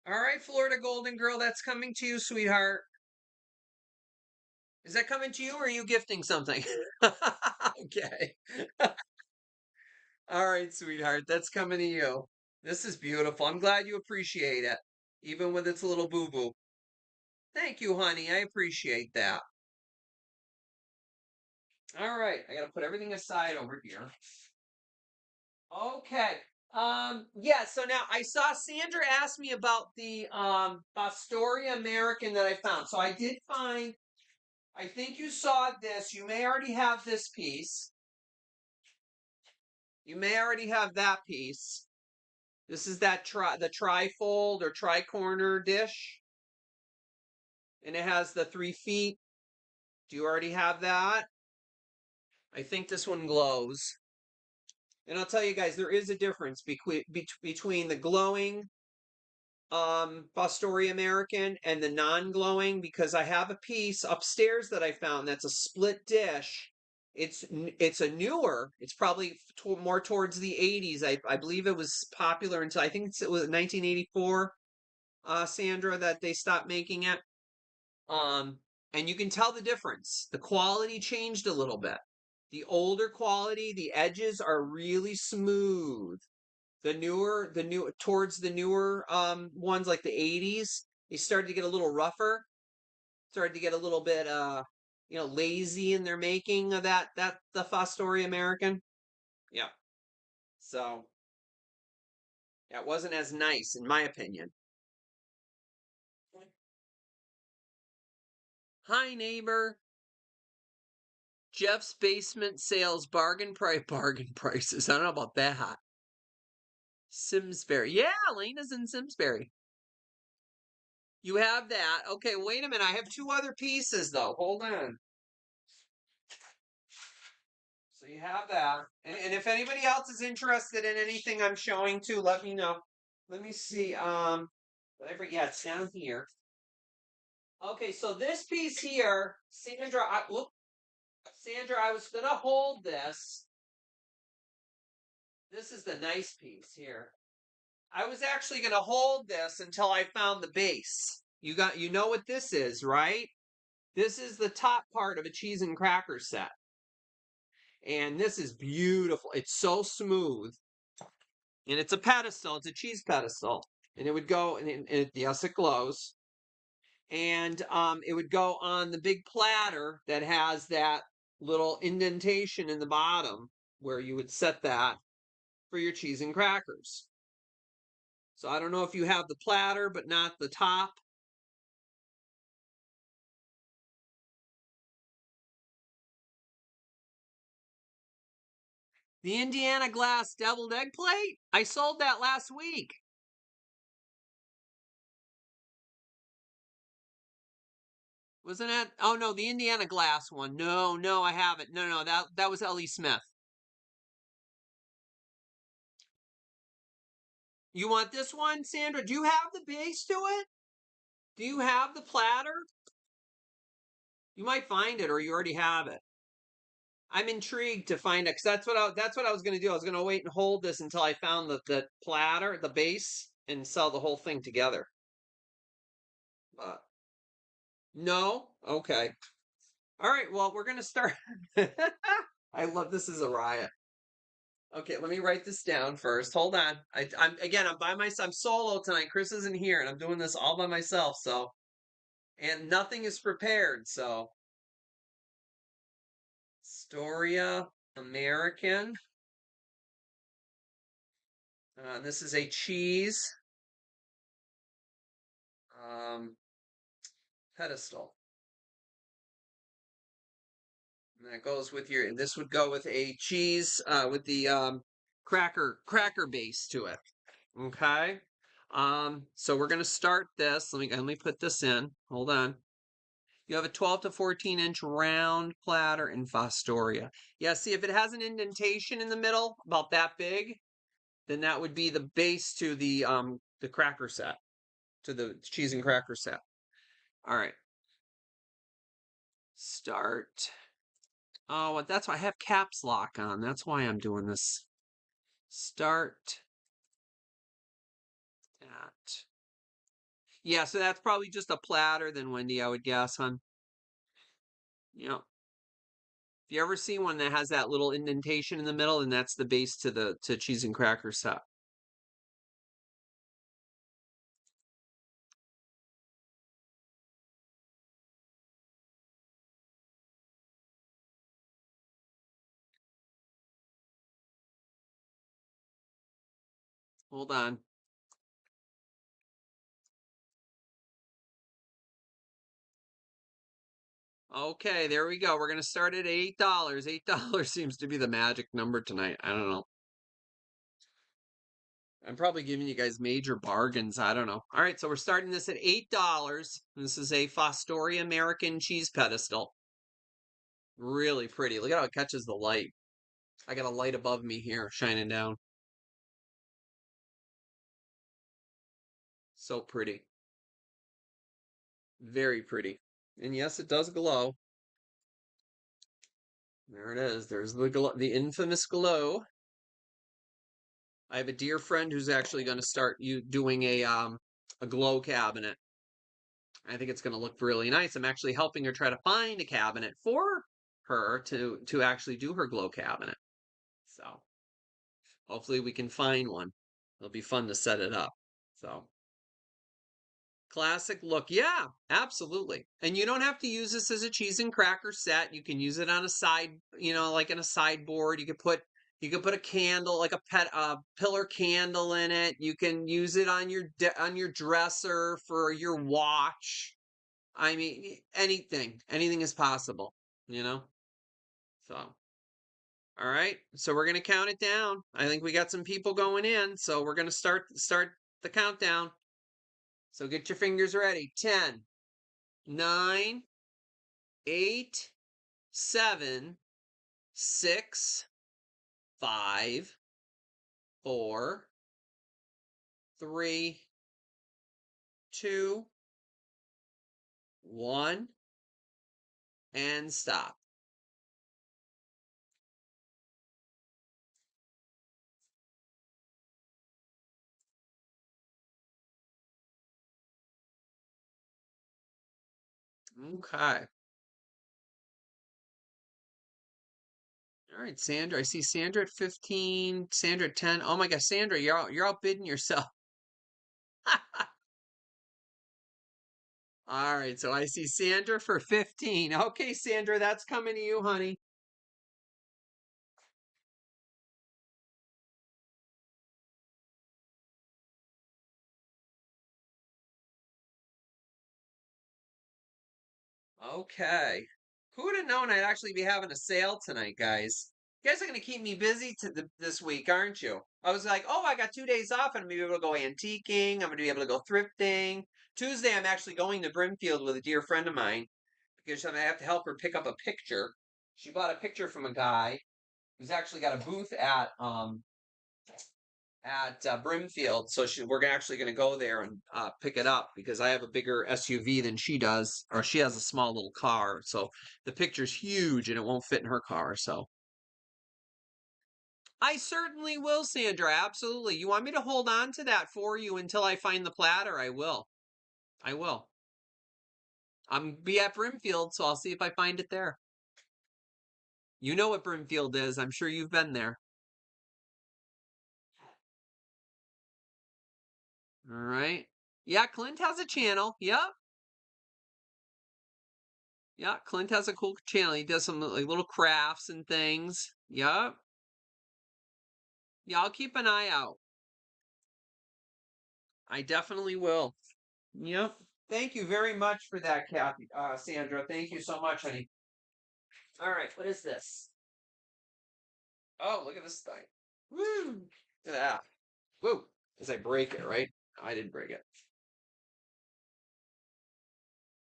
All right, Florida Golden Girl, that's coming to you, sweetheart. Is that coming to you, or are you gifting something? Okay. All right, sweetheart, that's coming to you. This is beautiful. I'm glad you appreciate it, even with its little boo-boo. Thank you, honey. I appreciate that. All right, I gotta put everything aside over here. Okay. Yeah, so now I saw Sandra ask me about the Astoria American that I found. So I did find, I think you saw this. You may already have this piece. You may already have that piece. This is that the trifold or tri-corner dish. And it has the 3 feet. Do you already have that? I think this one glows. And I'll tell you guys, there is a difference between the glowing Fostoria American and the non-glowing, because I have a piece upstairs that I found that's a split dish. It's a newer. It's probably more towards the 80s. I believe it was popular until I think it was 1984, Sandra, that they stopped making it. Um, and you can tell the difference. The quality changed a little bit. The older quality, the edges are really smooth. Towards the newer ones like the 80s, they started to get a little rougher, started to get a little bit lazy in their making of that the Fostoria American. Yeah. So yeah, it wasn't as nice in my opinion. Hi, neighbor. Jeff's basement sales bargain prices. I don't know about that. Simsbury. Yeah, Lena's in Simsbury. You have that. Okay, wait a minute. I have two other pieces though. Hold on. So you have that. And if anybody else is interested in anything I'm showing too, let me know. Let me see. Whatever. Yeah, it's down here. Okay, so this piece here, Sandra, Sandra, I was gonna hold this. This is the nice piece here. I was actually gonna hold this until I found the base. You know what this is, right? This is the top part of a cheese and cracker set. And this is beautiful. It's so smooth. And it's a pedestal, it's a cheese pedestal. And it would go, yes, it glows. And it would go on the big platter that has that little indentation in the bottom where you would set that for your cheese and crackers. So I don't know if you have the platter, but not the top. The Indiana glass deviled egg plate? I sold that last week. Wasn't it? Oh no, the Indiana glass one. No, I haven't. No, that was Ellie Smith. You want this one, Sandra? Do you have the base to it? Do you have the platter? You might find it, or you already have it. I'm intrigued to find it because that's what I was going to do. I was going to wait and hold this until I found the platter, the base, and sell the whole thing together. But no, okay. All right. Well, we're going to start. I love this is a riot. Okay, let me write this down first. Hold on. I'm by myself. I'm solo tonight. Chris isn't here, and I'm doing this all by myself. So, and nothing is prepared. So, Storia American. This is a cheese um, pedestal. And that goes with your. This would go with a cheese with the cracker base to it. Okay. So we're gonna start this. Let me put this in. Hold on. You have a 12 to 14 inch round platter in Fostoria. Yeah, see if it has an indentation in the middle about that big, then that would be the base to the cracker set, to the cheese and cracker set. All right. Start. Oh, that's why I have caps lock on. That's why I'm doing this. Start at. Yeah, so that's probably just a platter then, Wendy, I would guess, hon. You know, if you ever see one that has that little indentation in the middle, then that's the base to the cheese and cracker set. Hold on. Okay, there we go. We're going to start at $8. $8 seems to be the magic number tonight. I don't know. I'm probably giving you guys major bargains. I don't know. All right, so we're starting this at $8. This is a Fostoria American cheese pedestal. Really pretty. Look at how it catches the light. I got a light above me here shining down. So pretty. Very pretty. And yes, it does glow. There it is. There's the glow, the infamous glow. I have a dear friend who's actually going to start doing a glow cabinet. I think it's going to look really nice. I'm actually helping her try to find a cabinet for her to actually do her glow cabinet. So hopefully we can find one. It'll be fun to set it up. So classic look. Yeah, absolutely. And you don't have to use this as a cheese and cracker set. You can use it on a side, like in a sideboard. You could put a candle, like a pillar candle in it. You can use it on your dresser for your watch. I mean, anything is possible, you know? So, all right. So we're going to count it down. I think we got some people going in, so we're going to start the countdown. So get your fingers ready. 10, 9, 8, 7, 6, 5, 4, 3, 2, 1, and stop. Okay. All right, Sandra. I see Sandra at 15, Sandra at 10. Oh my gosh, Sandra, you're outbidding yourself. All right, so I see Sandra for 15. Okay, Sandra, that's coming to you, honey. Okay. Who would have known I'd actually be having a sale tonight, guys? You guys are going to keep me busy this week, aren't you? I was like, oh, I got 2 days off and I'm going to be able to go antiquing. I'm going to be able to go thrifting. Tuesday, I'm actually going to Brimfield with a dear friend of mine because I have to help her pick up a picture. She bought a picture from a guy who's actually got a booth at Brimfield. So we're actually going to go there and pick it up because I have a bigger SUV than she does, or she has a small little car. So the picture's huge and it won't fit in her car. So I certainly will, Sandra. Absolutely. You want me to hold on to that for you until I find the platter? I will. I will. I'm be at Brimfield, so I'll see if I find it there. You know what Brimfield is. I'm sure you've been there. All right. Yeah, Clint has a channel. Yep. Yeah, Clint has a cool channel. He does some like little crafts and things. Yep. Yeah, I'll keep an eye out. I definitely will. Yep. Thank you very much for that, Kathy, Sandra. Thank you so much, honey. All right, what is this? Oh, look at this thing. Woo! Look at that. Woo! As I break it, right? I didn't break it.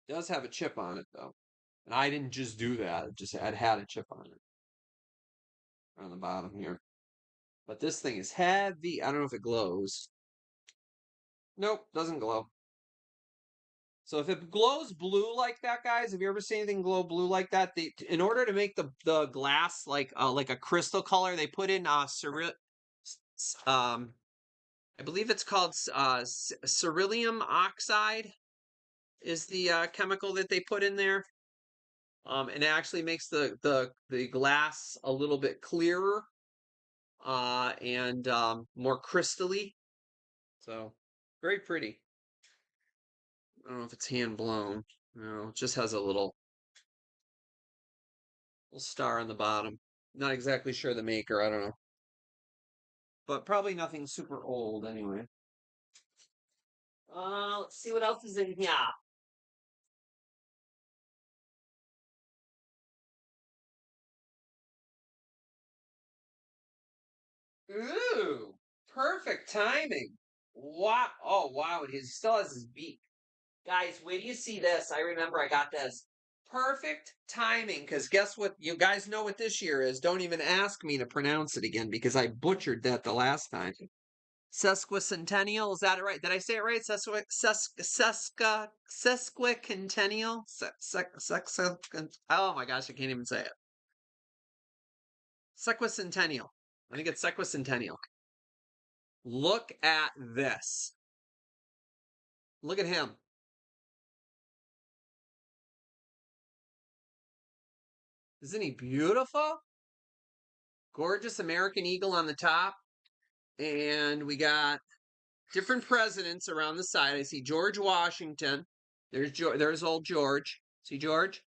It does have a chip on it though, and I didn't just do that. It just had a chip on it on the bottom here. But this thing is heavy. I don't know if it glows. Nope, doesn't glow. So if it glows blue like that, guys, have you ever seen anything glow blue like that? In order to make the glass like a crystal color, they put in I believe it's called ceruleum oxide is the chemical that they put in there. And it actually makes the glass a little bit clearer and more crystally. So very pretty. I don't know if it's hand blown. No, it just has a little star on the bottom. Not exactly sure the maker. I don't know, but probably nothing super old anyway. Let's see what else is in here. Ooh, perfect timing. Wow. Oh, wow. And he still has his beak. Guys, wait do you see this? I remember I got this. Perfect timing, because guess what? You guys know what this year is. Don't even ask me to pronounce it again because I butchered that the last time. Sesquicentennial, is that right? Did I say it right? Sesquicentennial? Oh my gosh, I can't even say it. Sequicentennial. I think it's sequicentennial. Look at this. Look at him. Isn't he beautiful? Gorgeous American eagle on the top. And we got different presidents around the side. I see George Washington. There's old George. See George?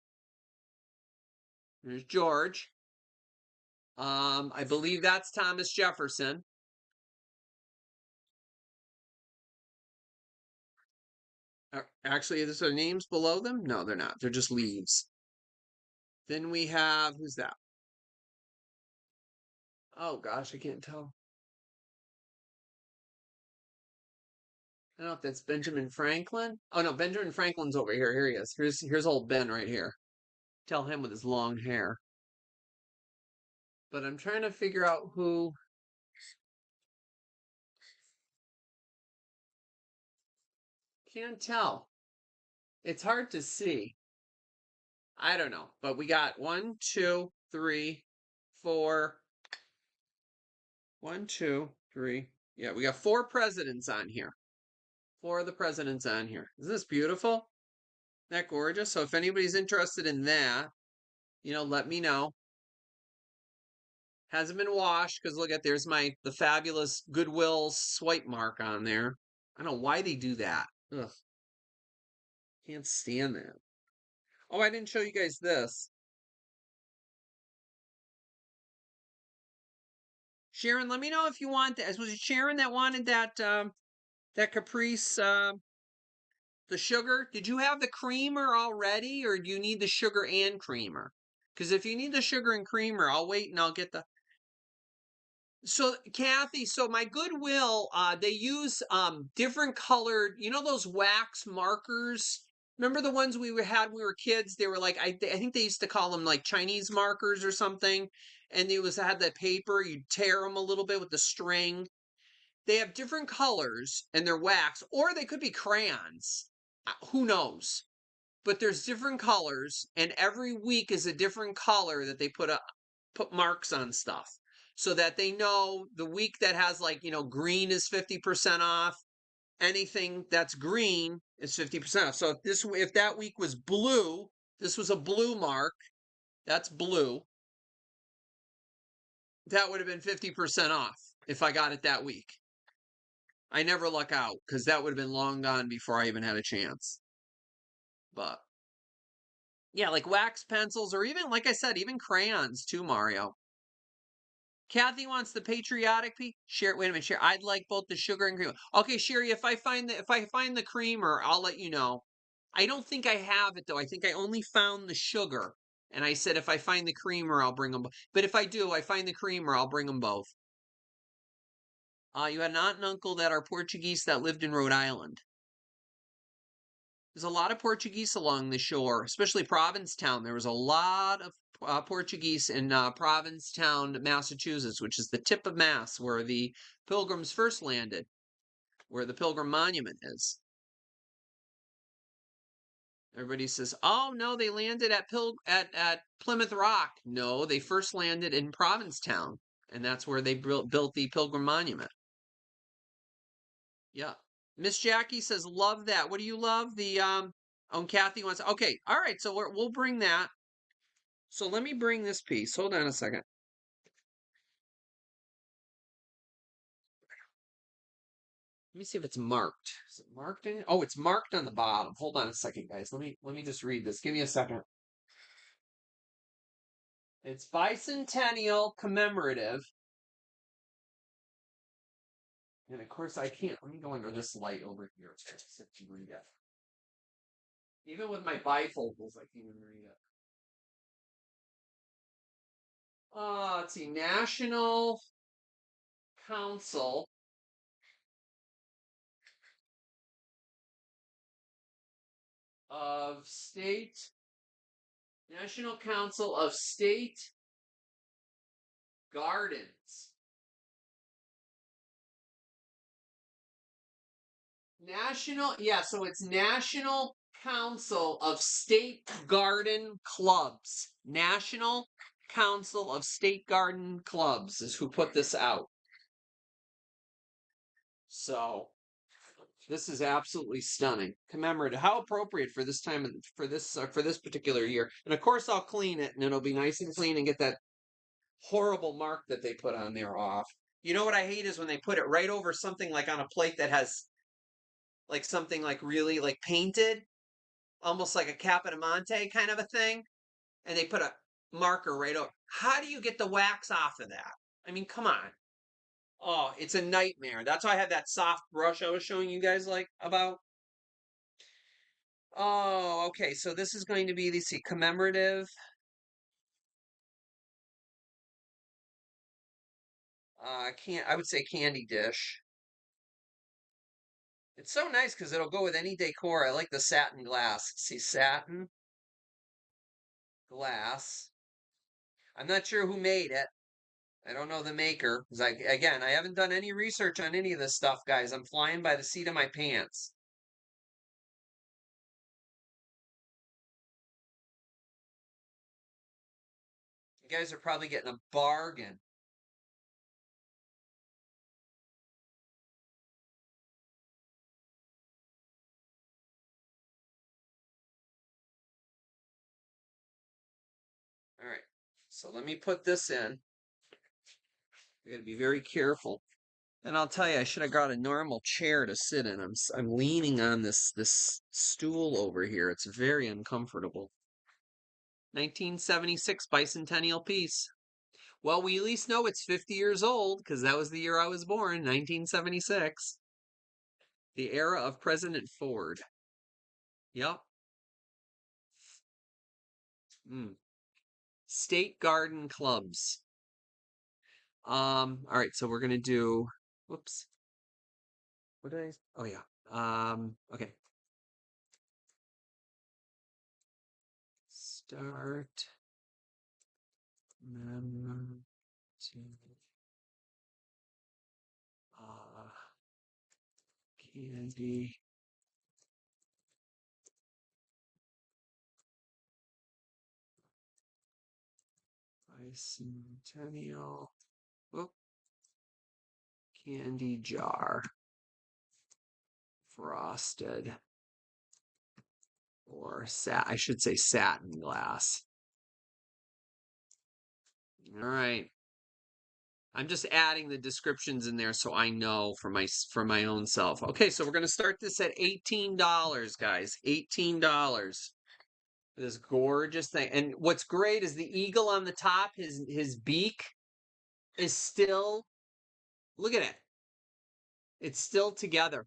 There's George. I believe that's Thomas Jefferson. Actually, is there names below them? No, they're not. They're just leaves. Then we have, who's that? Oh gosh, I can't tell. I don't know if that's Benjamin Franklin. Oh no, Benjamin Franklin's over here. Here he is. Here's old Ben right here. Tell him with his long hair. But I'm trying to figure out who. Can't tell. It's hard to see. I don't know. But we got one, two, three, four. One, two, three. Yeah, we got four presidents on here. Four of the presidents on here. Isn't this beautiful? Isn't that gorgeous? So if anybody's interested in that, let me know. Hasn't been washed because look at there's the fabulous Goodwill swipe mark on there. I don't know why they do that. Ugh, can't stand that. Oh, I didn't show you guys this. Sharon, let me know if you want that. Was it Sharon that wanted that Caprice the sugar? Did you have the creamer already, or do you need the sugar and creamer? Because if you need the sugar and creamer, I'll wait and I'll get the. So Kathy, so my Goodwill, they use different colored, those wax markers. Remember the ones had when we were kids? They were like I think they used to call them like Chinese markers or something. And they had that paper. You tear them a little bit with the string. They have different colors and they're wax, or they could be crayons. Who knows? But there's different colors, and every week is a different color that they put marks on stuff so that they know the week that has green is 50% off. Anything that's green is 50% off. So if that week was blue, this was a blue mark. That's blue. That would have been 50% off if I got it that week. I never luck out because that would have been long gone before I even had a chance. But yeah, like wax pencils or even, like I said, even crayons too, Mario. Kathy wants the patriotic piece. Share. Wait a minute, Share. I'd like both the sugar and cream. Okay, Sherry. If I find the creamer, I'll let you know. I don't think I have it though. I think I only found the sugar, and I said if I find the creamer, I'll bring them. But if I find the creamer, I'll bring them both. You had an aunt and uncle that are Portuguese that lived in Rhode Island. There's a lot of Portuguese along the shore, especially Provincetown. There was a lot of Portuguese in Provincetown, Massachusetts, which is the tip of Mass where the Pilgrims first landed, where the Pilgrim Monument is. Everybody says, "Oh no, they landed at Plymouth Rock." No, they first landed in Provincetown, and that's where they built the Pilgrim Monument. Yeah. Miss Jackie says, "Love that." What do you love? And Kathy wants. Okay, all right. So we'll bring that. So let me bring this piece. Hold on a second. Let me see if it's marked. Is it marked in? Oh, it's marked on the bottom. Hold on a second, guys. Let me just read this. Give me a second. It's bicentennial commemorative. And of course I can't. Let me go under this light over here. You read it. Even with my bifocals, I can't even read it. Let's see. National Council of State. National Council of State Gardens. So it's National Council of State Garden Clubs. National Council of State Garden Clubs is who put this out. So this is absolutely stunning. Commemorative. How appropriate for this time for this particular year. And of course I'll clean it and it'll be nice and clean and get that horrible mark that they put on there off. You know what I hate is when they put it right over something like on a plate that has like something like really like painted, almost like a Capodimonte kind of a thing, and they put a marker right over. How do you get the wax off of that? I mean, come on. Oh, it's a nightmare. That's why I have that soft brush I was showing you guys like about. Oh, okay. So this is going to be, let's see, commemorative. I would say candy dish. It's so nice because it'll go with any decor. I like the satin glass. See, satin glass. I'm not sure who made it. I don't know the maker. 'Cause again, I haven't done any research on any of this stuff, guys. I'm flying by the seat of my pants. You guys are probably getting a bargain. All right. So let me put this in. I got to be very careful. And I'll tell you, I should have got a normal chair to sit in. I'm leaning on this stool over here. It's very uncomfortable. 1976 bicentennial piece. Well, we at least know it's 50 years old because that was the year I was born, 1976. The era of President Ford. Yep. Mm. State Garden Clubs. All right, so we're gonna do, whoops. What did I, oh yeah. Okay. Start mem to uh candy bicentennial. Whoop. Candy jar. Frosted. Or I should say satin glass. All right. I'm just adding the descriptions in there so I know for my own self. Okay, so we're gonna start this at $18, guys. $18. This gorgeous thing. And what's great is the eagle on the top, his beak is still, look at it. It's still together.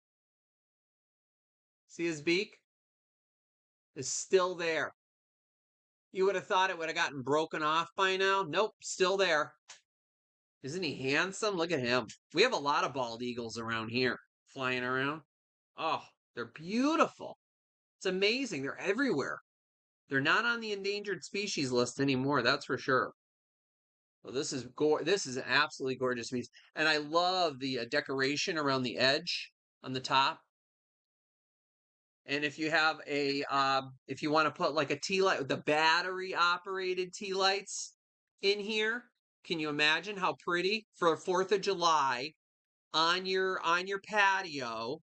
See his beak? Is still there. You would have thought it would have gotten broken off by now. Nope, still there. Isn't he handsome? Look at him. We have a lot of bald eagles around here flying around. Oh, they're beautiful. It's amazing. They're everywhere. They're not on the endangered species list anymore, that's for sure. Well, this is an absolutely gorgeous piece. And I love the decoration around the edge on the top. And if you have if you want to put like a tea light, the battery operated tea lights in here, can you imagine how pretty for 4th of July on your patio,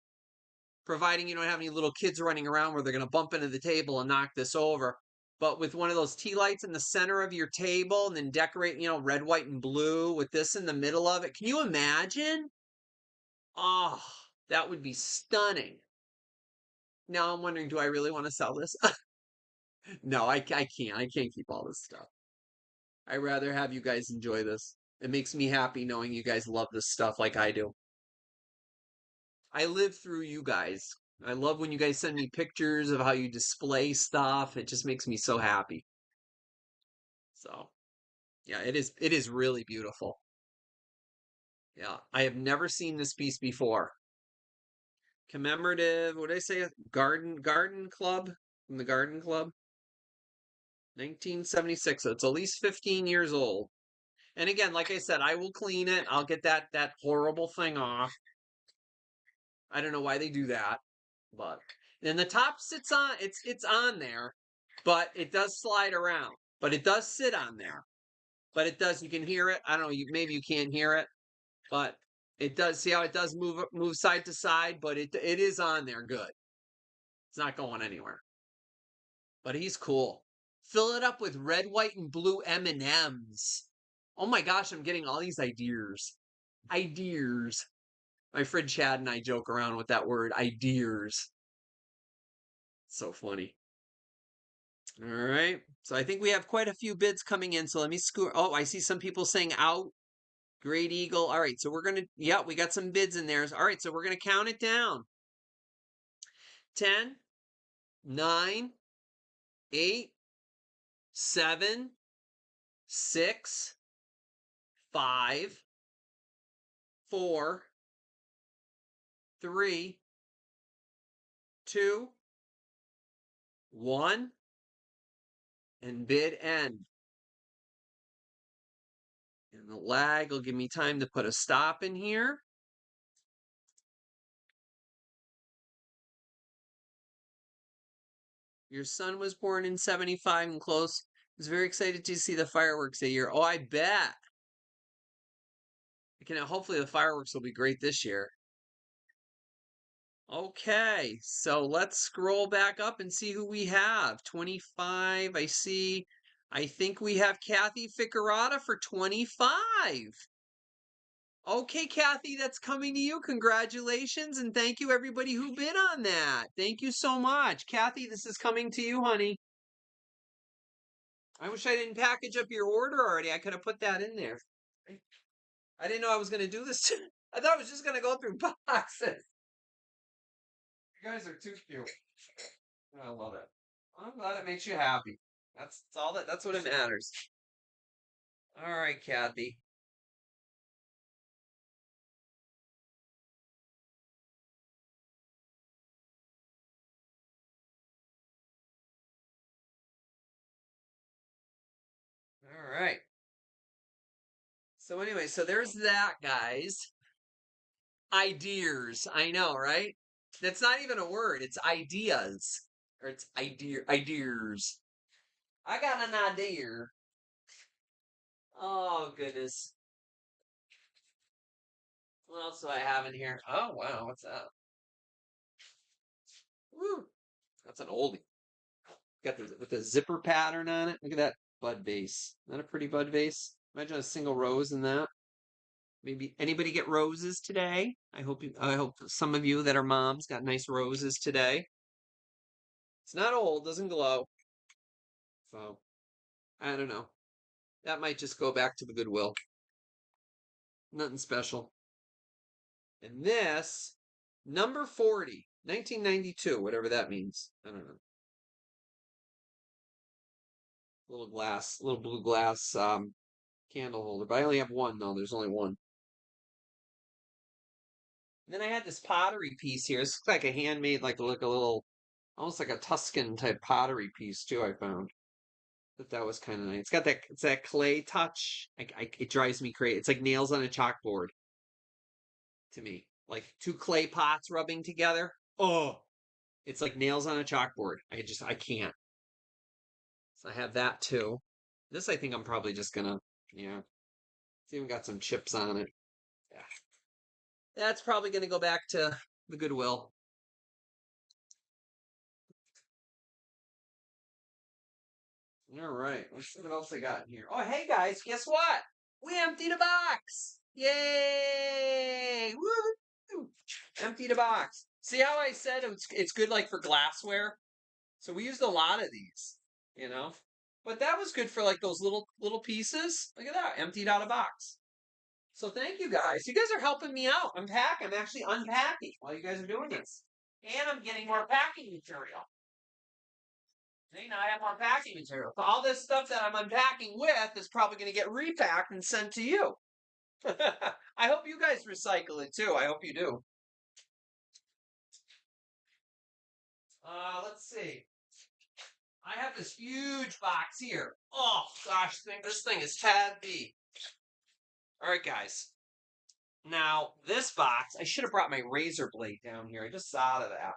providing you don't have any little kids running around where they're going to bump into the table and knock this over. But with one of those tea lights in the center of your table and then decorate, red, white, and blue with this in the middle of it. Can you imagine? Oh, that would be stunning. Now I'm wondering, do I really want to sell this? No, I can't. I can't keep all this stuff. I'd rather have you guys enjoy this. It makes me happy knowing you guys love this stuff like I do. I live through you guys. I love when you guys send me pictures of how you display stuff. It just makes me so happy. So, yeah, it is really beautiful. Yeah, I have never seen this piece before. Commemorative, what did I say? Garden Club from the Garden Club. 1976. So it's at least 15 years old. And again, like I said, I will clean it. I'll get that horrible thing off. I don't know why they do that, but then the top sits on it's on there, but it does slide around. But it does sit on there. But it does, you can hear it. I don't know, maybe you can't hear it, but it does, see how it does move side to side, but it is on there good. It's not going anywhere. But he's cool. Fill it up with red, white, and blue M&Ms. Oh my gosh, I'm getting all these ideas. Ideas. My friend Chad and I joke around with that word, ideas. So funny. All right. So I think we have quite a few bids coming in. So let me scoot. Oh, I see some people saying out. Great Eagle. All right. So we're going to, yeah, we got some bids in there. All right. So we're going to count it down. 10, 9, 8, 7, 6, 5, 4, 3, 2, 1, and bid end. And the lag will give me time to put a stop in here. Your son was born in 75 and close. Was very excited to see the fireworks a year. Oh, I bet. Hopefully the fireworks will be great this year. Okay, so let's scroll back up and see who we have. 25, I see. I think we have Kathy Ficarata for 25. Okay, Kathy, that's coming to you. Congratulations, and thank you everybody who bid on that. Thank you so much. Kathy, this is coming to you, honey. I wish I didn't package up your order already. I could have put that in there. I didn't know I was going to do this. I thought I was just going to go through boxes. You guys are too cute. I love it. I'm glad it makes you happy. That's what it matters. All right, Kathy. All right. So anyway, so there's that, guys. Ideas. I know, right? That's not even a word. It's ideas. Or it's ideas. I got an idea. Oh, goodness. What else do I have in here? Oh, wow. What's that? Woo. That's an oldie. Got with the zipper pattern on it. Look at that bud vase. Isn't that a pretty bud vase? Imagine a single rose in that. Maybe anybody get roses today? I hope some of you that are moms got nice roses today. It's not old, doesn't glow. So I don't know. That might just go back to the Goodwill. Nothing special. And this, number 40, 1992, whatever that means. I don't know. Little blue glass candle holder. But I only have one though. There's only one. And then I had this pottery piece here. This looks like a handmade, like a little, almost like a Tuscan type pottery piece too. I found that was kind of nice. It's that clay touch. It drives me crazy. It's like nails on a chalkboard to me. Like two clay pots rubbing together. Oh, it's like nails on a chalkboard. I can't. So I have that too. This I think I'm probably just gonna, yeah. It's even got some chips on it. Yeah. That's probably gonna go back to the Goodwill. All right, let's see what else I got in here. Oh, hey guys, guess what? We emptied a box. Yay! Woo! Emptied a box. See how I said it's good like for glassware? So we used a lot of these, you know? But that was good for like those little pieces. Look at that, emptied out a box. So thank you guys. You guys are helping me out. I'm actually unpacking while you guys are doing this. And I'm getting more packing material. See, now I have more packing material. So all this stuff that I'm unpacking with is probably going to get repacked and sent to you. I hope you guys recycle it too. I hope you do. Let's see. I have this huge box here. Oh gosh, this thing is heavy. All right, guys. Now this box, I should have brought my razor blade down here. I just thought of that.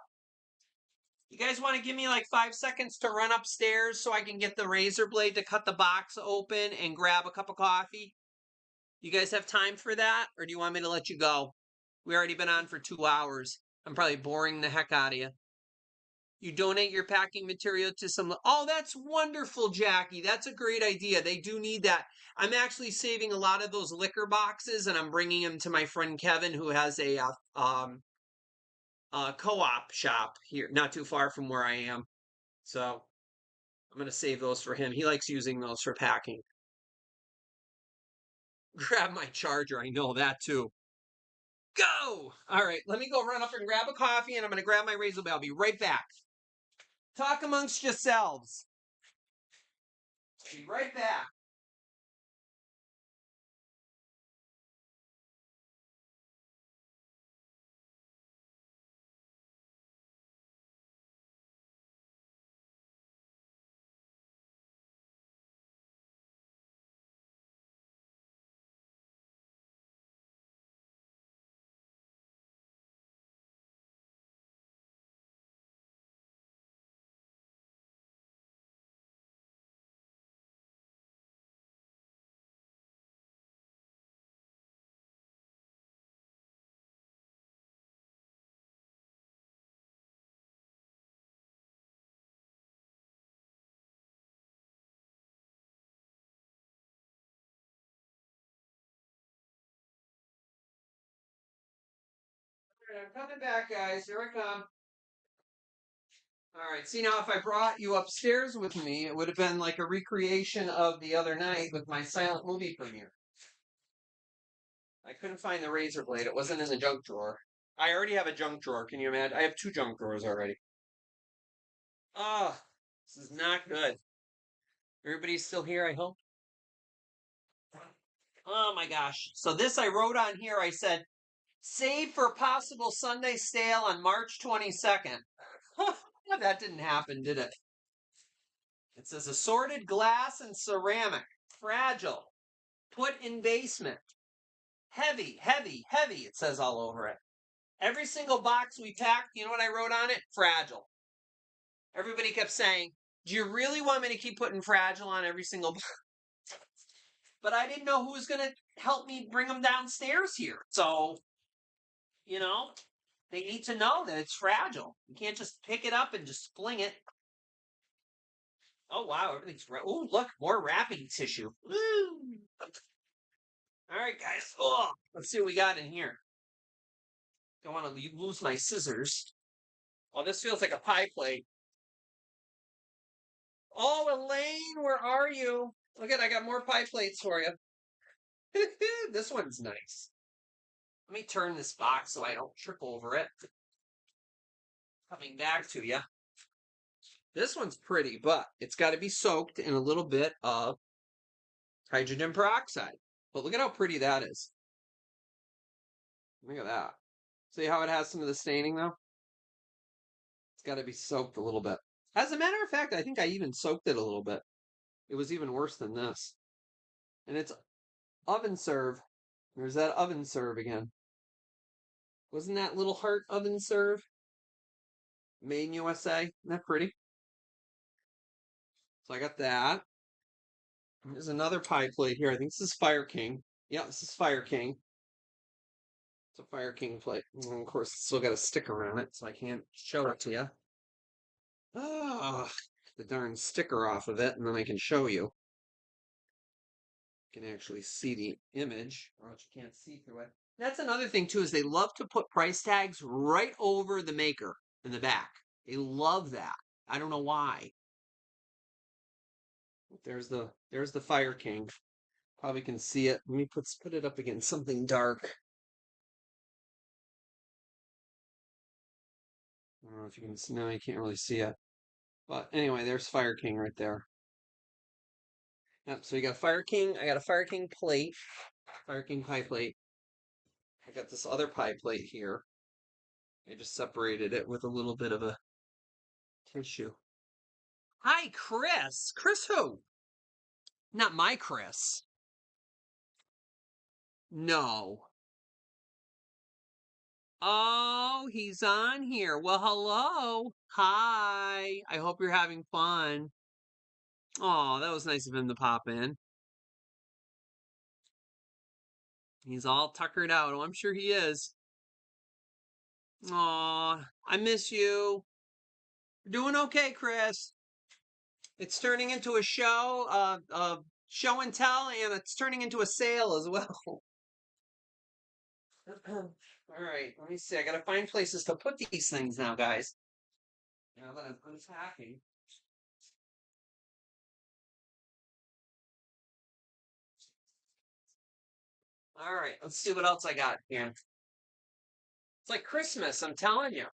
You guys want to give me like 5 seconds to run upstairs so I can get the razor blade to cut the box open and grab a cup of coffee? You guys have time for that? Or do you want me to let you go? We already been on for 2 hours. I'm probably boring the heck out of you. You donate your packing material to some... Oh, that's wonderful, Jackie. That's a great idea. They do need that. I'm actually saving a lot of those liquor boxes and I'm bringing them to my friend Kevin who has a co-op shop here, not too far from where I am. So I'm going to save those for him. He likes using those for packing. Grab my charger. I know that too. Go! All right, let me go run up and grab a coffee and I'm going to grab my razor blade. I'll be right back. Talk amongst yourselves. Be right back. All right, I'm coming back, guys. Here I come. All right. See, now if I brought you upstairs with me, it would have been like a recreation of the other night with my silent movie premiere. I couldn't find the razor blade. It wasn't in the junk drawer. I already have a junk drawer. Can you imagine? I have two junk drawers already. Oh, this is not good. Everybody's still here, I hope. Oh my gosh. So this I wrote on here. I said, save for possible Sunday sale on March 22nd. That didn't happen, did it? It says assorted glass and ceramic, fragile, put in basement, heavy, heavy, heavy. It says all over it. Every single box we packed, you know what I wrote on it? Fragile. Everybody kept saying, do you really want me to keep putting fragile on every single box? But I didn't know who was going to help me bring them downstairs here. So, you know, they need to know that it's fragile. You can't just pick it up and just fling it. Oh, wow, everything's... Oh, look, more wrapping tissue. Woo! All right, guys. Oh, let's see what we got in here. Don't want to lose my scissors. Oh, this feels like a pie plate. Oh, Elaine, where are you? Look at, I got more pie plates for you. This one's nice. Let me turn this box so I don't trip over it. Coming back to you. This one's pretty, but it's got to be soaked in a little bit of hydrogen peroxide. But look at how pretty that is. Look at that. See how it has some of the staining, though? It's got to be soaked a little bit. As a matter of fact, I think I even soaked it a little bit. It was even worse than this. And it's oven serve. There's that oven serve again. Wasn't that little heart oven serve? Made in USA. Isn't that pretty? So I got that. There's another pie plate here. I think this is Fire King. Yeah, this is Fire King. It's a Fire King plate. And of course, it's still got a sticker on it, so I can't show it to you. Ah, the darn sticker off of it, and then I can show you. You can actually see the image, or else you can't see through it. That's another thing too, is they love to put price tags right over the maker in the back. They love that. I don't know why. There's the Fire King. Probably can see it. Let me put it up against something dark. I don't know if you can see. No, you can't really see it. But anyway, there's Fire King right there. Yep, so you got Fire King. I got a Fire King plate. Fire King pie plate. I got this other pie plate here. I just separated it with a little bit of a tissue. Hi, Chris. Chris who? Not my Chris. No. Oh, he's on here. Well, hello. Hi. I hope you're having fun. Oh, that was nice of him to pop in. He's all tuckered out. Oh, I'm sure he is. Aw, I miss you. You're doing okay, Chris. It's turning into a show and tell, and it's turning into a sale as well. All right, let me see. I gotta find places to put these things now, guys. Now that I'm unpacking. All right, let's see what else I got here. It's like Christmas, I'm telling you.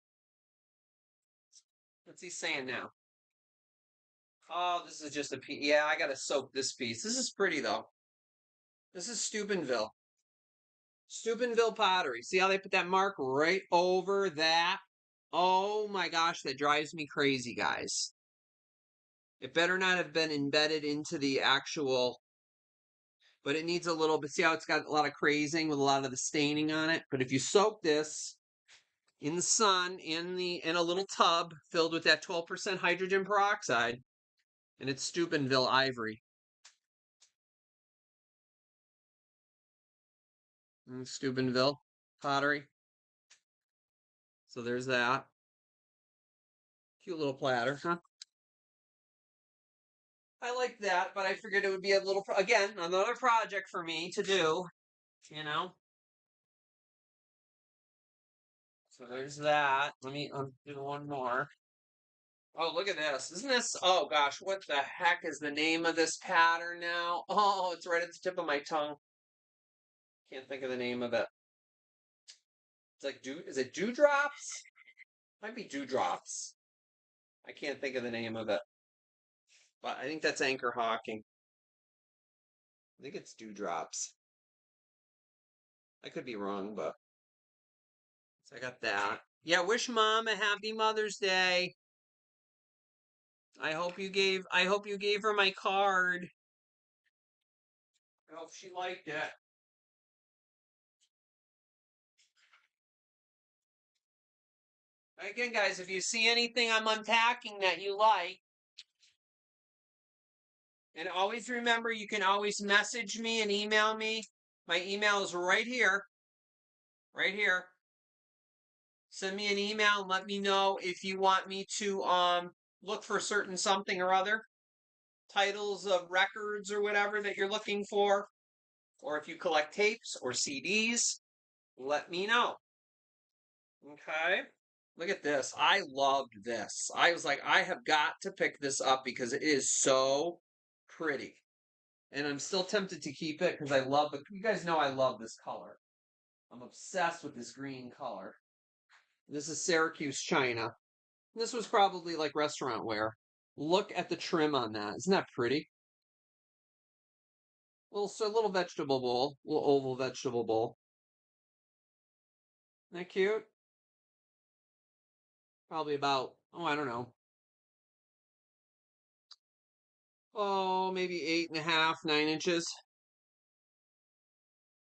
What's he saying now? Oh, this is just a piece. Yeah, I gotta soak this piece. This is pretty though. This is Steubenville. Steubenville pottery. See how they put that mark right over that? Oh my gosh, that drives me crazy, guys. It better not have been embedded into the actual, but it needs a little bit. See how it's got a lot of crazing with a lot of the staining on it? But if you soak this in the sun, in a little tub filled with that 12% hydrogen peroxide, and it's Steubenville ivory. Steubenville pottery. So there's that. Cute little platter, huh? I like that, but I figured it would be a little, again, another project for me to do, you know? So there's that. Let me do one more. Oh, look at this. Isn't this, oh gosh, what the heck is the name of this pattern now? Oh, it's right at the tip of my tongue. Can't think of the name of it. It's like, is it dewdrops? Might be dewdrops. I can't think of the name of it. But I think that's anchor hawking. I think it's dewdrops. I could be wrong, but so I got that. Yeah, wish mom a happy Mother's Day. I hope you gave her my card. I hope she liked it. Again, guys, if you see anything I'm unpacking that you like, and always remember you can always message me and email me. My email is right here. Right here. Send me an email and let me know if you want me to look for certain something or other. Titles of records or whatever that you're looking for. Or if you collect tapes or CDs, let me know. Okay. Look at this. I loved this. I was like, I have got to pick this up because it is so pretty. And I'm still tempted to keep it because I love it. You guys know I love this color. I'm obsessed with this green color. This is Syracuse China. This was probably like restaurant wear. Look at the trim on that. Isn't that pretty? Little vegetable bowl, little oval vegetable bowl. Isn't that cute? Probably about, oh, I don't know. Oh, maybe 8.5, 9 inches.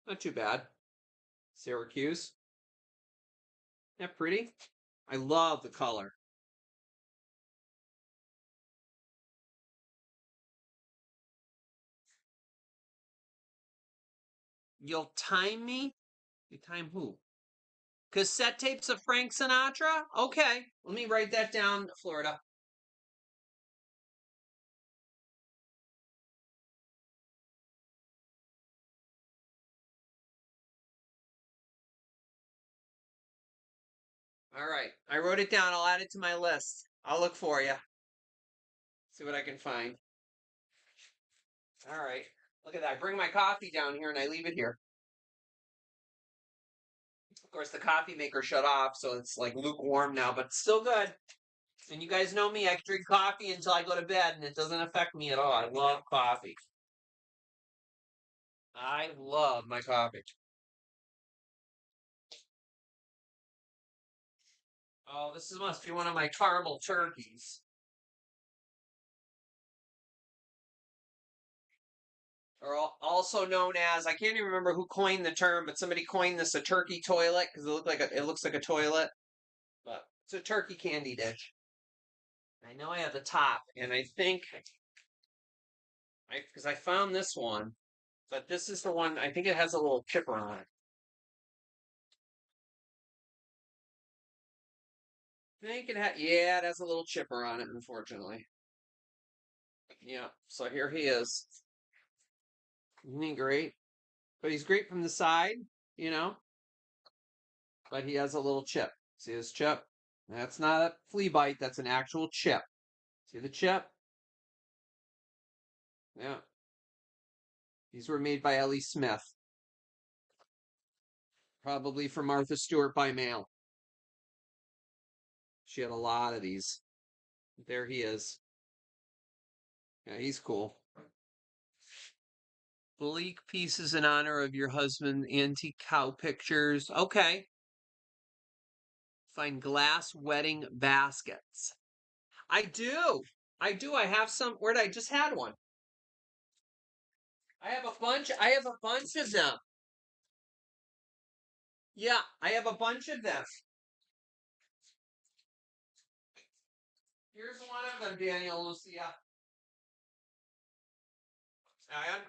Not too bad. Syracuse. Isn't that pretty? I love the color. You'll time me? You time who? Cassette tapes of Frank Sinatra? Okay, let me write that down, Florida. All right, I wrote it down. I'll add it to my list. I'll look for you. See what I can find. All right, look at that. I bring my coffee down here and I leave it here. Of course, the coffee maker shut off, so it's like lukewarm now, but still good. And you guys know me, I can drink coffee until I go to bed, and it doesn't affect me at all. I love coffee. I love my coffee. Oh, this must be one of my caramel turkeys. Or also known as, I can't even remember who coined the term, but somebody coined this a turkey toilet because it looks like a toilet, but it's a turkey candy dish. I know I have the top, and I think because I found this one, but this is the one. I think it has a little chipper on it. I think yeah, it has a little chipper on it, unfortunately. Yeah, so here he is. Isn't he great? But he's great from the side, you know, but he has a little chip. See this chip? That's not a flea bite, that's an actual chip. See the chip? Yeah. These were made by Ellie Smith, probably for Martha Stewart by mail. She had a lot of these. There he is. Yeah, he's cool. Bleak pieces in honor of your husband, antique cow pictures. Okay. Find glass wedding baskets. I do. I do. I have some. Where'd I just had one? I have a bunch. I have a bunch of them. Yeah, I have a bunch of them. Here's one of them, Daniel Lucia.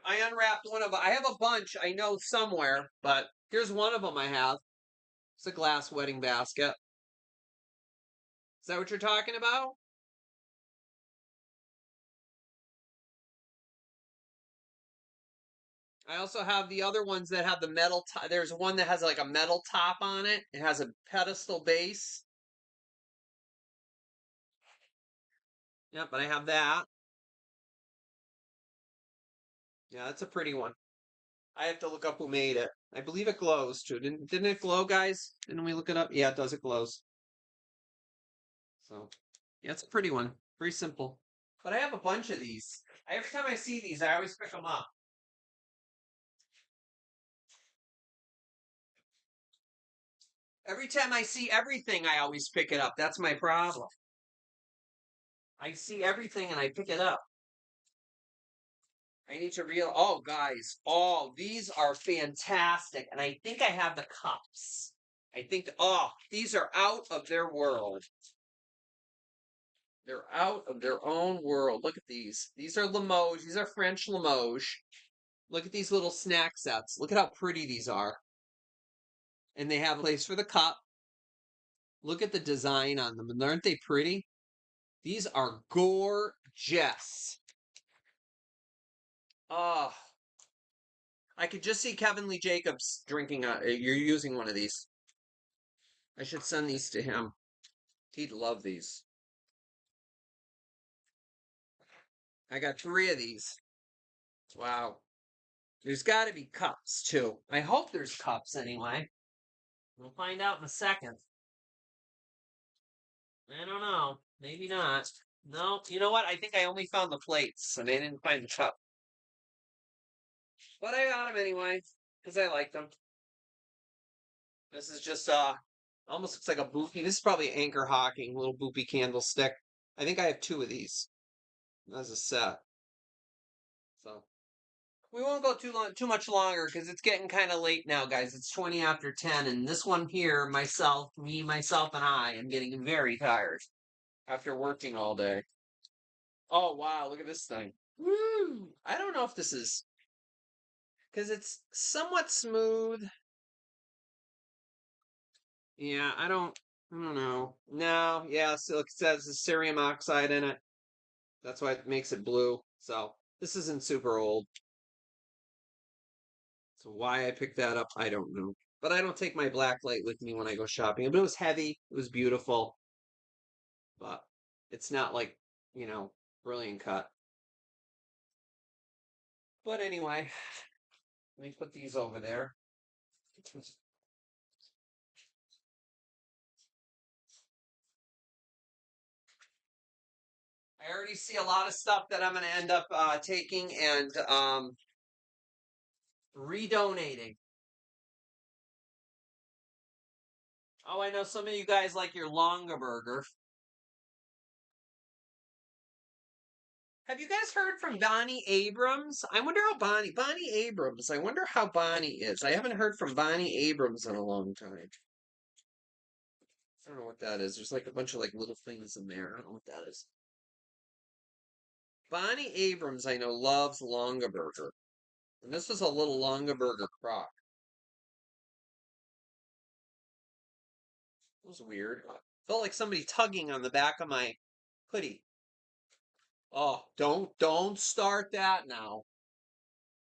I unwrapped one of them. I have a bunch. I know somewhere, but here's one of them I have. It's a glass wedding basket. Is that what you're talking about? I also have the other ones that have the metal top. There's one that has like a metal top on it. It has a pedestal base. Yep, but I have that. Yeah, that's a pretty one. I have to look up who made it. I believe it glows too. Didn't it glow, guys? Didn't we look it up? Yeah, it does. It glows. So, yeah, it's a pretty one. Very simple. But I have a bunch of these. Every time I see these, I always pick them up. Every time I see everything, I always pick it up. That's my problem. I see everything and I pick it up. I need to oh, guys. Oh, these are fantastic. And I think I have the cups. I think, oh, these are out of their world. They're out of their own world. Look at these. These are Limoges. These are French Limoges. Look at these little snack sets. Look at how pretty these are. And they have a place for the cup. Look at the design on them. And aren't they pretty? These are gorgeous. Oh, I could just see Kevin Lee Jacobs drinking. You're using one of these. I should send these to him. He'd love these. I got 3 of these. Wow. There's got to be cups, too. I hope there's cups anyway. We'll find out in a second. I don't know. Maybe not. No, you know what? I think I only found the plates, and I didn't find the cup. But I got them anyway, because I like them. This is just, almost looks like a boopy. This is probably Anchor Hawking, little boopy candlestick. I think I have 2 of these as a set. So we won't go too much longer because it's getting kind of late now, guys. It's 20 after 10, and this one here, myself, and I am getting very tired after working all day. Oh wow, look at this thing. Woo! I don't know if this is because it's somewhat smooth. Yeah, I don't know. No, yeah, so it says the cerium oxide in it. That's why it makes it blue. So this isn't super old. So why I picked that up, I don't know. But I don't take my black light with me when I go shopping. But it was heavy. It was beautiful. But it's not like, brilliant cut. But anyway, let me put these over there. I already see a lot of stuff that I'm going to end up taking and redonating. Oh, I know some of you guys like your Longaberger. Have you guys heard from Bonnie Abrams? I wonder how Bonnie Abrams, I wonder how Bonnie is. I haven't heard from Bonnie Abrams in a long time. I don't know what that is. There's like a bunch of like little things in there. I don't know what that is. Bonnie Abrams, I know, loves Longaberger. And this was a little Longaberger crock. It was weird. Felt like somebody tugging on the back of my hoodie. Oh, don't start that now.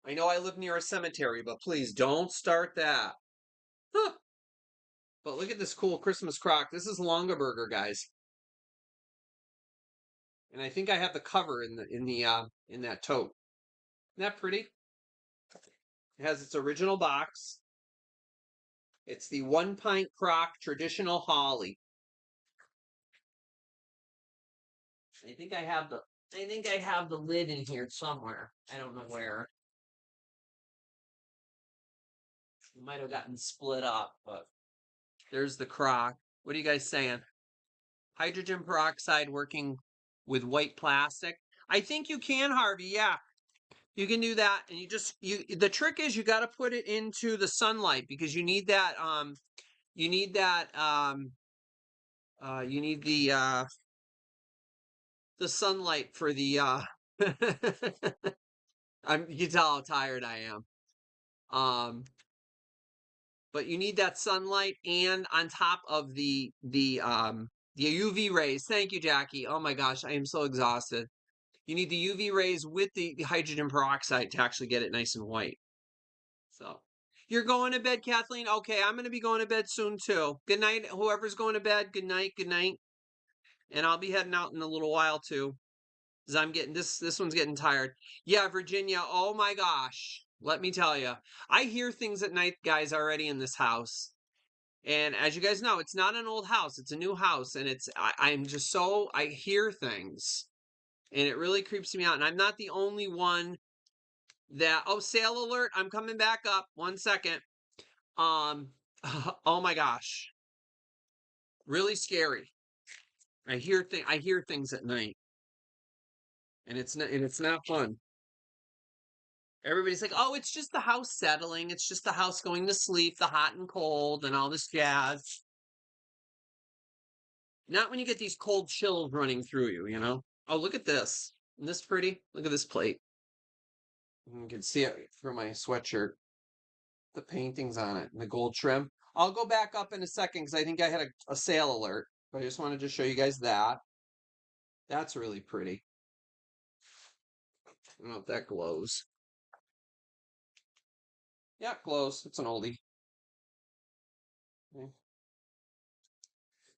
I know I live near a cemetery, but please don't start that. Huh. But look at this cool Christmas crock. This is Longaberger, guys. And I think I have the cover in that tote. Isn't that pretty? It has its original box. It's the 1 pint crock traditional holly. I think I have I think I have the lid in here somewhere. I don't know where. It might have gotten split up, but there's the crock. What are you guys saying? Hydrogen peroxide working with white plastic. I think you can, Harvey. Yeah, you can do that. And the trick is you got to put it into the sunlight because you need that, you need that, you need the sunlight for the, you can tell how tired I am. But you need that sunlight and on top of the UV rays. Thank you, Jackie. Oh my gosh, I am so exhausted. You need the UV rays with the hydrogen peroxide to actually get it nice and white. So you're going to bed, Kathleen? Okay, I'm going to be going to bed soon too. Good night, whoever's going to bed. Good night, good night. And I'll be heading out in a little while too. Cause I'm getting this one's getting tired. Yeah, Virginia. Oh my gosh. Let me tell you. I hear things at night, guys, already in this house. And as you guys know, it's not an old house, it's a new house. And I'm just so, I hear things and it really creeps me out. And I'm not the only one that, oh, sale alert, I'm coming back up. 1 second. Oh my gosh. Really scary. I hear things at night. And it's not fun. Everybody's like, oh, it's just the house settling. It's just the house going to sleep, the hot and cold and all this jazz. Not when you get these cold chills running through you, you know? Oh, look at this. Isn't this pretty? Look at this plate. You can see it through my sweatshirt. The paintings on it and the gold trim. I'll go back up in a second because I think I had a sale alert. But I just wanted to show you guys that. That's really pretty. I don't know if that glows. Yeah, it glows. It's an oldie. Okay.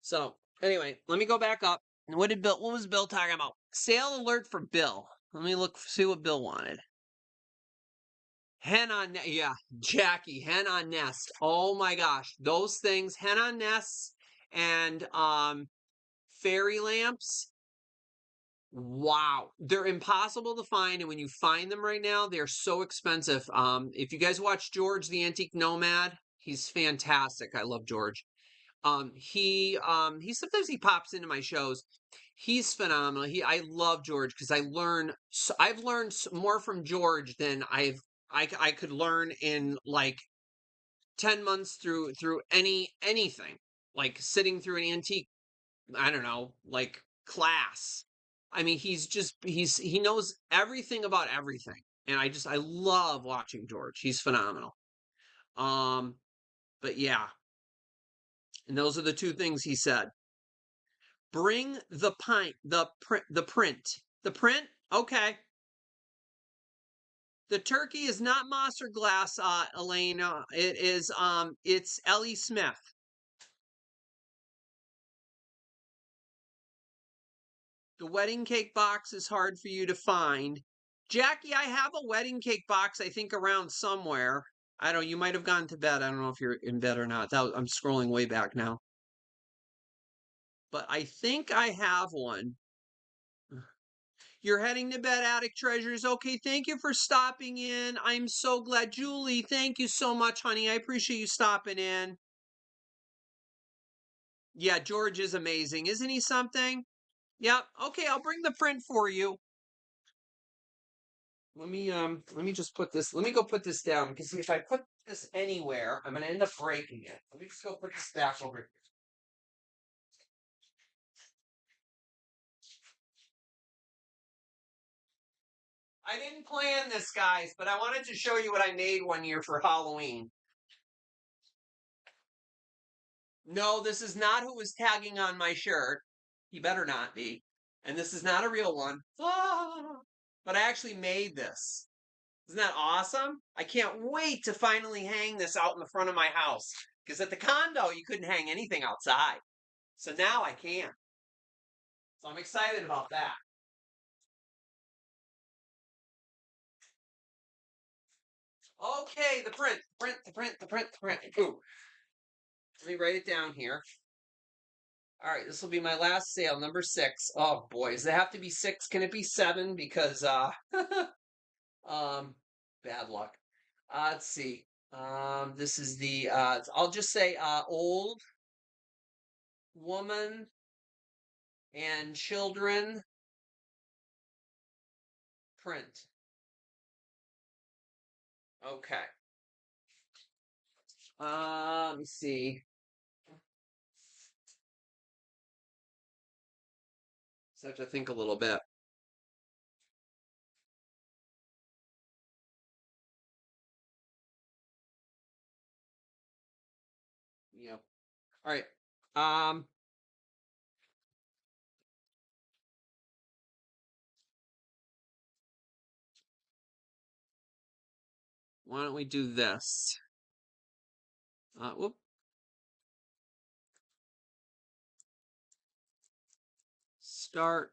So anyway, let me go back up. And what was Bill talking about? Sale alert for Bill. Let me see what Bill wanted. Hen on, yeah, Jackie, hen on nest. Oh my gosh, those things, hen on nests and fairy lamps. Wow, they're impossible to find, and when you find them right now, they're so expensive. If you guys watch George the Antique Nomad, he's fantastic. I love George. He sometimes he pops into my shows. He's phenomenal. I love George because I've learned more from George than I could learn in like 10 months through anything. Like sitting through an antique, I don't know, like class. I mean, he knows everything about everything. And I love watching George. He's phenomenal. Um, but yeah, and those are the two things he said. Bring the pint, the print. The print? Okay. The turkey is not moss or glass, Elena. It's Ellie Smith. The wedding cake box is hard for you to find. Jackie, I have a wedding cake box, I think, around somewhere. I don't know, you might have gone to bed. I don't know if you're in bed or not. I'm scrolling way back now. But I think I have one. You're heading to bed, Attic Treasures. Okay, thank you for stopping in. I'm so glad. Julie, thank you so much, honey. I appreciate you stopping in. Yeah, George is amazing. Isn't he something? Yep. Okay, I'll bring the print for you. Let me just put this, let me go put this down because if I put this anywhere, I'm gonna end up breaking it. Let me just go put this back over here. I didn't plan this, guys, but I wanted to show you what I made one year for Halloween. No, this is not who was tagging on my shirt. He better not be. And this is not a real one. Ah, but I actually made this. Isn't that awesome? I can't wait to finally hang this out in the front of my house. Because at the condo, you couldn't hang anything outside. So now I can. So I'm excited about that. Okay, the print. Ooh. Let me write it down here. All right, this will be my last sale, number 6. Oh boy, does it have to be 6? Can it be 7? Because um bad luck. Let's see. This is the I'll just say old woman and children print. Okay. Let me see. Just have to think a little bit. Yep. All right. Um, why don't we do this? Whoop. Start.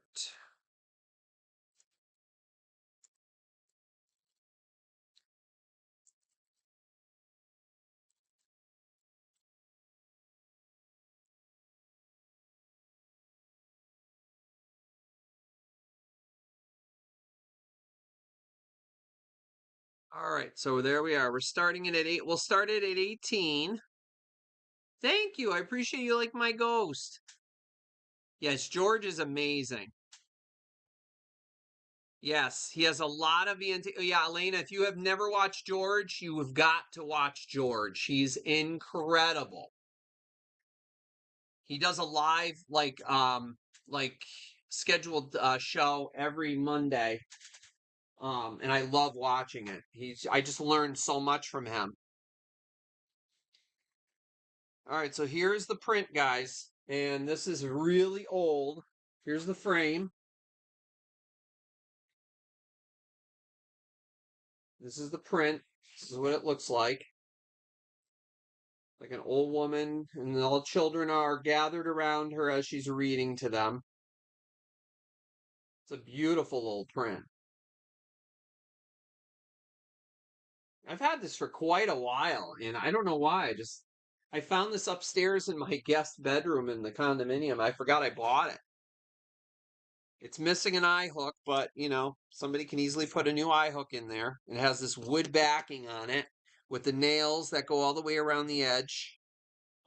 All right, so there we are. We're starting it at 8. We'll start it at 18. Thank you. I appreciate you like my ghost. Yes, George is amazing. Yes, he has a lot of the yeah, Elena, if you have never watched George, you have got to watch George. He's incredible. He does a live like scheduled show every Monday. And I love watching it. I just learned so much from him. All right, so here's the print, guys. And this is really old. Here's the frame. This is the print. This is what it looks like. Like an old woman, and all the children are gathered around her as she's reading to them. It's a beautiful old print. I've had this for quite a while, and I don't know why. I found this upstairs in my guest bedroom in the condominium. I forgot I bought it. It's missing an eye hook, but somebody can easily put a new eye hook in there. It has this wood backing on it with the nails that go all the way around the edge.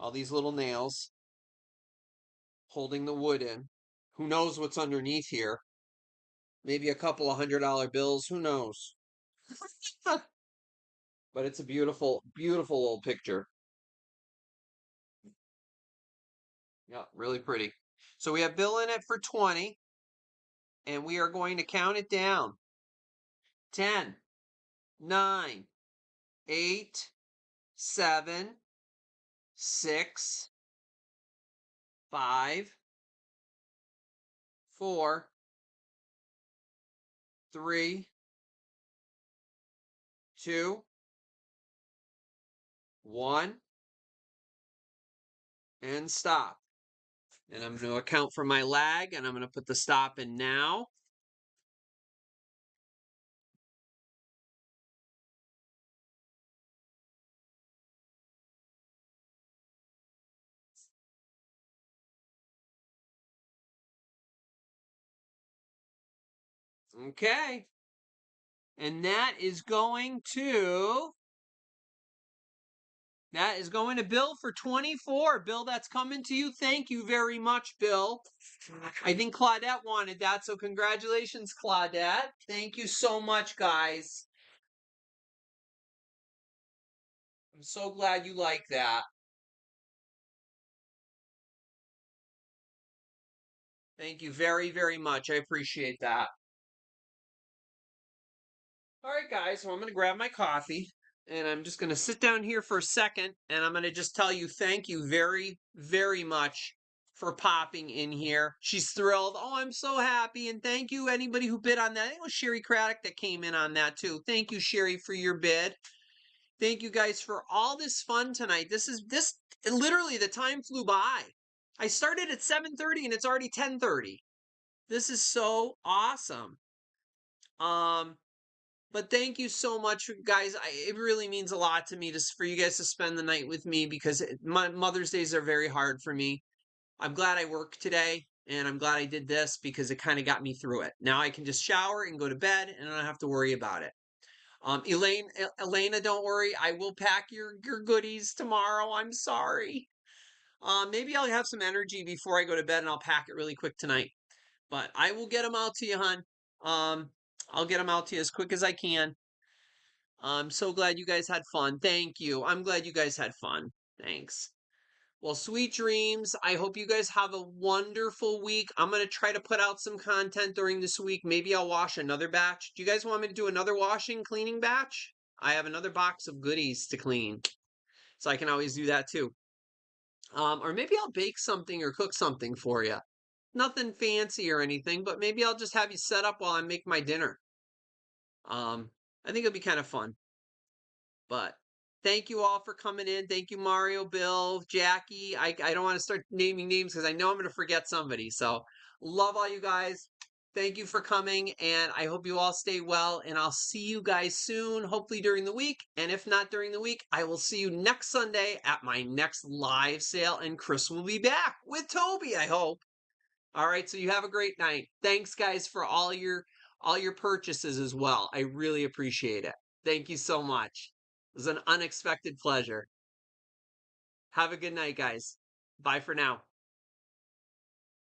All these little nails holding the wood in. Who knows what's underneath here? Maybe a couple of $100 bills. Who knows? But it's a beautiful, beautiful old picture. Yeah, really pretty. So we have Bill in it for 20, and we are going to count it down. 10, 9, 8, 7, 6, 5, 4, 3, 2, 1, and stop. And I'm going to account for my lag, and I'm going to put the stop in now. Okay. And that is going to Bill for 24. Bill, that's coming to you. Thank you very much, Bill. I think Claudette wanted that, so congratulations, Claudette. Thank you so much, guys. I'm so glad you like that. Thank you very, very much. I appreciate that. All right, guys, so I'm going to grab my coffee and I'm just going to sit down here for a second and I'm going to just tell you thank you very, very much for popping in here. She's thrilled. Oh, I'm so happy. And thank you, anybody who bid on that. I think it was Sherry Craddock that came in on that too. Thank you, Sherry, for your bid. Thank you guys for all this fun tonight. Literally the time flew by. I started at 7:30 and it's already 10:30. This is so awesome. But thank you so much, guys. It really means a lot to me just for you guys to spend the night with me because Mother's Days are very hard for me. I'm glad I worked today and I'm glad I did this because it kind of got me through it. Now I can just shower and go to bed and I don't have to worry about it. Elena, don't worry. I will pack your goodies tomorrow. I'm sorry. Maybe I'll have some energy before I go to bed and I'll pack it really quick tonight. But I will get them out to you, hon. Um, I'll get them out to you as quick as I can. I'm so glad you guys had fun. Thank you. I'm glad you guys had fun. Thanks. Well, sweet dreams. I hope you guys have a wonderful week. I'm going to try to put out some content during this week. Maybe I'll wash another batch. Do you guys want me to do another washing, cleaning batch? I have another box of goodies to clean, so I can always do that too. Or maybe I'll bake something or cook something for you. Nothing fancy or anything, but maybe I'll just have you set up while I make my dinner. I think it'll be kind of fun. But thank you all for coming in. Thank you, Mario, Bill, Jackie. I don't want to start naming names because I know I'm going to forget somebody. So love all you guys. Thank you for coming, and I hope you all stay well. And I'll see you guys soon, hopefully during the week. And if not during the week, I will see you next Sunday at my next live sale. And Chris will be back with Toby, I hope. All right, so you have a great night. Thanks, guys, for all your purchases as well. I really appreciate it. Thank you so much. It was an unexpected pleasure. Have a good night, guys. Bye for now.